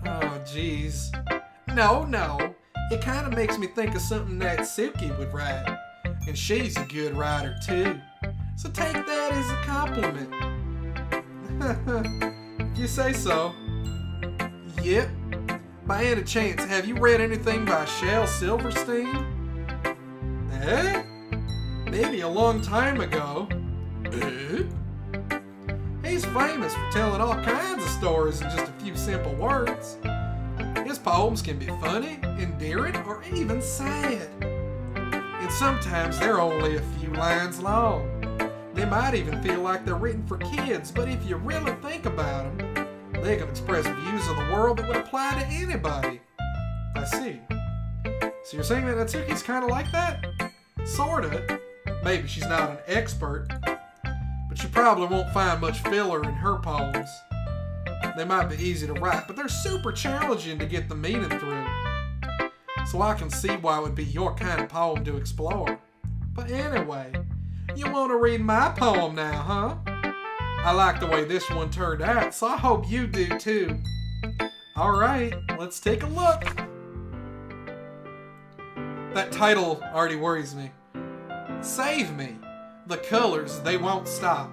Oh, jeez. No. It kind of makes me think of something that Suki would write. And she's a good writer, too. So take that as a compliment. If you say so. Yep. By any chance, have you read anything by Shel Silverstein? Eh? Maybe a long time ago. He's famous for telling all kinds of stories in just a few simple words. His poems can be funny, endearing, or even sad. And sometimes they're only a few lines long. They might even feel like they're written for kids, but if you really think about them, they can express views of the world that would apply to anybody. I see. So you're saying that Natsuki's kind of like that? Sorta. Maybe she's not an expert, but you probably won't find much filler in her poems. They might be easy to write, but they're super challenging to get the meaning through. So I can see why it would be your kind of poem to explore. But anyway, you want to read my poem now, huh? I like the way this one turned out, so I hope you do too. Alright, let's take a look. That title already worries me. Save me. The colors, they won't stop.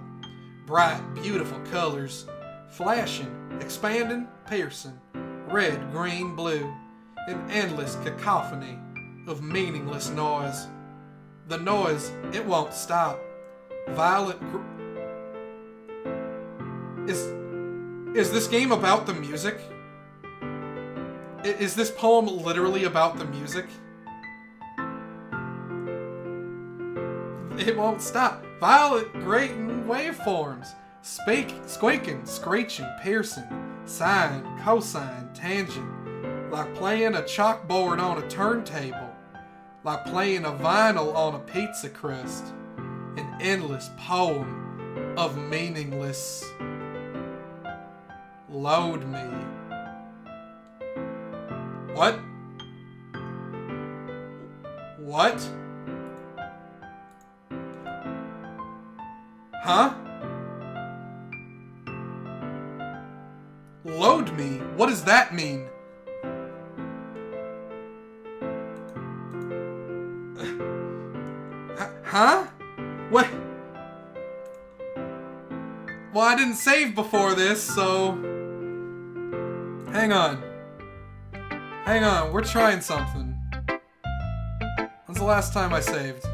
Bright, beautiful colors. Flashing, expanding, piercing. Red, green, blue. An endless cacophony of meaningless noise. The noise, it won't stop. Violet Is this game about the music? Is this poem literally about the music? It won't stop. Violet, grating waveforms. Squeaking, screeching, piercing. Sine, cosine, tangent. Like playing a chalkboard on a turntable. Like playing a vinyl on a pizza crust. An endless poem of meaningless. Load me. What? What? Huh? Load me? What does that mean? Huh? What? Well, I didn't save before this, so... Hang on. Hang on, we're trying something. When's the last time I saved?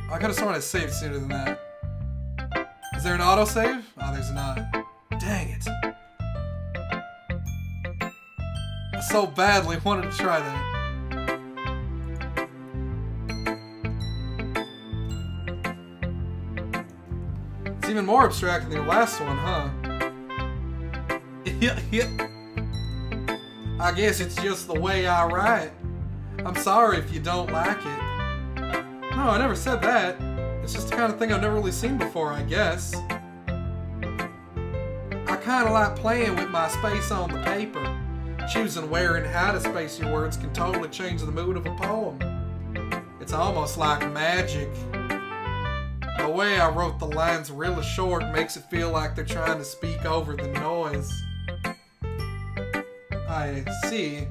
I could have sworn I saved sooner than that. Is there an autosave? Oh, there's not. Dang it. I so badly wanted to try that. It's even more abstract than your last one, huh? Yeah. I guess it's just the way I write. I'm sorry if you don't like it. No, I never said that. It's just the kind of thing I've never really seen before, I guess. I kind of like playing with my space on the paper. Choosing where and how to space your words can totally change the mood of a poem. It's almost like magic. The way I wrote the lines really short makes it feel like they're trying to speak over the noise. I see.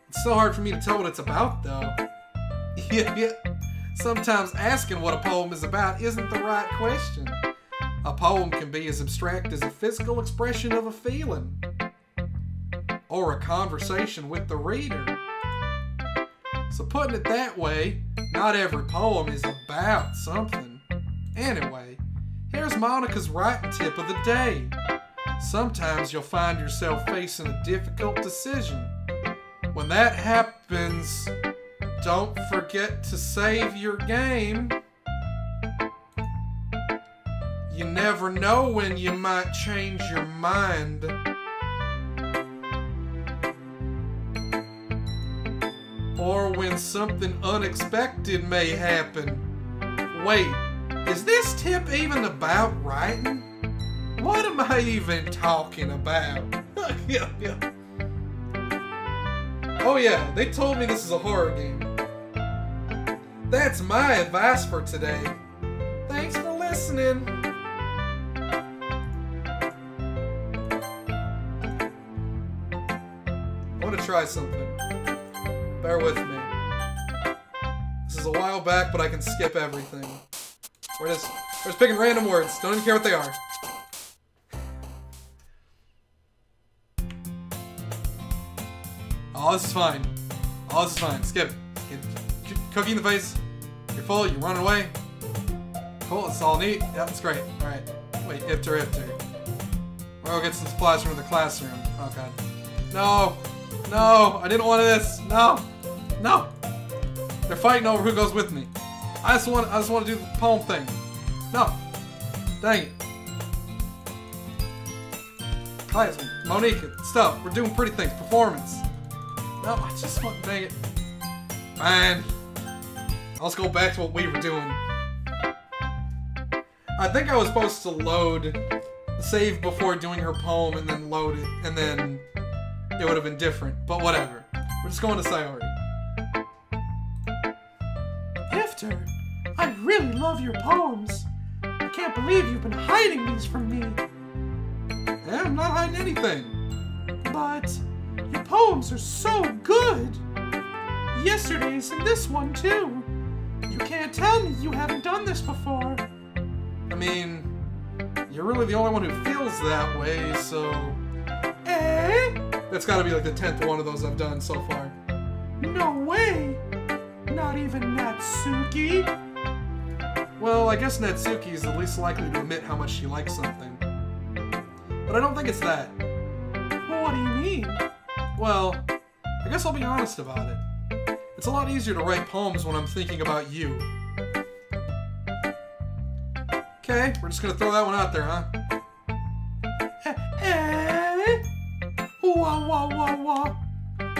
It's so hard for me to tell what it's about, though. Yeah. Sometimes asking what a poem is about isn't the right question. A poem can be as abstract as a physical expression of a feeling. Or a conversation with the reader. So putting it that way, not every poem is about something. Anyway, here's Monica's writing tip of the day. Sometimes you'll find yourself facing a difficult decision. When that happens, don't forget to save your game. You never know when you might change your mind. Or when something unexpected may happen. Wait, is this tip even about writing? What am I even talking about? Yeah. Oh yeah, they told me this is a horror game. That's my advice for today. Thanks for listening. I want to try something. Bear with me. This is a while back, but I can skip everything. We're just picking random words. Don't even care what they are. Oh, this is fine. Oh, this is fine. Skip. Cookie in the face. You're full. You're running away. Cool. It's all neat. Yep, it's great. All right. Wait, Ifter. We'll go get some supplies from the classroom. Oh god. No, I didn't want this. No. They're fighting over who goes with me. I just want to do the poem thing. No. Dang it. Guys, Monique, stuff. We're doing pretty things. Performance. No, I just want. Dang it. Fine. Let's go back to what we were doing. I think I was supposed to load, save before doing her poem, and then load it, and then it would have been different. But whatever. We're just going to Sayori. Ifter, I really love your poems. I can't believe you've been hiding these from me. Yeah, I'm not hiding anything. But your poems are so good. Yesterday's and this one too. You can't tell me you haven't done this before. I mean, you're really the only one who feels that way, so... Eh? That's gotta be like the 10th one of those I've done so far. No way! Not even Natsuki? Well, I guess Natsuki is the least likely to admit how much she likes something. But I don't think it's that. What do you mean? Well, I guess I'll be honest about it. It's a lot easier to write poems when I'm thinking about you. Okay, we're just gonna throw that one out there, huh? Wah.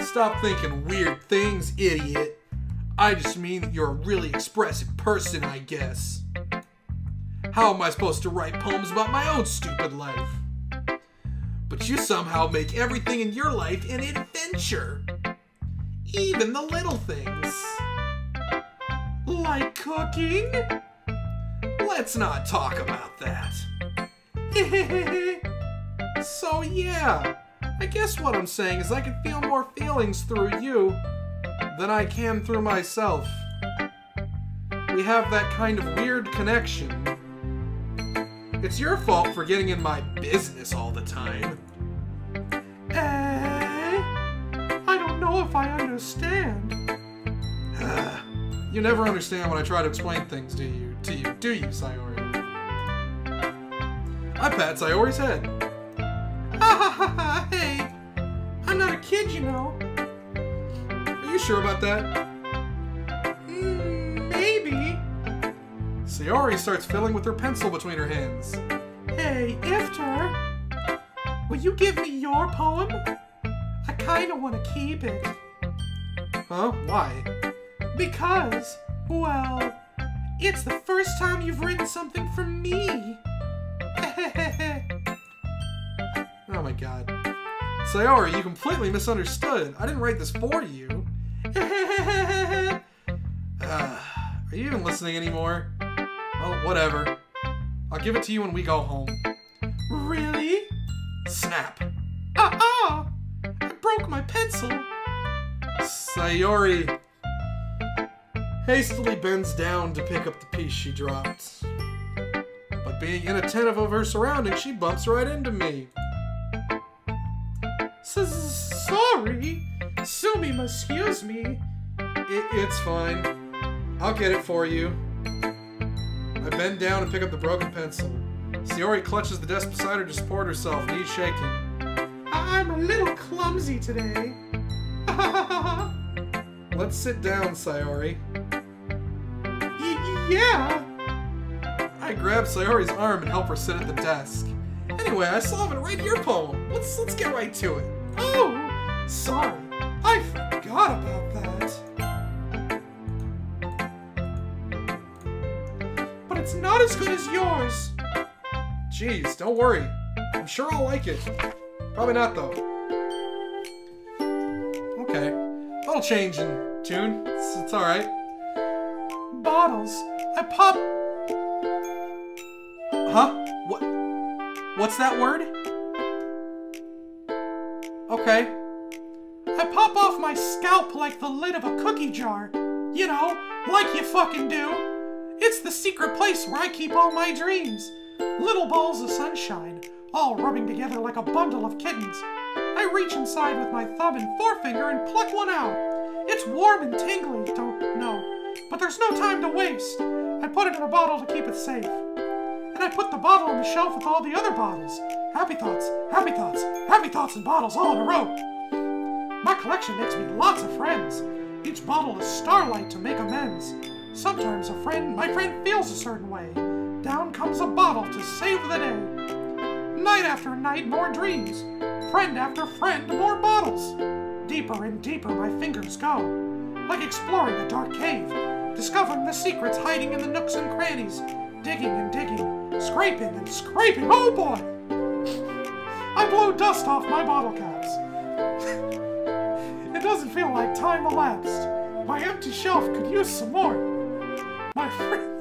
Stop thinking weird things, idiot. I just mean that you're a really expressive person, I guess. How am I supposed to write poems about my own stupid life? But you somehow make everything in your life an adventure. Even the little things. Like cooking? Let's not talk about that. So yeah, I guess what I'm saying is I can feel more feelings through you than I can through myself. We have that kind of weird connection. It's your fault for getting in my business all the time. I don't know if I understand. You never understand when I try to explain things to you, Sayori? I pat Sayori's head. Hey, kid, you know. Are you sure about that? Maybe. Sayori starts fiddling with her pencil between her hands. Hey, Ifter, will you give me your poem? I kinda wanna keep it. Huh? Why? Because, well, it's the first time you've written something for me. Oh my god. Sayori, you completely misunderstood. I didn't write this for you. Are you even listening anymore? Well, whatever. I'll give it to you when we go home. Really? Snap. I broke my pencil. Sayori hastily bends down to pick up the piece she dropped. But being inattentive of her surroundings, she bumps right into me. Sorry. Sumi must excuse me. It's fine. I'll get it for you. I bend down and pick up the broken pencil. Sayori clutches the desk beside her to support herself, knees shaking. I'm a little clumsy today. Let's sit down, Sayori. Yeah. I grab Sayori's arm and help her sit at the desk. Anyway, I still haven't read your poem. Let's get right to it. Oh, sorry. I forgot about that. But it's not as good as yours. Jeez, don't worry. I'm sure I'll like it. Probably not, though. Okay. That'll change in tune. It's alright. Bottles. I pop... Huh? What's that word? Okay. I pop off my scalp like the lid of a cookie jar. You know, like you fucking do. It's the secret place where I keep all my dreams. Little balls of sunshine, all rubbing together like a bundle of kittens. I reach inside with my thumb and forefinger and pluck one out. It's warm and tingly, don't know. But there's no time to waste. I put it in a bottle to keep it safe. And I put the bottle on the shelf with all the other bottles. Happy thoughts, happy thoughts, happy thoughts and bottles all in a row. My collection makes me lots of friends. Each bottle is starlight to make amends. Sometimes my friend feels a certain way. Down comes a bottle to save the day. Night after night, more dreams. Friend after friend, more bottles. Deeper and deeper my fingers go. Like exploring a dark cave. Discovering the secrets hiding in the nooks and crannies. Digging and digging. Scraping and scraping. Oh boy! I blow dust off my bottle caps. It doesn't feel like time elapsed. My empty shelf could use some more. My friend...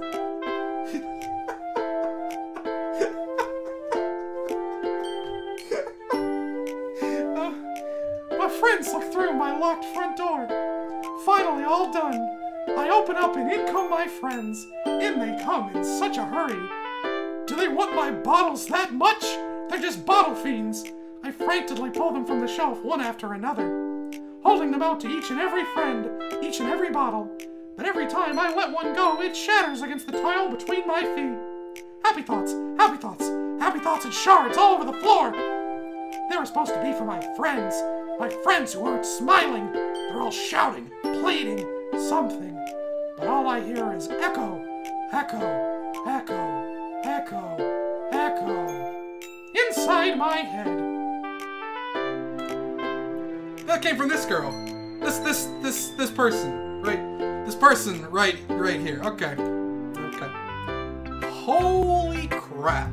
My friends look through my locked front door. Finally all done. I open up and in come my friends. In they come in such a hurry. Do they want my bottles that much? They're just bottle fiends. I frantically pull them from the shelf one after another, holding them out to each and every friend, each and every bottle. But every time I let one go, it shatters against the tile between my feet. Happy thoughts, happy thoughts, happy thoughts and shards all over the floor. They were supposed to be for my friends who aren't smiling. They're all shouting, pleading, something. But all I hear is echo, echo, echo, echo, echo. Inside my head. That came from this girl. This person. Right. This person right here. Okay. Holy crap.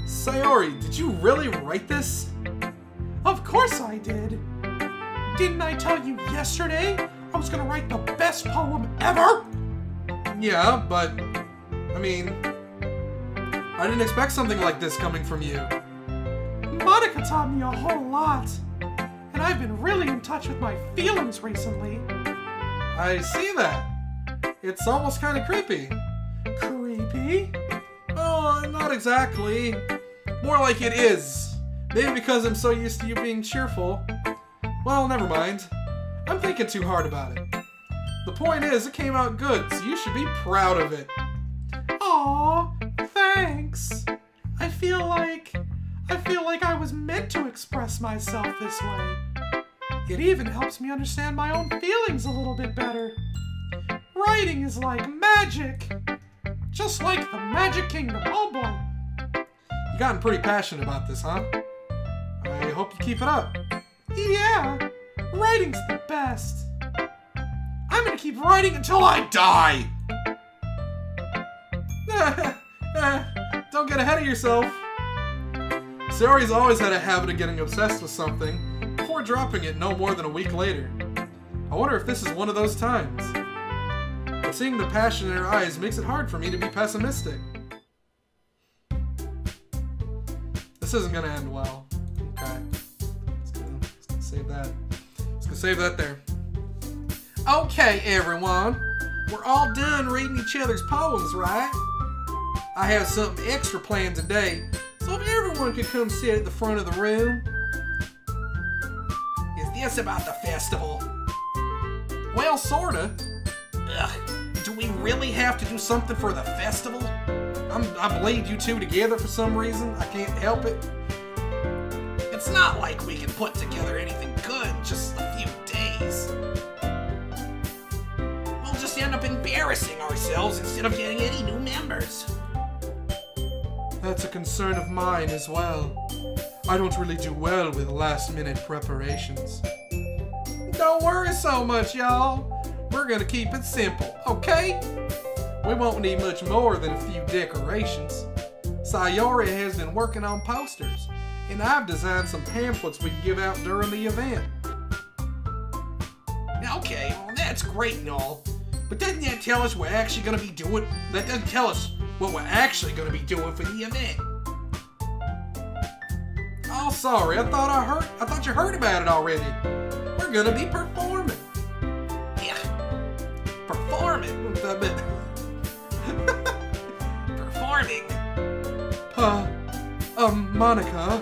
Sayori, did you really write this? Of course I did. Didn't I tell you yesterday I was gonna write the best poem ever? Yeah, but I mean, I didn't expect something like this coming from you. Monica taught me a whole lot. And I've been really in touch with my feelings recently. I see that. It's almost kind of creepy. Creepy? Oh, not exactly. More like it is. Maybe because I'm so used to you being cheerful. Well, never mind. I'm thinking too hard about it. The point is, it came out good, so you should be proud of it. Aw, thanks. I feel like I was meant to express myself this way. It even helps me understand my own feelings a little bit better. Writing is like magic. Just like the Magic Kingdom. Oh boy. You gotten pretty passionate about this, huh? I hope you keep it up. Yeah, writing's the best. I'm gonna keep writing until I die. Don't get ahead of yourself. Sayori's always had a habit of getting obsessed with something before dropping it no more than a week later. I wonder if this is one of those times. But seeing the passion in her eyes makes it hard for me to be pessimistic. This isn't gonna end well. Okay. Let's gonna save that. Let's gonna save that there. Okay, everyone. We're all done reading each other's poems, right? I have something extra planned today, so if everyone could come sit at the front of the room. Is this about the festival? Well, sorta. Ugh. Do we really have to do something for the festival? I bleed you two together for some reason. I can't help it. It's not like we can put together anything good in just a few days. We'll just end up embarrassing ourselves instead of getting any new members. That's a concern of mine as well. I don't really do well with last-minute preparations. Don't worry so much, y'all. We're gonna keep it simple, okay? We won't need much more than a few decorations. Sayori has been working on posters, and I've designed some pamphlets we can give out during the event. Okay, well that's great and all, but doesn't that tell us we're actually gonna be doing? That doesn't tell us what we're actually gonna be doing for the event. Oh, sorry. I thought you heard about it already. We're gonna be performing. Yeah, performing. Performing. Monica.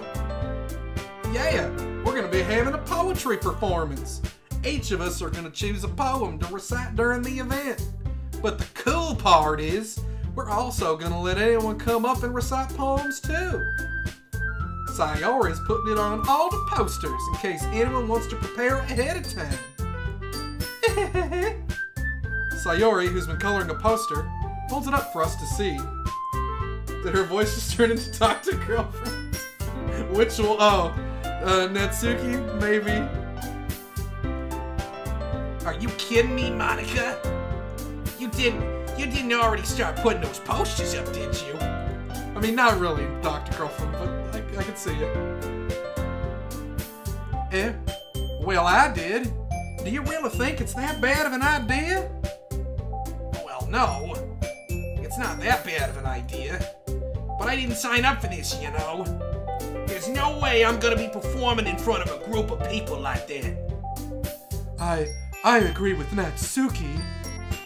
Yeah, we're gonna be having a poetry performance. Each of us are gonna choose a poem to recite during the event. But the cool part is, we're also gonna let anyone come up and recite poems too. Sayori is putting it on all the posters in case anyone wants to prepare ahead of time. Sayori, who's been coloring a poster, holds it up for us to see. Did her voice just turn into Dr. Girlfriend? Which will, Natsuki, maybe? Are you kidding me, Monica? You didn't already start putting those posters up, did you? I mean, not really Dr. Girlfriend, but I can see it. Well, I did. Do you really think it's that bad of an idea? Well, no. It's not that bad of an idea. But I didn't sign up for this, you know. There's no way I'm gonna be performing in front of a group of people like that. I agree with Natsuki.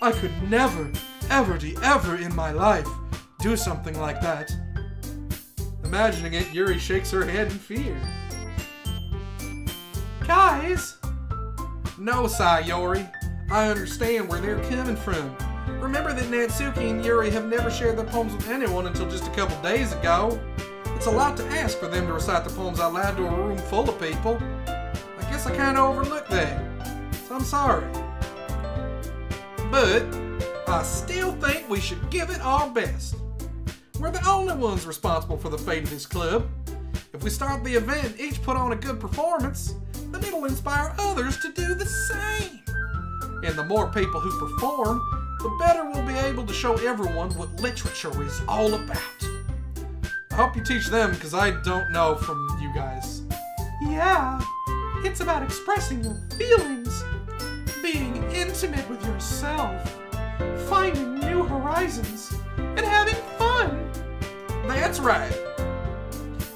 I could never, ever in my life do something like that. Imagining it, Yuri shakes her head in fear. Guys! No, Sayori. I understand where they're coming from. Remember that Natsuki and Yuri have never shared their poems with anyone until just a couple days ago. It's a lot to ask for them to recite their poems out loud to a room full of people. I guess I kinda overlooked that. So I'm sorry. But I still think we should give it our best. We're the only ones responsible for the fate of this club. If we start the event and each put on a good performance, then it'll inspire others to do the same. And the more people who perform, the better we'll be able to show everyone what literature is all about. I hope you teach them, because I don't know from you guys. Yeah, it's about expressing your feelings, being intimate with yourself, finding new horizons, and having fun. That's right.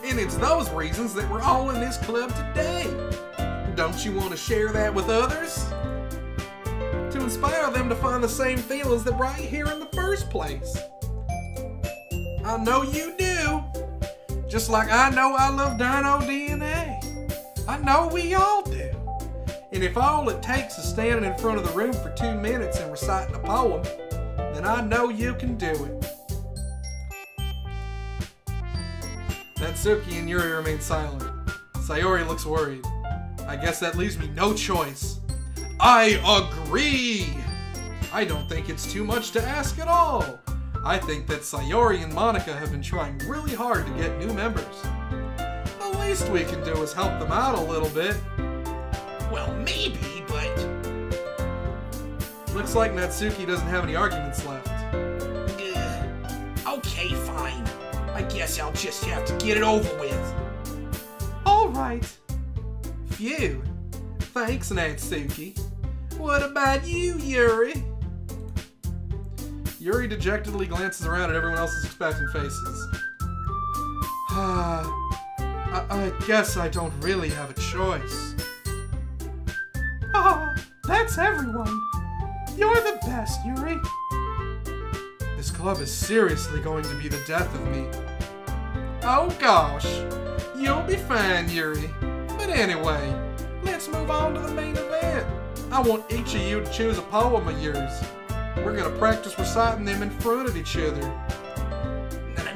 And it's those reasons that we're all in this club today. Don't you want to share that with others? To inspire them to find the same feelings that brought you here in the first place. I know you do. Just like I know I love Dino DNA. I know we all do. And if all it takes is standing in front of the room for 2 minutes and reciting a poem, then I know you can do it. Natsuki and Yuri remain silent. Sayori looks worried. I guess that leaves me no choice. I agree! I don't think it's too much to ask at all. I think that Sayori and Monica have been trying really hard to get new members. The least we can do is help them out a little bit. Well, maybe, but... Looks like Natsuki doesn't have any arguments left. Okay, fine. I guess I'll just have to get it over with. Alright. Phew. Thanks, Natsuki. What about you, Yuri? Yuri dejectedly glances around at everyone else's expectant faces. I guess I don't really have a choice. Ah, that's everyone. You're the best, Yuri. This club is seriously going to be the death of me. Oh gosh, you'll be fine, Yuri. But anyway, let's move on to the main event. I want each of you to choose a poem of yours. We're gonna practice reciting them in front of each other.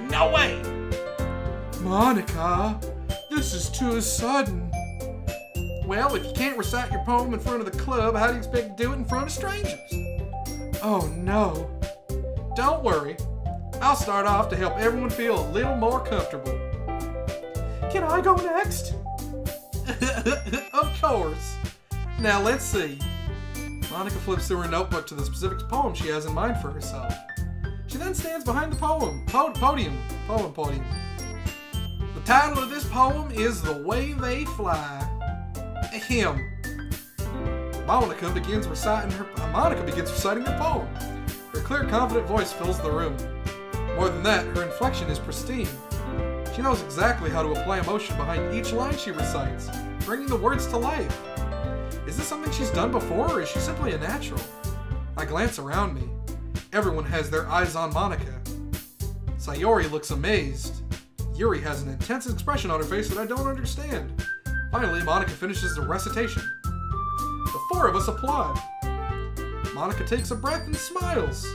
No way! Monica, this is too sudden. Well, if you can't recite your poem in front of the club, how do you expect to do it in front of strangers? Oh no. Don't worry. I'll start off to help everyone feel a little more comfortable. Can I go next? Of course. Now let's see. Monica flips through her notebook to the specific poem she has in mind for herself. She then stands behind the podium. The title of this poem is The Way They Fly. Ahem. Monica begins reciting her poem. Her clear, confident voice fills the room. More than that, her inflection is pristine. She knows exactly how to apply emotion behind each line she recites, bringing the words to life. Is this something she's done before, or is she simply a natural? I glance around me. Everyone has their eyes on Monica. Sayori looks amazed. Yuri has an intense expression on her face that I don't understand. Finally, Monica finishes the recitation. The four of us applaud. Monica takes a breath and smiles.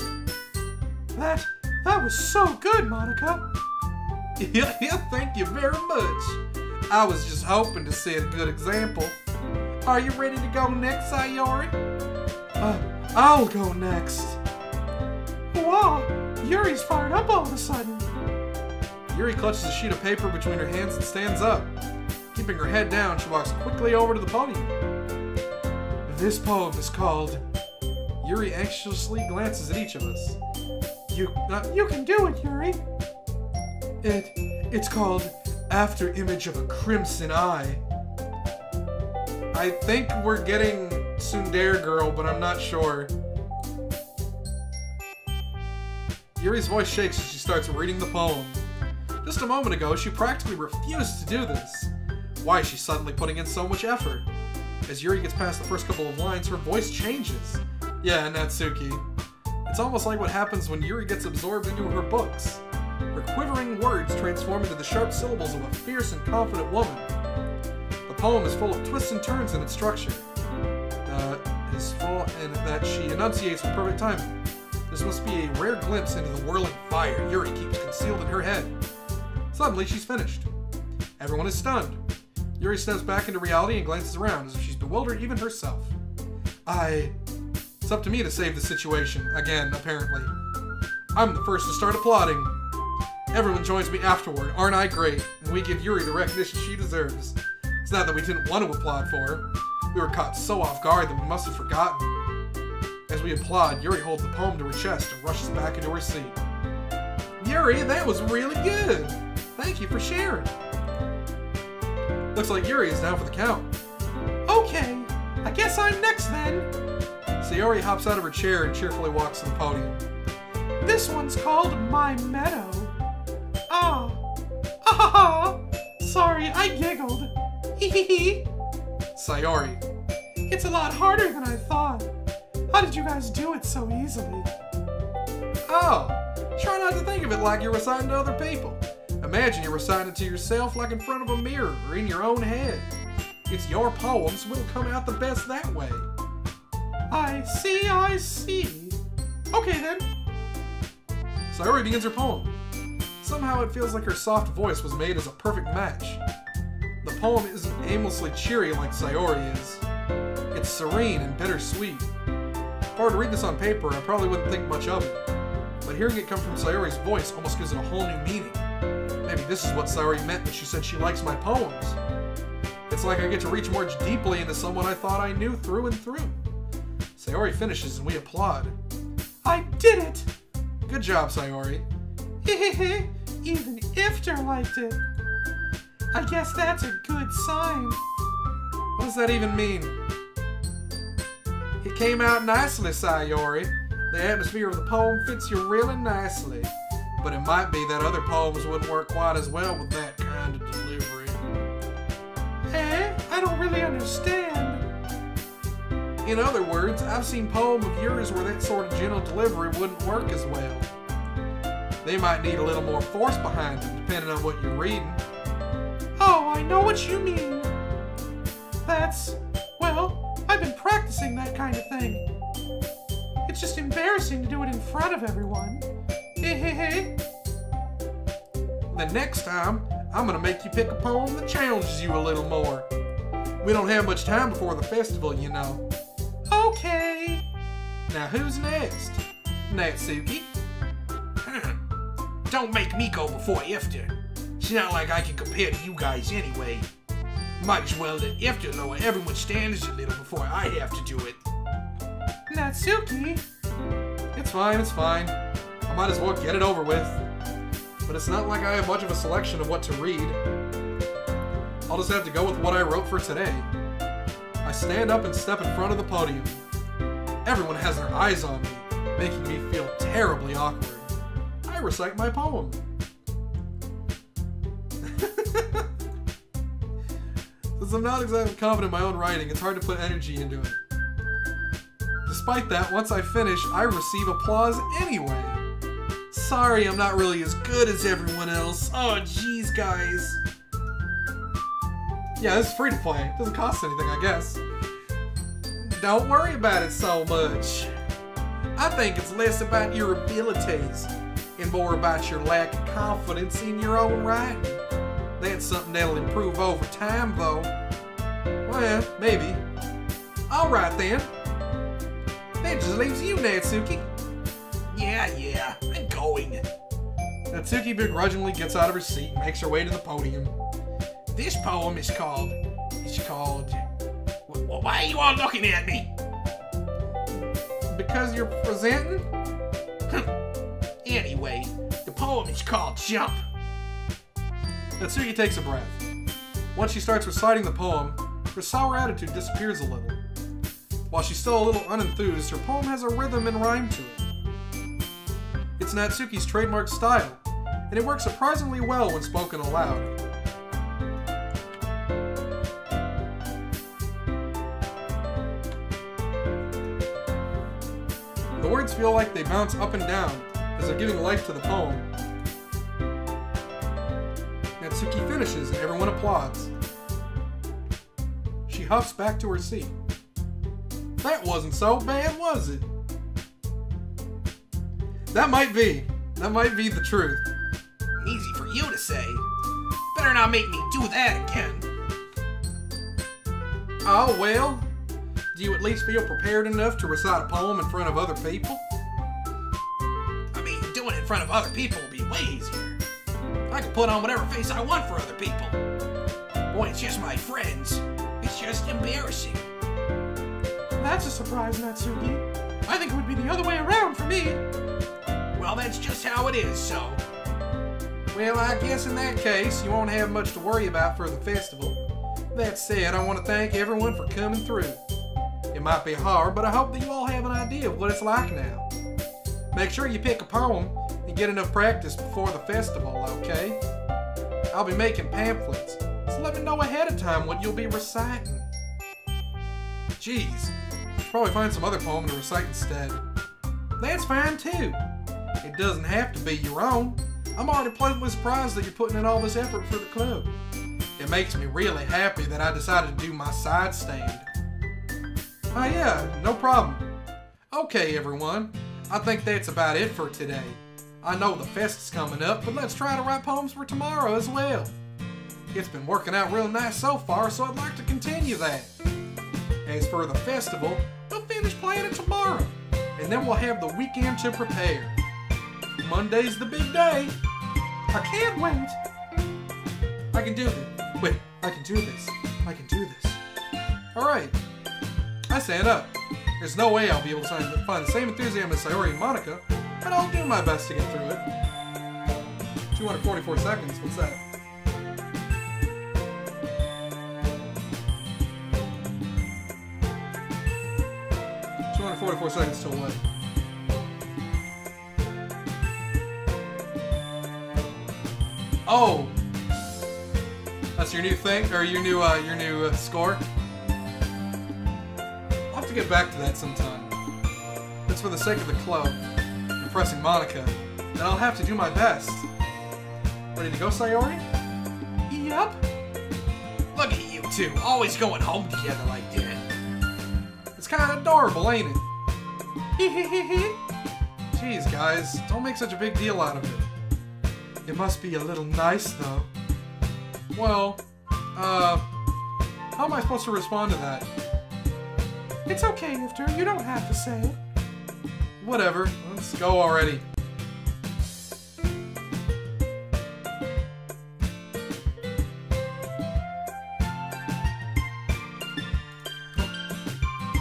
That was so good, Monica. Yeah, thank you very much. I was just hoping to set a good example. Are you ready to go next, Sayori? I'll go next. Wow, Yuri's fired up all of a sudden. Yuri clutches a sheet of paper between her hands and stands up. Keeping her head down, she walks quickly over to the podium. This poem is called... Yuri anxiously glances at each of us. You can do it, Yuri. It's called After Image of a Crimson Eye. I think we're getting Tsundere Girl, but I'm not sure. Yuri's voice shakes as she starts reading the poem. Just a moment ago, she practically refused to do this. Why is she suddenly putting in so much effort? As Yuri gets past the first couple of lines, her voice changes. Yeah, Natsuki. It's almost like what happens when Yuri gets absorbed into her books. Her quivering words transform into the sharp syllables of a fierce and confident woman. The poem is full of twists and turns in its structure. And that she enunciates with perfect timing. This must be a rare glimpse into the whirling fire Yuri keeps concealed in her head. Suddenly, she's finished. Everyone is stunned. Yuri steps back into reality and glances around as if she's bewildered even herself. It's up to me to save the situation, again, apparently. I'm the first to start applauding. Everyone joins me afterward, aren't I great? And we give Yuri the recognition she deserves. It's not that we didn't want to applaud for her. We were caught so off guard that we must have forgotten. As we applaud, Yuri holds the poem to her chest and rushes back into her seat. Yuri, that was really good! Thank you for sharing. Looks like Yuri is down for the count. Okay, I guess I'm next then. Sayori hops out of her chair and cheerfully walks to the podium. This one's called My Meadow. Ah, sorry, I giggled. Hee. Sayori. It's a lot harder than I thought. How did you guys do it so easily? Oh, try not to think of it like you're reciting to other people. Imagine you're reciting it to yourself like in front of a mirror or in your own head. It's your poem, so it'll come out the best that way. I see. Okay then. Sayori begins her poem. Somehow it feels like her soft voice was made as a perfect match. The poem isn't aimlessly cheery like Sayori is. It's serene and bittersweet. If I were to read this on paper, I probably wouldn't think much of it. But hearing it come from Sayori's voice almost gives it a whole new meaning. Maybe this is what Sayori meant when she said she likes my poems. It's like I get to reach more deeply into someone I thought I knew through and through. Sayori finishes and we applaud. I did it! Good job, Sayori. Hehehe, even Ifter liked it. I guess that's a good sign. What does that even mean? It came out nicely, Sayori. The atmosphere of the poem fits you really nicely. But it might be that other poems wouldn't work quite as well with that kind of delivery. I don't really understand. In other words, I've seen poems of yours where that sort of gentle delivery wouldn't work as well. They might need a little more force behind them, depending on what you're reading. Oh, I know what you mean. Well, I've been practicing that kind of thing. It's just embarrassing to do it in front of everyone. Hehehe. The next time, I'm gonna make you pick a poem that challenges you a little more. We don't have much time before the festival, you know. Okay. Now who's next? Natsuki? Don't make me go before Ifter. It's not like I can compare to you guys anyway. Might as well let Ifter lower everyone's standards a little before I have to do it. Natsuki? It's fine, it's fine. I might as well get it over with. But it's not like I have much of a selection of what to read. I'll just have to go with what I wrote for today. I stand up and step in front of the podium. Everyone has their eyes on me, making me feel terribly awkward. I recite my poem. Since I'm not exactly confident in my own writing, it's hard to put energy into it. Despite that, once I finish, I receive applause anyway. Sorry, I'm not really as good as everyone else. Oh, jeez, guys. Yeah, this is free to play. It doesn't cost anything, I guess. Don't worry about it so much. I think it's less about your abilities and more about your lack of confidence in your own writing. That's something that'll improve over time, though. Well, maybe. Alright then. That just leaves you, Natsuki. Yeah, I'm going. Natsuki begrudgingly gets out of her seat and makes her way to the podium. This poem is called... Why are you all looking at me? Because you're presenting? Anyway, the poem is called Jump. Natsuki takes a breath. Once she starts reciting the poem, her sour attitude disappears a little. While she's still a little unenthused, her poem has a rhythm and rhyme to it. It's Natsuki's trademark style, and it works surprisingly well when spoken aloud. The words feel like they bounce up and down as they're giving life to the poem. Natsuki finishes and everyone applauds. She huffs back to her seat. That wasn't so bad, was it? That might be the truth. Easy for you to say. Better not make me do that again. Oh, well. Do you at least feel prepared enough to recite a poem in front of other people? I mean, doing it in front of other people will be way easier. I can put on whatever face I want for other people. Boy, it's just my friends. It's just embarrassing. That's a surprise, Natsuki. I think it would be the other way around for me. Well, that's just how it is, so... Well, I guess in that case, you won't have much to worry about for the festival. That said, I want to thank everyone for coming through. It might be hard, but I hope that you all have an idea of what it's like now. Make sure you pick a poem and get enough practice before the festival, okay? I'll be making pamphlets, so let me know ahead of time what you'll be reciting. Jeez, you should probably find some other poem to recite instead. That's fine too. It doesn't have to be your own. I'm already pleasantly surprised that you're putting in all this effort for the club. It makes me really happy that I decided to do my side stand. Oh yeah, no problem. Okay everyone, I think that's about it for today. I know the fest is coming up, but let's try to write poems for tomorrow as well. It's been working out real nice so far, so I'd like to continue that. As for the festival, we'll finish playing it tomorrow, and then we'll have the weekend to prepare. Monday's the big day. I can't wait. I can do this. Wait, I can do this. I can do this. Alright. I stand up. There's no way I'll be able to find the same enthusiasm as Sayori and Monica, but I'll do my best to get through it. 244 seconds, what's that? $244 seconds till what? Oh! That's your new thing? Or your new score? I'll have to get back to that sometime. It's for the sake of the club. Impressing Monica. Then I'll have to do my best. Ready to go, Sayori? Yep. Look at you two, always going home together like that. It's kind of adorable, ain't it? Jeez, guys, don't make such a big deal out of it. It must be a little nice, though. Well, how am I supposed to respond to that? It's okay, Ifter. You don't have to say it. Whatever. Let's go already.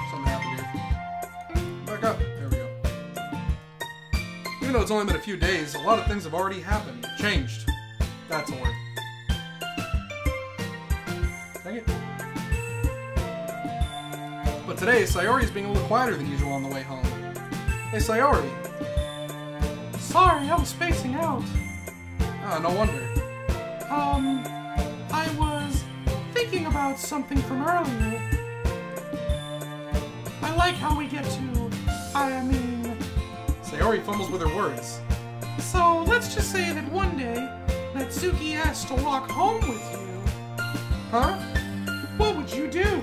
Something happened here. Back up. There we go. Even though it's only been a few days, a lot of things have already happened. Changed. That's a word. Dang it. But today, Sayori's being a little quieter than usual on the way home. Hey, Sayori. Sorry, I was spacing out. Ah, no wonder. I was thinking about something from earlier. I like how we get to, Sayori fumbles with her words. So let's just say that one day, Natsuki asked to walk home with you. Huh? What would you do?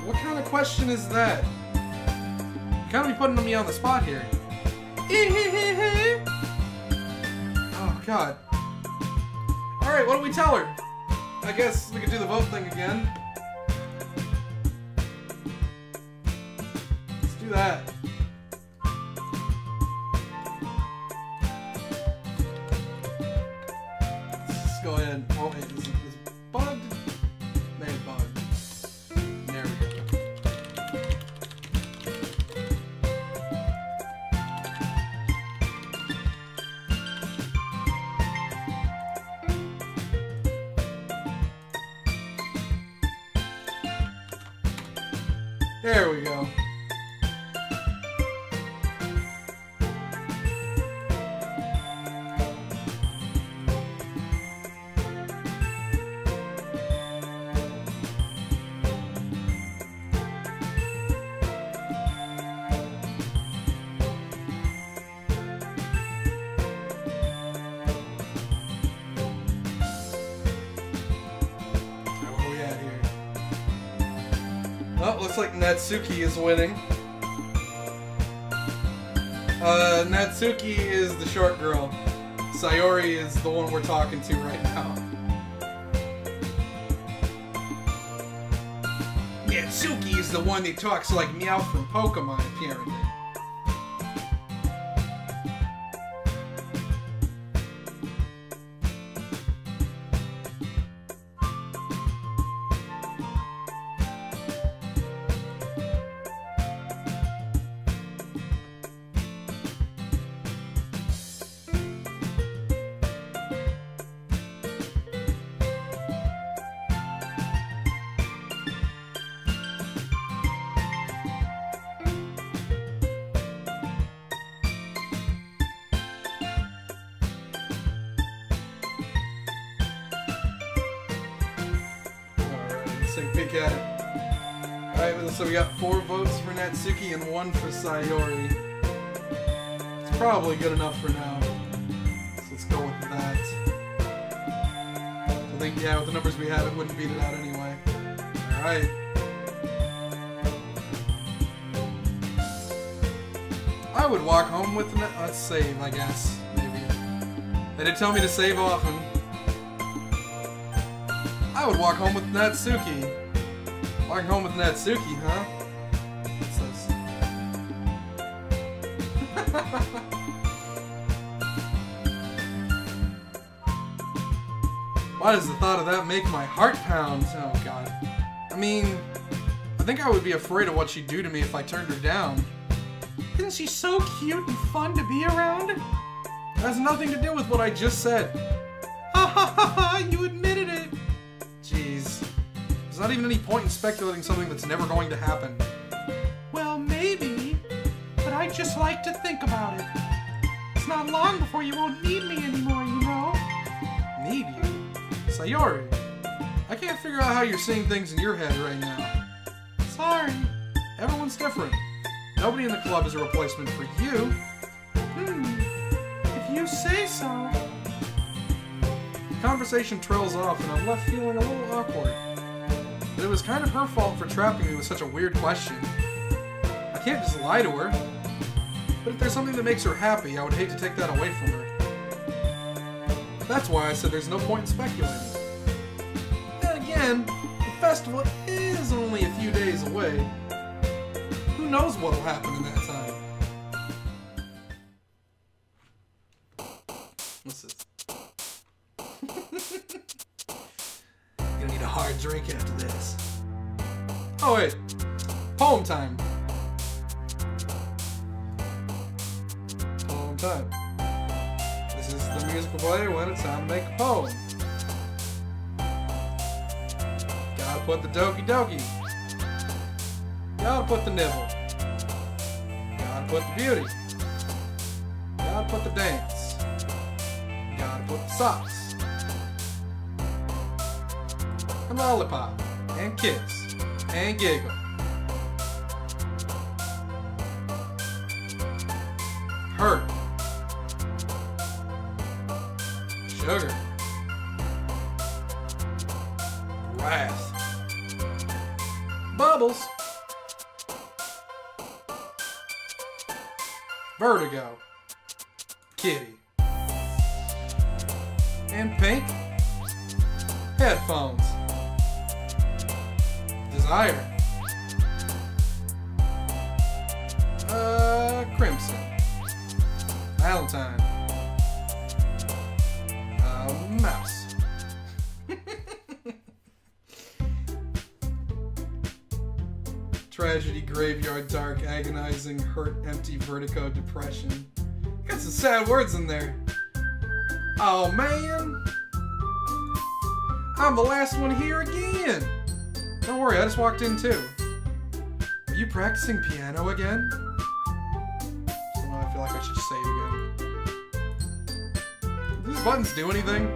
What kind of question is that? You kind of be putting me on the spot here. Oh, God. Alright, what do we tell her? I guess we could do the vote thing again. Let's do that. Let's go ahead. Oh, wait, is bugged? Made bugged. There we go. There we go. Oh, looks like Natsuki is winning. Natsuki is the short girl. Sayori is the one we're talking to right now. Natsuki is the one that talks like Meowth from Pokemon, apparently. Take a peek at it. Alright, so we got 4 votes for Natsuki and 1 for Sayori. It's probably good enough for now. So let's go with that. I think, yeah, with the numbers we have, it wouldn't beat it out anyway. Alright. I would walk home with let's save, I guess. Maybe. They did tell me to save often. I would walk home with Natsuki. Walking home with Natsuki, huh? What's this? Why does the thought of that make my heart pound? Oh god. I mean, I think I would be afraid of what she'd do to me if I turned her down. Isn't she so cute and fun to be around? It has nothing to do with what I just said. Ha ha ha ha, you admitted it. Jeez. There's not even any point in speculating something that's never going to happen. Well, maybe, but I just like to think about it. It's not long before you won't need me anymore, you know? Need you? Sayori, I can't figure out how you're seeing things in your head right now. Sorry. Everyone's different. Nobody in the club is a replacement for you. If you say so. The conversation trails off and I'm left feeling a little awkward. But it was kind of her fault for trapping me with such a weird question. I can't just lie to her. But if there's something that makes her happy, I would hate to take that away from her. That's why I said there's no point in speculating. Then again, the festival is only a few days away. Who knows what'll happen in that time? What's this? Gonna need a hard drink after this. Oh wait, poem time. Poem time. This is the musical play when it's time to make a poem. Gotta put the Doki Doki. Gotta put the nibble. Gotta put the beauty. Gotta put the dance. Gotta put the socks. And lollipop. And kiss. And giggle. Hurt. Sugar. Wrath. Bubbles. Vertigo. Kitty. And pink. Headphones. Desire. Crimson. Valentine. Mouse. Tragedy, graveyard, dark, agonizing, hurt, empty, vertigo, depression. Got some sad words in there. Oh man! I'm the last one here again! Don't worry, I just walked in too. Are you practicing piano again? Well, I feel like I should just say it again. Do these buttons do anything?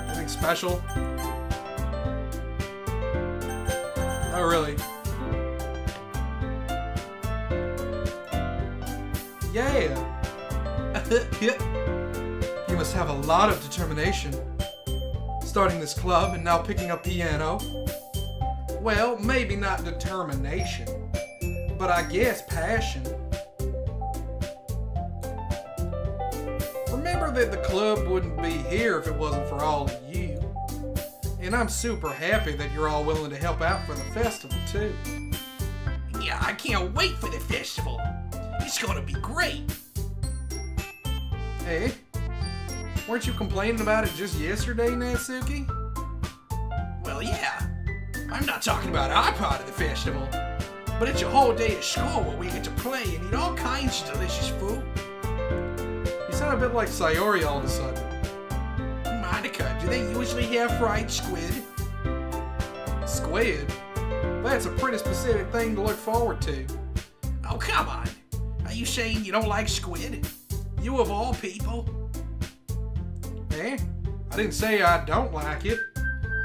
Anything special? Oh, really? Yeah! You must have a lot of determination. Starting this club and now picking up piano. Well, maybe not determination, but I guess passion. Remember that the club wouldn't be here if it wasn't for all of you. And I'm super happy that you're all willing to help out for the festival, too. Yeah, I can't wait for the festival. It's gonna be great. Hey, weren't you complaining about it just yesterday, Natsuki? Well, yeah. I'm not talking about our part of the festival, but it's a whole day at school where we get to play and eat all kinds of delicious food. You sound a bit like Sayori all of a sudden. Monica, do they usually have fried squid? Squid? That's a pretty specific thing to look forward to. Oh, come on. Are you saying you don't like squid? You of all people? Eh? I didn't say I don't like it.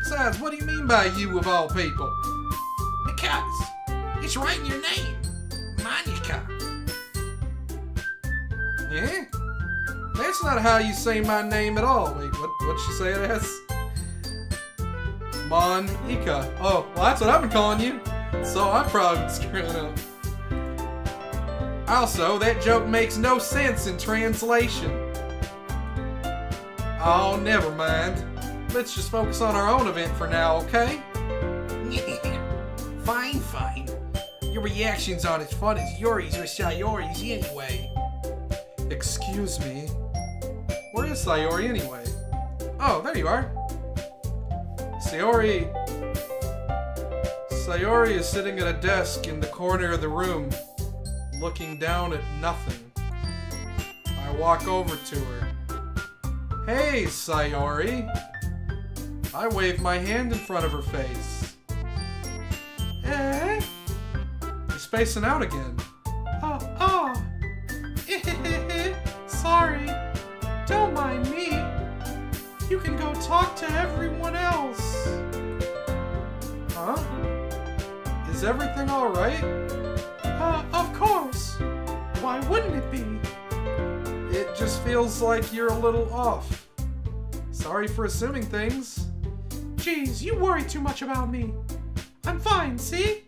Besides, what do you mean by you of all people? Because it's right in your name. Monica. Eh? That's not how you say my name at all. Wait, what'd she say it as? Monica. Oh, well that's what I've been calling you. So I've probably been screwing up. Also, that joke makes no sense in translation. Oh, never mind. Let's just focus on our own event for now, okay? Fine, fine. Your reactions aren't as fun as Yuri's or Sayori's anyway. Excuse me. Where is Sayori anyway? Oh, there you are. Sayori is sitting at a desk in the corner of the room, looking down at nothing. I walk over to her. Hey, Sayori. I wave my hand in front of her face. Eh? You're spacing out again. Oh. Sorry. Don't mind me. You can go talk to everyone else. Huh? Is everything alright? Of course. Why wouldn't it be? It just feels like you're a little off. Sorry for assuming things. Jeez, you worry too much about me. I'm fine, see?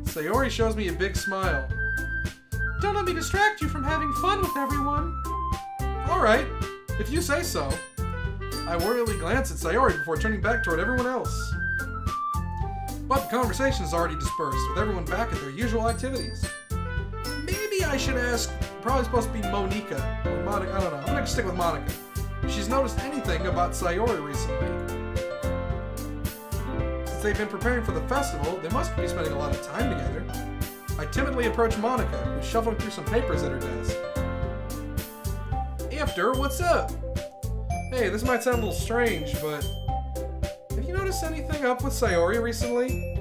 Sayori shows me a big smile. Don't let me distract you from having fun with everyone. Alright, if you say so. I worriedly glance at Sayori before turning back toward everyone else. But the conversation is already dispersed, with everyone back at their usual activities. Maybe I should ask, probably supposed to be Monica, or Monica, I don't know. I'm gonna stick with Monica. If she's noticed anything about Sayori recently. Since they've been preparing for the festival, they must be spending a lot of time together. I timidly approach Monica, who's shuffling through some papers at her desk. Ifter, what's up? Hey, this might sound a little strange, but have you noticed anything up with Sayori recently?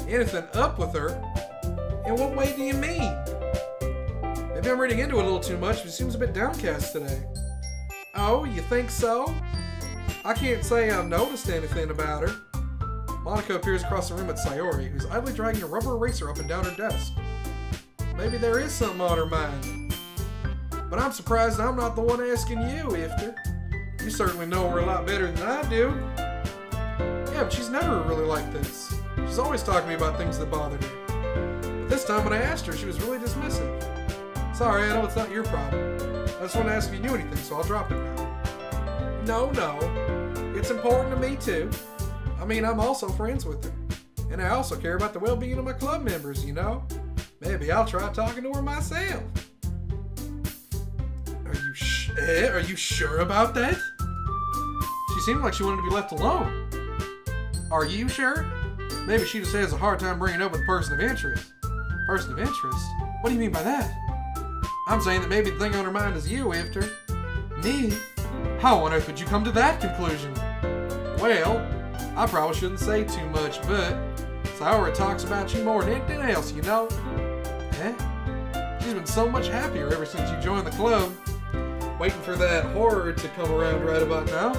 Anything up with her? In what way do you mean? Maybe I'm reading into it a little too much, but she seems a bit downcast today. Oh, you think so? I can't say I've noticed anything about her. Monica appears across the room at Sayori, who's idly dragging a rubber eraser up and down her desk. Maybe there is something on her mind. But I'm surprised I'm not the one asking you, Ifter. You certainly know her a lot better than I do. Yeah, but she's never really like this. She's always talking to me about things that bothered her. But this time when I asked her, she was really dismissive. Sorry, I know it's not your problem. I just want to ask if you knew anything, so I'll drop it now. No. It's important to me, too. I mean, I'm also friends with her. And I also care about the well-being of my club members, you know? Maybe I'll try talking to her myself. Are you sure about that? She seemed like she wanted to be left alone. Are you sure? Maybe she just has a hard time bringing up with a person of interest. Person of interest? What do you mean by that? I'm saying that maybe the thing on her mind is you, Ifter. Me? How on earth would you come to that conclusion? Well, I probably shouldn't say too much, but Sayori talks about you more than anything else, you know? Eh? She's been so much happier ever since you joined the club. Waiting for that horror to come around right about now.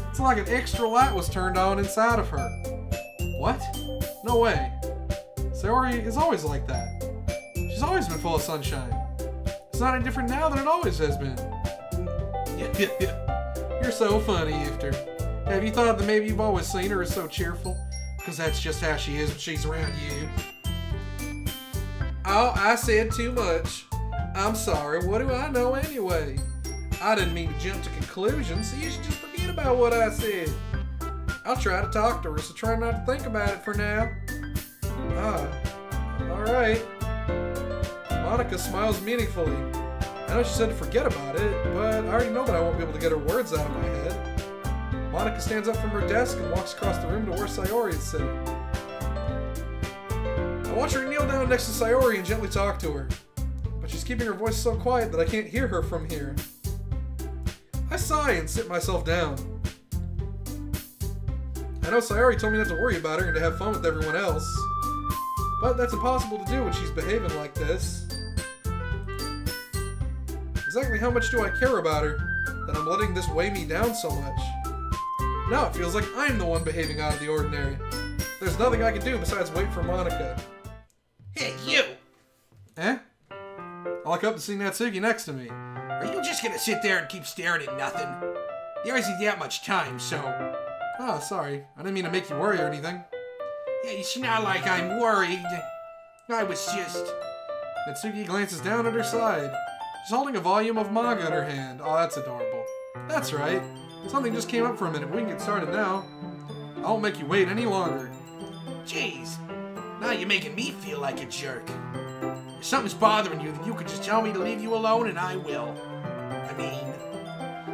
It's like an extra light was turned on inside of her. What? No way. Sayori is always like that. She's always been full of sunshine. It's not any different now than it always has been. You're so funny, Ifter. Have you thought that maybe you've always seen her as so cheerful? Because that's just how she is when she's around you. Oh, I said too much. I'm sorry, what do I know anyway? I didn't mean to jump to conclusions, so you should just forget about what I said. I'll try to talk to her, so try not to think about it for now. Alright. Monica smiles meaningfully. I know she said to forget about it, but I already know that I won't be able to get her words out of my head. Monica stands up from her desk and walks across the room to where Sayori is sitting. I watch her kneel down next to Sayori and gently talk to her. But she's keeping her voice so quiet that I can't hear her from here. I sigh and sit myself down. I know Sayori told me not to worry about her and to have fun with everyone else. But that's impossible to do when she's behaving like this. Exactly how much do I care about her that I'm letting this weigh me down so much? Now it feels like I'm the one behaving out of the ordinary. There's nothing I can do besides wait for Monica. Hey, you! Eh? I look up to see Natsuki next to me. Are you just gonna sit there and keep staring at nothing? There isn't that much time, so... Oh, sorry. I didn't mean to make you worry or anything. Yeah, it's not like I'm worried. I was just... Natsuki glances down at her side. She's holding a volume of manga in her hand. Oh, that's adorable. That's right. Something just came up for a minute, but we can get started now. I won't make you wait any longer. Jeez, now you're making me feel like a jerk. If something's bothering you, then you could just tell me to leave you alone and I will. I mean,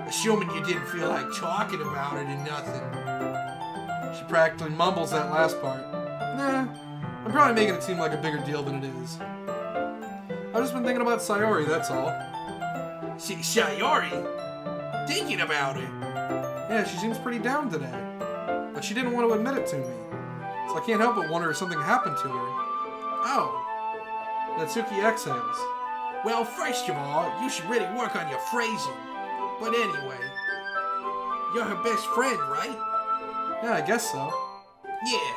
assuming you didn't feel like talking about it and nothing. She practically mumbles that last part. Nah, I'm probably making it seem like a bigger deal than it is. I've just been thinking about Sayori, that's all. Sayori? Thinking about it? Yeah, she seems pretty down today. But she didn't want to admit it to me. So I can't help but wonder if something happened to her. Oh. Natsuki exhales. Well, first of all, you should really work on your phrasing. But anyway, you're her best friend, right? Yeah, I guess so. Yeah.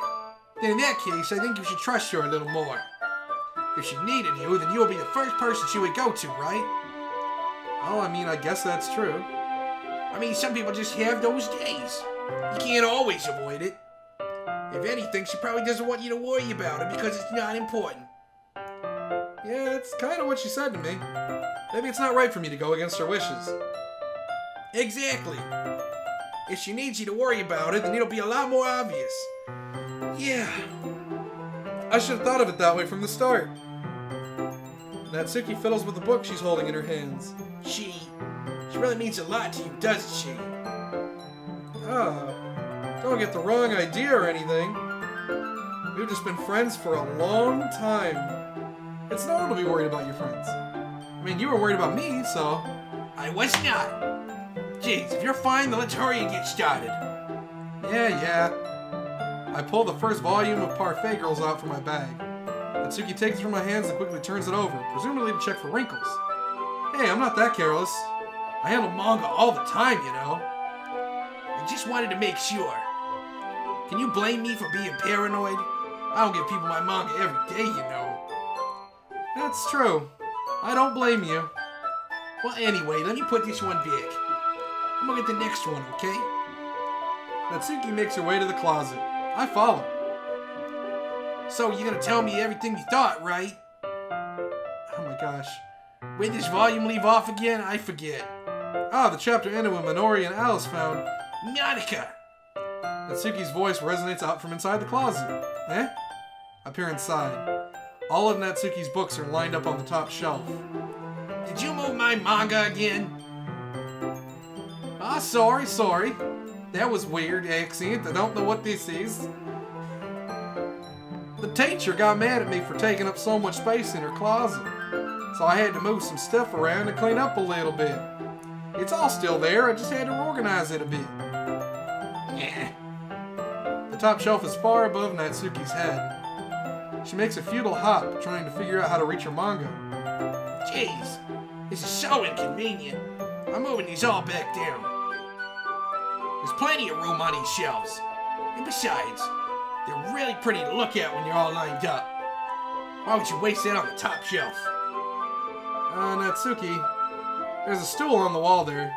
Then in that case, I think you should trust her a little more. If she needed you, then you'll be the first person she would go to, right? Well, I mean, I guess that's true. I mean, some people just have those days. You can't always avoid it. If anything, she probably doesn't want you to worry about it because it's not important. Yeah, that's kind of what she said to me. Maybe it's not right for me to go against her wishes. Exactly. If she needs you to worry about it, then it'll be a lot more obvious. Yeah. I should have thought of it that way from the start. Natsuki fiddles with the book she's holding in her hands. She really means a lot to you, doesn't she? Don't get the wrong idea or anything. We've just been friends for a long time. It's normal to be worried about your friends. I mean, you were worried about me, so... I was not. Jeez, if you're fine, then let's hurry and get started. Yeah. I pull the first volume of Parfait Girls out from my bag. Natsuki takes it from my hands and quickly turns it over, presumably to check for wrinkles. Hey, I'm not that careless. I handle manga all the time, you know. I just wanted to make sure. Can you blame me for being paranoid? I don't give people my manga every day, you know. That's true. I don't blame you. Well, anyway, let me put this one back. I'm gonna get the next one, okay? Natsuki makes her way to the closet. I follow. So, you're gonna tell me everything you thought, right? Oh my gosh. Where did this volume leave off again? I forget. The chapter ended when Minori and Alice found... Nautica! Natsuki's voice resonates out from inside the closet. Eh? I peer inside. All of Natsuki's books are lined up on the top shelf. Did you move my manga again? Sorry. That was weird accent. I don't know what this is. The teacher got mad at me for taking up so much space in her closet. So I had to move some stuff around and clean up a little bit. It's all still there, I just had to organize it a bit. The top shelf is far above Natsuki's head. She makes a futile hop, trying to figure out how to reach her manga. Jeez, this is so inconvenient. I'm moving these all back down. There's plenty of room on these shelves. And besides, they're really pretty to look at when you're all lined up. Why would you waste that on the top shelf? Natsuki, there's a stool on the wall there.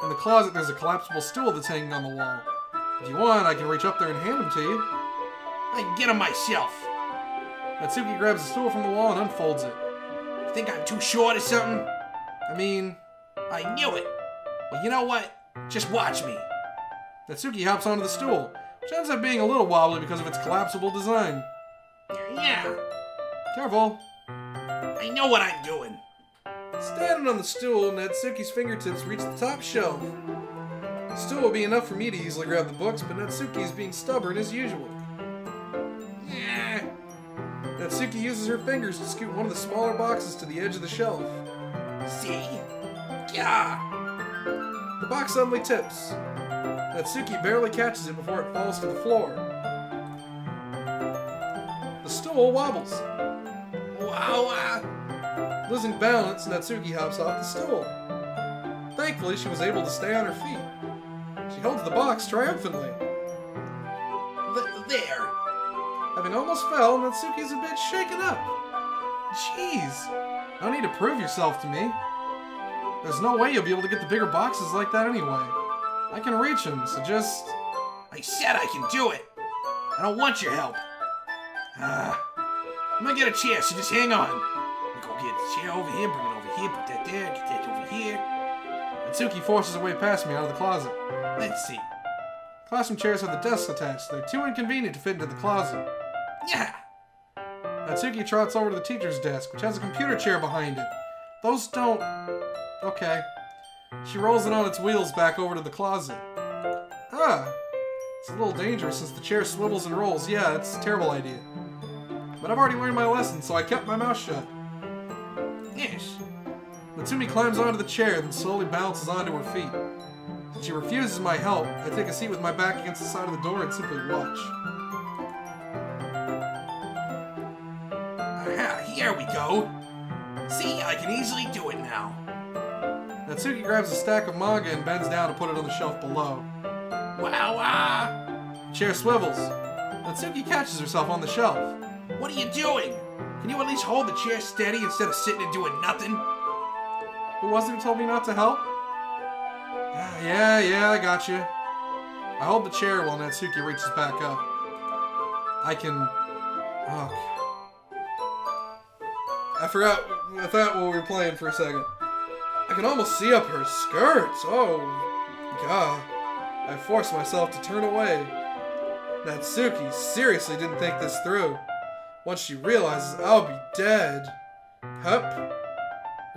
In the closet, there's a collapsible stool that's hanging on the wall. If you want, I can reach up there and hand them to you. I can get them myself. Natsuki grabs the stool from the wall and unfolds it. You think I'm too short or something? I mean... I knew it. Well, you know what? Just watch me. Natsuki hops onto the stool, which ends up being a little wobbly because of its collapsible design. Yeah. Careful. I know what I'm doing. Standing on the stool, Natsuki's fingertips reach the top shelf. The stool will be enough for me to easily grab the books, but Natsuki is being stubborn as usual. Natsuki uses her fingers to scoot one of the smaller boxes to the edge of the shelf. See? Yeah. The box suddenly tips. Natsuki barely catches it before it falls to the floor. The stool wobbles. Wow. Losing balance, Natsuki hops off the stool. Thankfully, she was able to stay on her feet. She holds the box triumphantly. There. Having almost fell, Natsuki's a bit shaken up. Jeez. No need to prove yourself to me. There's no way you'll be able to get the bigger boxes like that anyway. I can reach them, so just... I said I can do it. I don't want your help. I'm gonna get a chair, so just hang on. Let me go get the chair over here, bring it over here, put that there, get that over here. Natsuki forces her way past me out of the closet. Let's see. Classroom chairs have the desks attached. They're too inconvenient to fit into the closet. Yeah. Natsuki trots over to the teacher's desk, which has a computer chair behind it. Those don't... Okay. She rolls it on its wheels back over to the closet. Ah. It's a little dangerous since the chair swivels and rolls. Yeah, it's a terrible idea. But I've already learned my lesson, so I kept my mouth shut. Yes. Natsumi climbs onto the chair, then slowly bounces onto her feet. She refuses my help. I take a seat with my back against the side of the door and simply watch. Aha, here we go. See, I can easily do it now. Natsuki grabs a stack of manga and bends down to put it on the shelf below. Wow! The chair swivels. Natsuki catches herself on the shelf. What are you doing? Can you at least hold the chair steady instead of sitting and doing nothing? Who was it who told me not to help? Yeah, I got you. I hold the chair while Natsuki reaches back up. I can... Oh. I forgot what we were playing for a second. I can almost see up her skirts. Oh, God. I forced myself to turn away. Natsuki seriously didn't think this through. Once she realizes I'll be dead. Hup.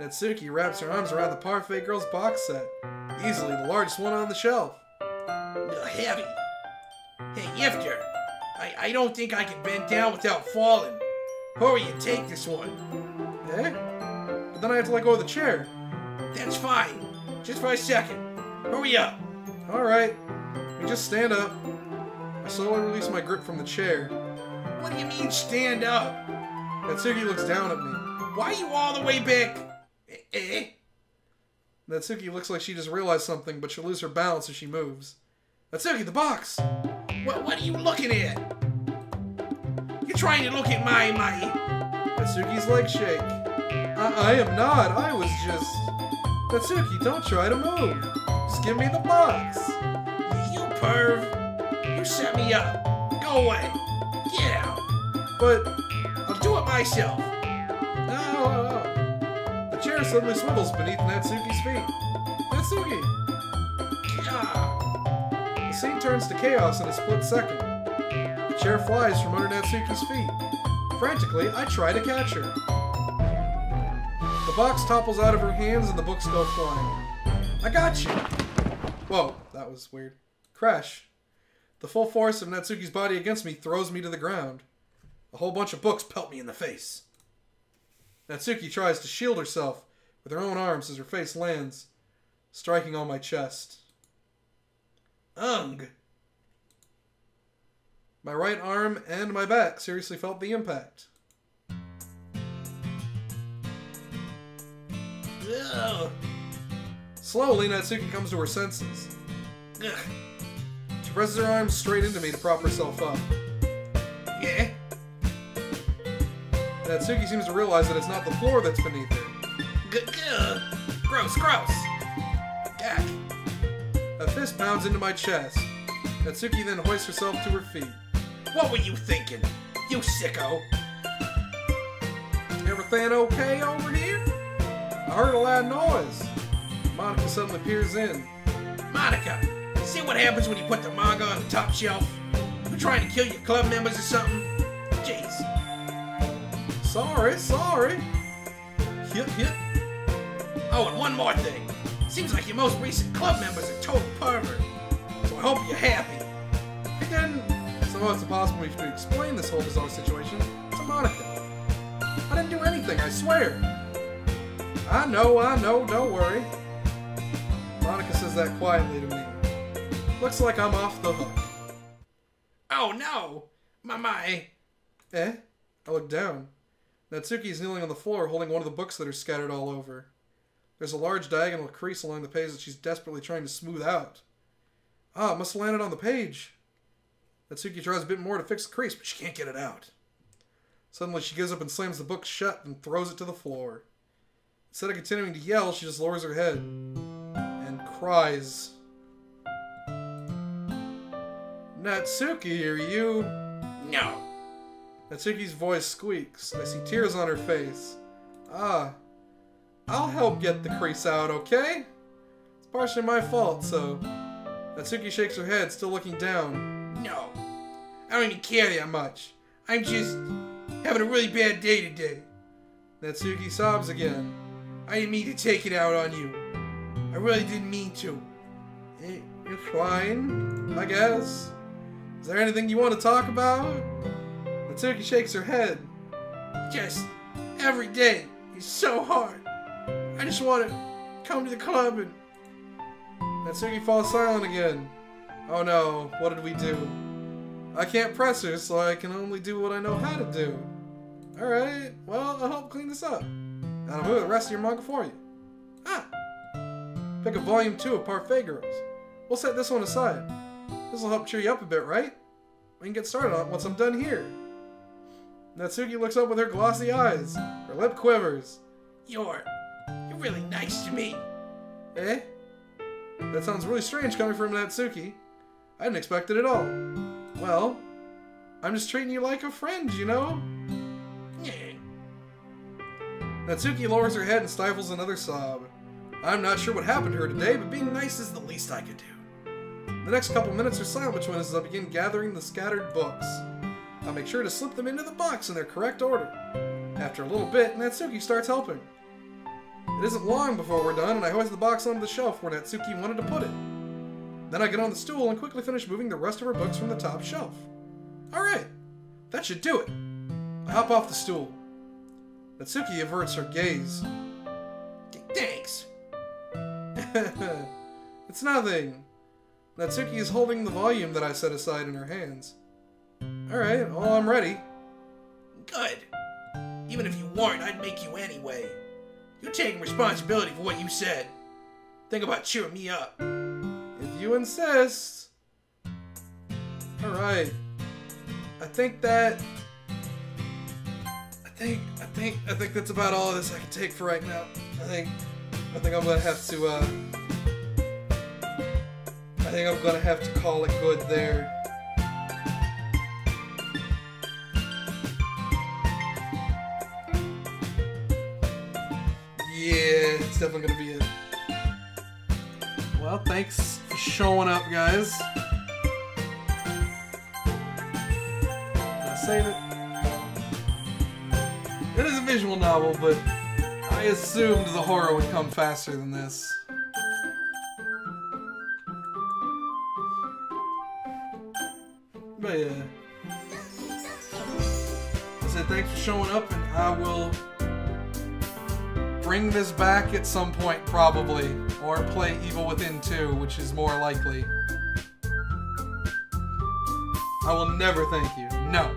Natsuki wraps her arms around the Parfait Girls box set. Easily the largest one on the shelf. Heavy. Hey, Ifter. I don't think I can bend down without falling. Hurry and take this one. Eh? But then I have to let go of the chair. That's fine. Just for a second. Hurry up. Alright. We just stand up. I slowly release my grip from the chair. What do you mean, stand up? Natsuki looks down at me. Why are you all the way back? Natsuki looks like she just realized something, but she'll lose her balance as she moves. Natsuki, the box! What are you looking at? You're trying to look at my... Natsuki's legs shake. I am not. I was just... Natsuki, don't try to move. Just give me the box. You perv. You set me up. Go away. Get out. But... I'll do it myself. No. The chair suddenly swivels beneath Natsuki's feet. Natsuki! The scene turns to chaos in a split second. The chair flies from under Natsuki's feet. Frantically, I try to catch her. The box topples out of her hands and the books go flying. I got you! Whoa, that was weird. Crash. The full force of Natsuki's body against me throws me to the ground. A whole bunch of books pelt me in the face. Natsuki tries to shield herself with her own arms as her face lands, striking on my chest. Ugh. My right arm and my back seriously felt the impact. Ugh. Slowly, Natsuki comes to her senses. Ugh. She presses her arms straight into me to prop herself up. Yeah? Natsuki seems to realize that it's not the floor that's beneath her. Gross. Gak. A fist pounds into my chest. Natsuki then hoists herself to her feet. What were you thinking, you sicko? Everything okay over here? I heard a loud noise. Monica suddenly peers in. Monica, see what happens when you put the manga on the top shelf? You trying to kill your club members or something? Jeez. Sorry. Hit. Oh, and one more thing. Seems like your most recent club members are total pervert. So I hope you're happy. Again, somehow it's impossible for me to explain this whole bizarre situation to Monica. I didn't do anything, I swear. I know, don't worry. Monica says that quietly to me. Looks like I'm off the hook. Oh no! My... Eh? I look down. Natsuki is kneeling on the floor holding one of the books that are scattered all over. There's a large diagonal crease along the page that she's desperately trying to smooth out. Ah, it must have landed on the page. Natsuki tries a bit more to fix the crease, but she can't get it out. Suddenly she gives up and slams the book shut and throws it to the floor. Instead of continuing to yell, she just lowers her head and cries. Natsuki, are you... No. Natsuki's voice squeaks. I see tears on her face. Ah. I'll help get the crease out, okay? It's partially my fault, so... Natsuki shakes her head, still looking down. No, I don't even care that much. I'm just having a really bad day today. Natsuki sobs again. I didn't mean to take it out on you. I really didn't mean to. It's fine, I guess. Is there anything you want to talk about? Natsuki shakes her head. Just every day is so hard. I just want to come to the club and... Natsuki falls silent again. Oh no, what did we do? I can't press her, so I can only do what I know how to do. Alright, well, I'll help clean this up. And I'll move the rest of your manga for you. Pick up volume 2 of Parfait Girls. We'll set this one aside. This will help cheer you up a bit, right? We can get started on it once I'm done here. Natsuki looks up with her glossy eyes. Her lip quivers. You're really nice to me. Eh? That sounds really strange coming from Natsuki. I didn't expect it at all. Well, I'm just treating you like a friend, you know? Yeah. Natsuki lowers her head and stifles another sob. I'm not sure what happened to her today, but being nice is the least I could do. The next couple minutes are silent between us as I begin gathering the scattered books. I'll make sure to slip them into the box in their correct order. After a little bit, Natsuki starts helping. It isn't long before we're done, and I hoist the box onto the shelf where Natsuki wanted to put it. Then I get on the stool and quickly finish moving the rest of her books from the top shelf. Alright, that should do it. I hop off the stool. Natsuki averts her gaze. Thanks. It's nothing. Natsuki is holding the volume that I set aside in her hands. Alright, well, I'm ready. Good. Even if you weren't, I'd make you anyway. You're taking responsibility for what you said. Think about cheering me up. If you insist. Alright. I think that's about all of this I can take for right now. I think I'm gonna have to call it good there. Yeah, it's definitely gonna be it. Well, thanks for showing up, guys. Did I save it? It is a visual novel, but I assumed the horror would come faster than this. But yeah. I said thanks for showing up, and I will bring this back at some point, probably. Or play Evil Within 2, which is more likely. I will never thank you. No.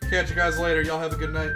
Catch you guys later. Y'all have a good night.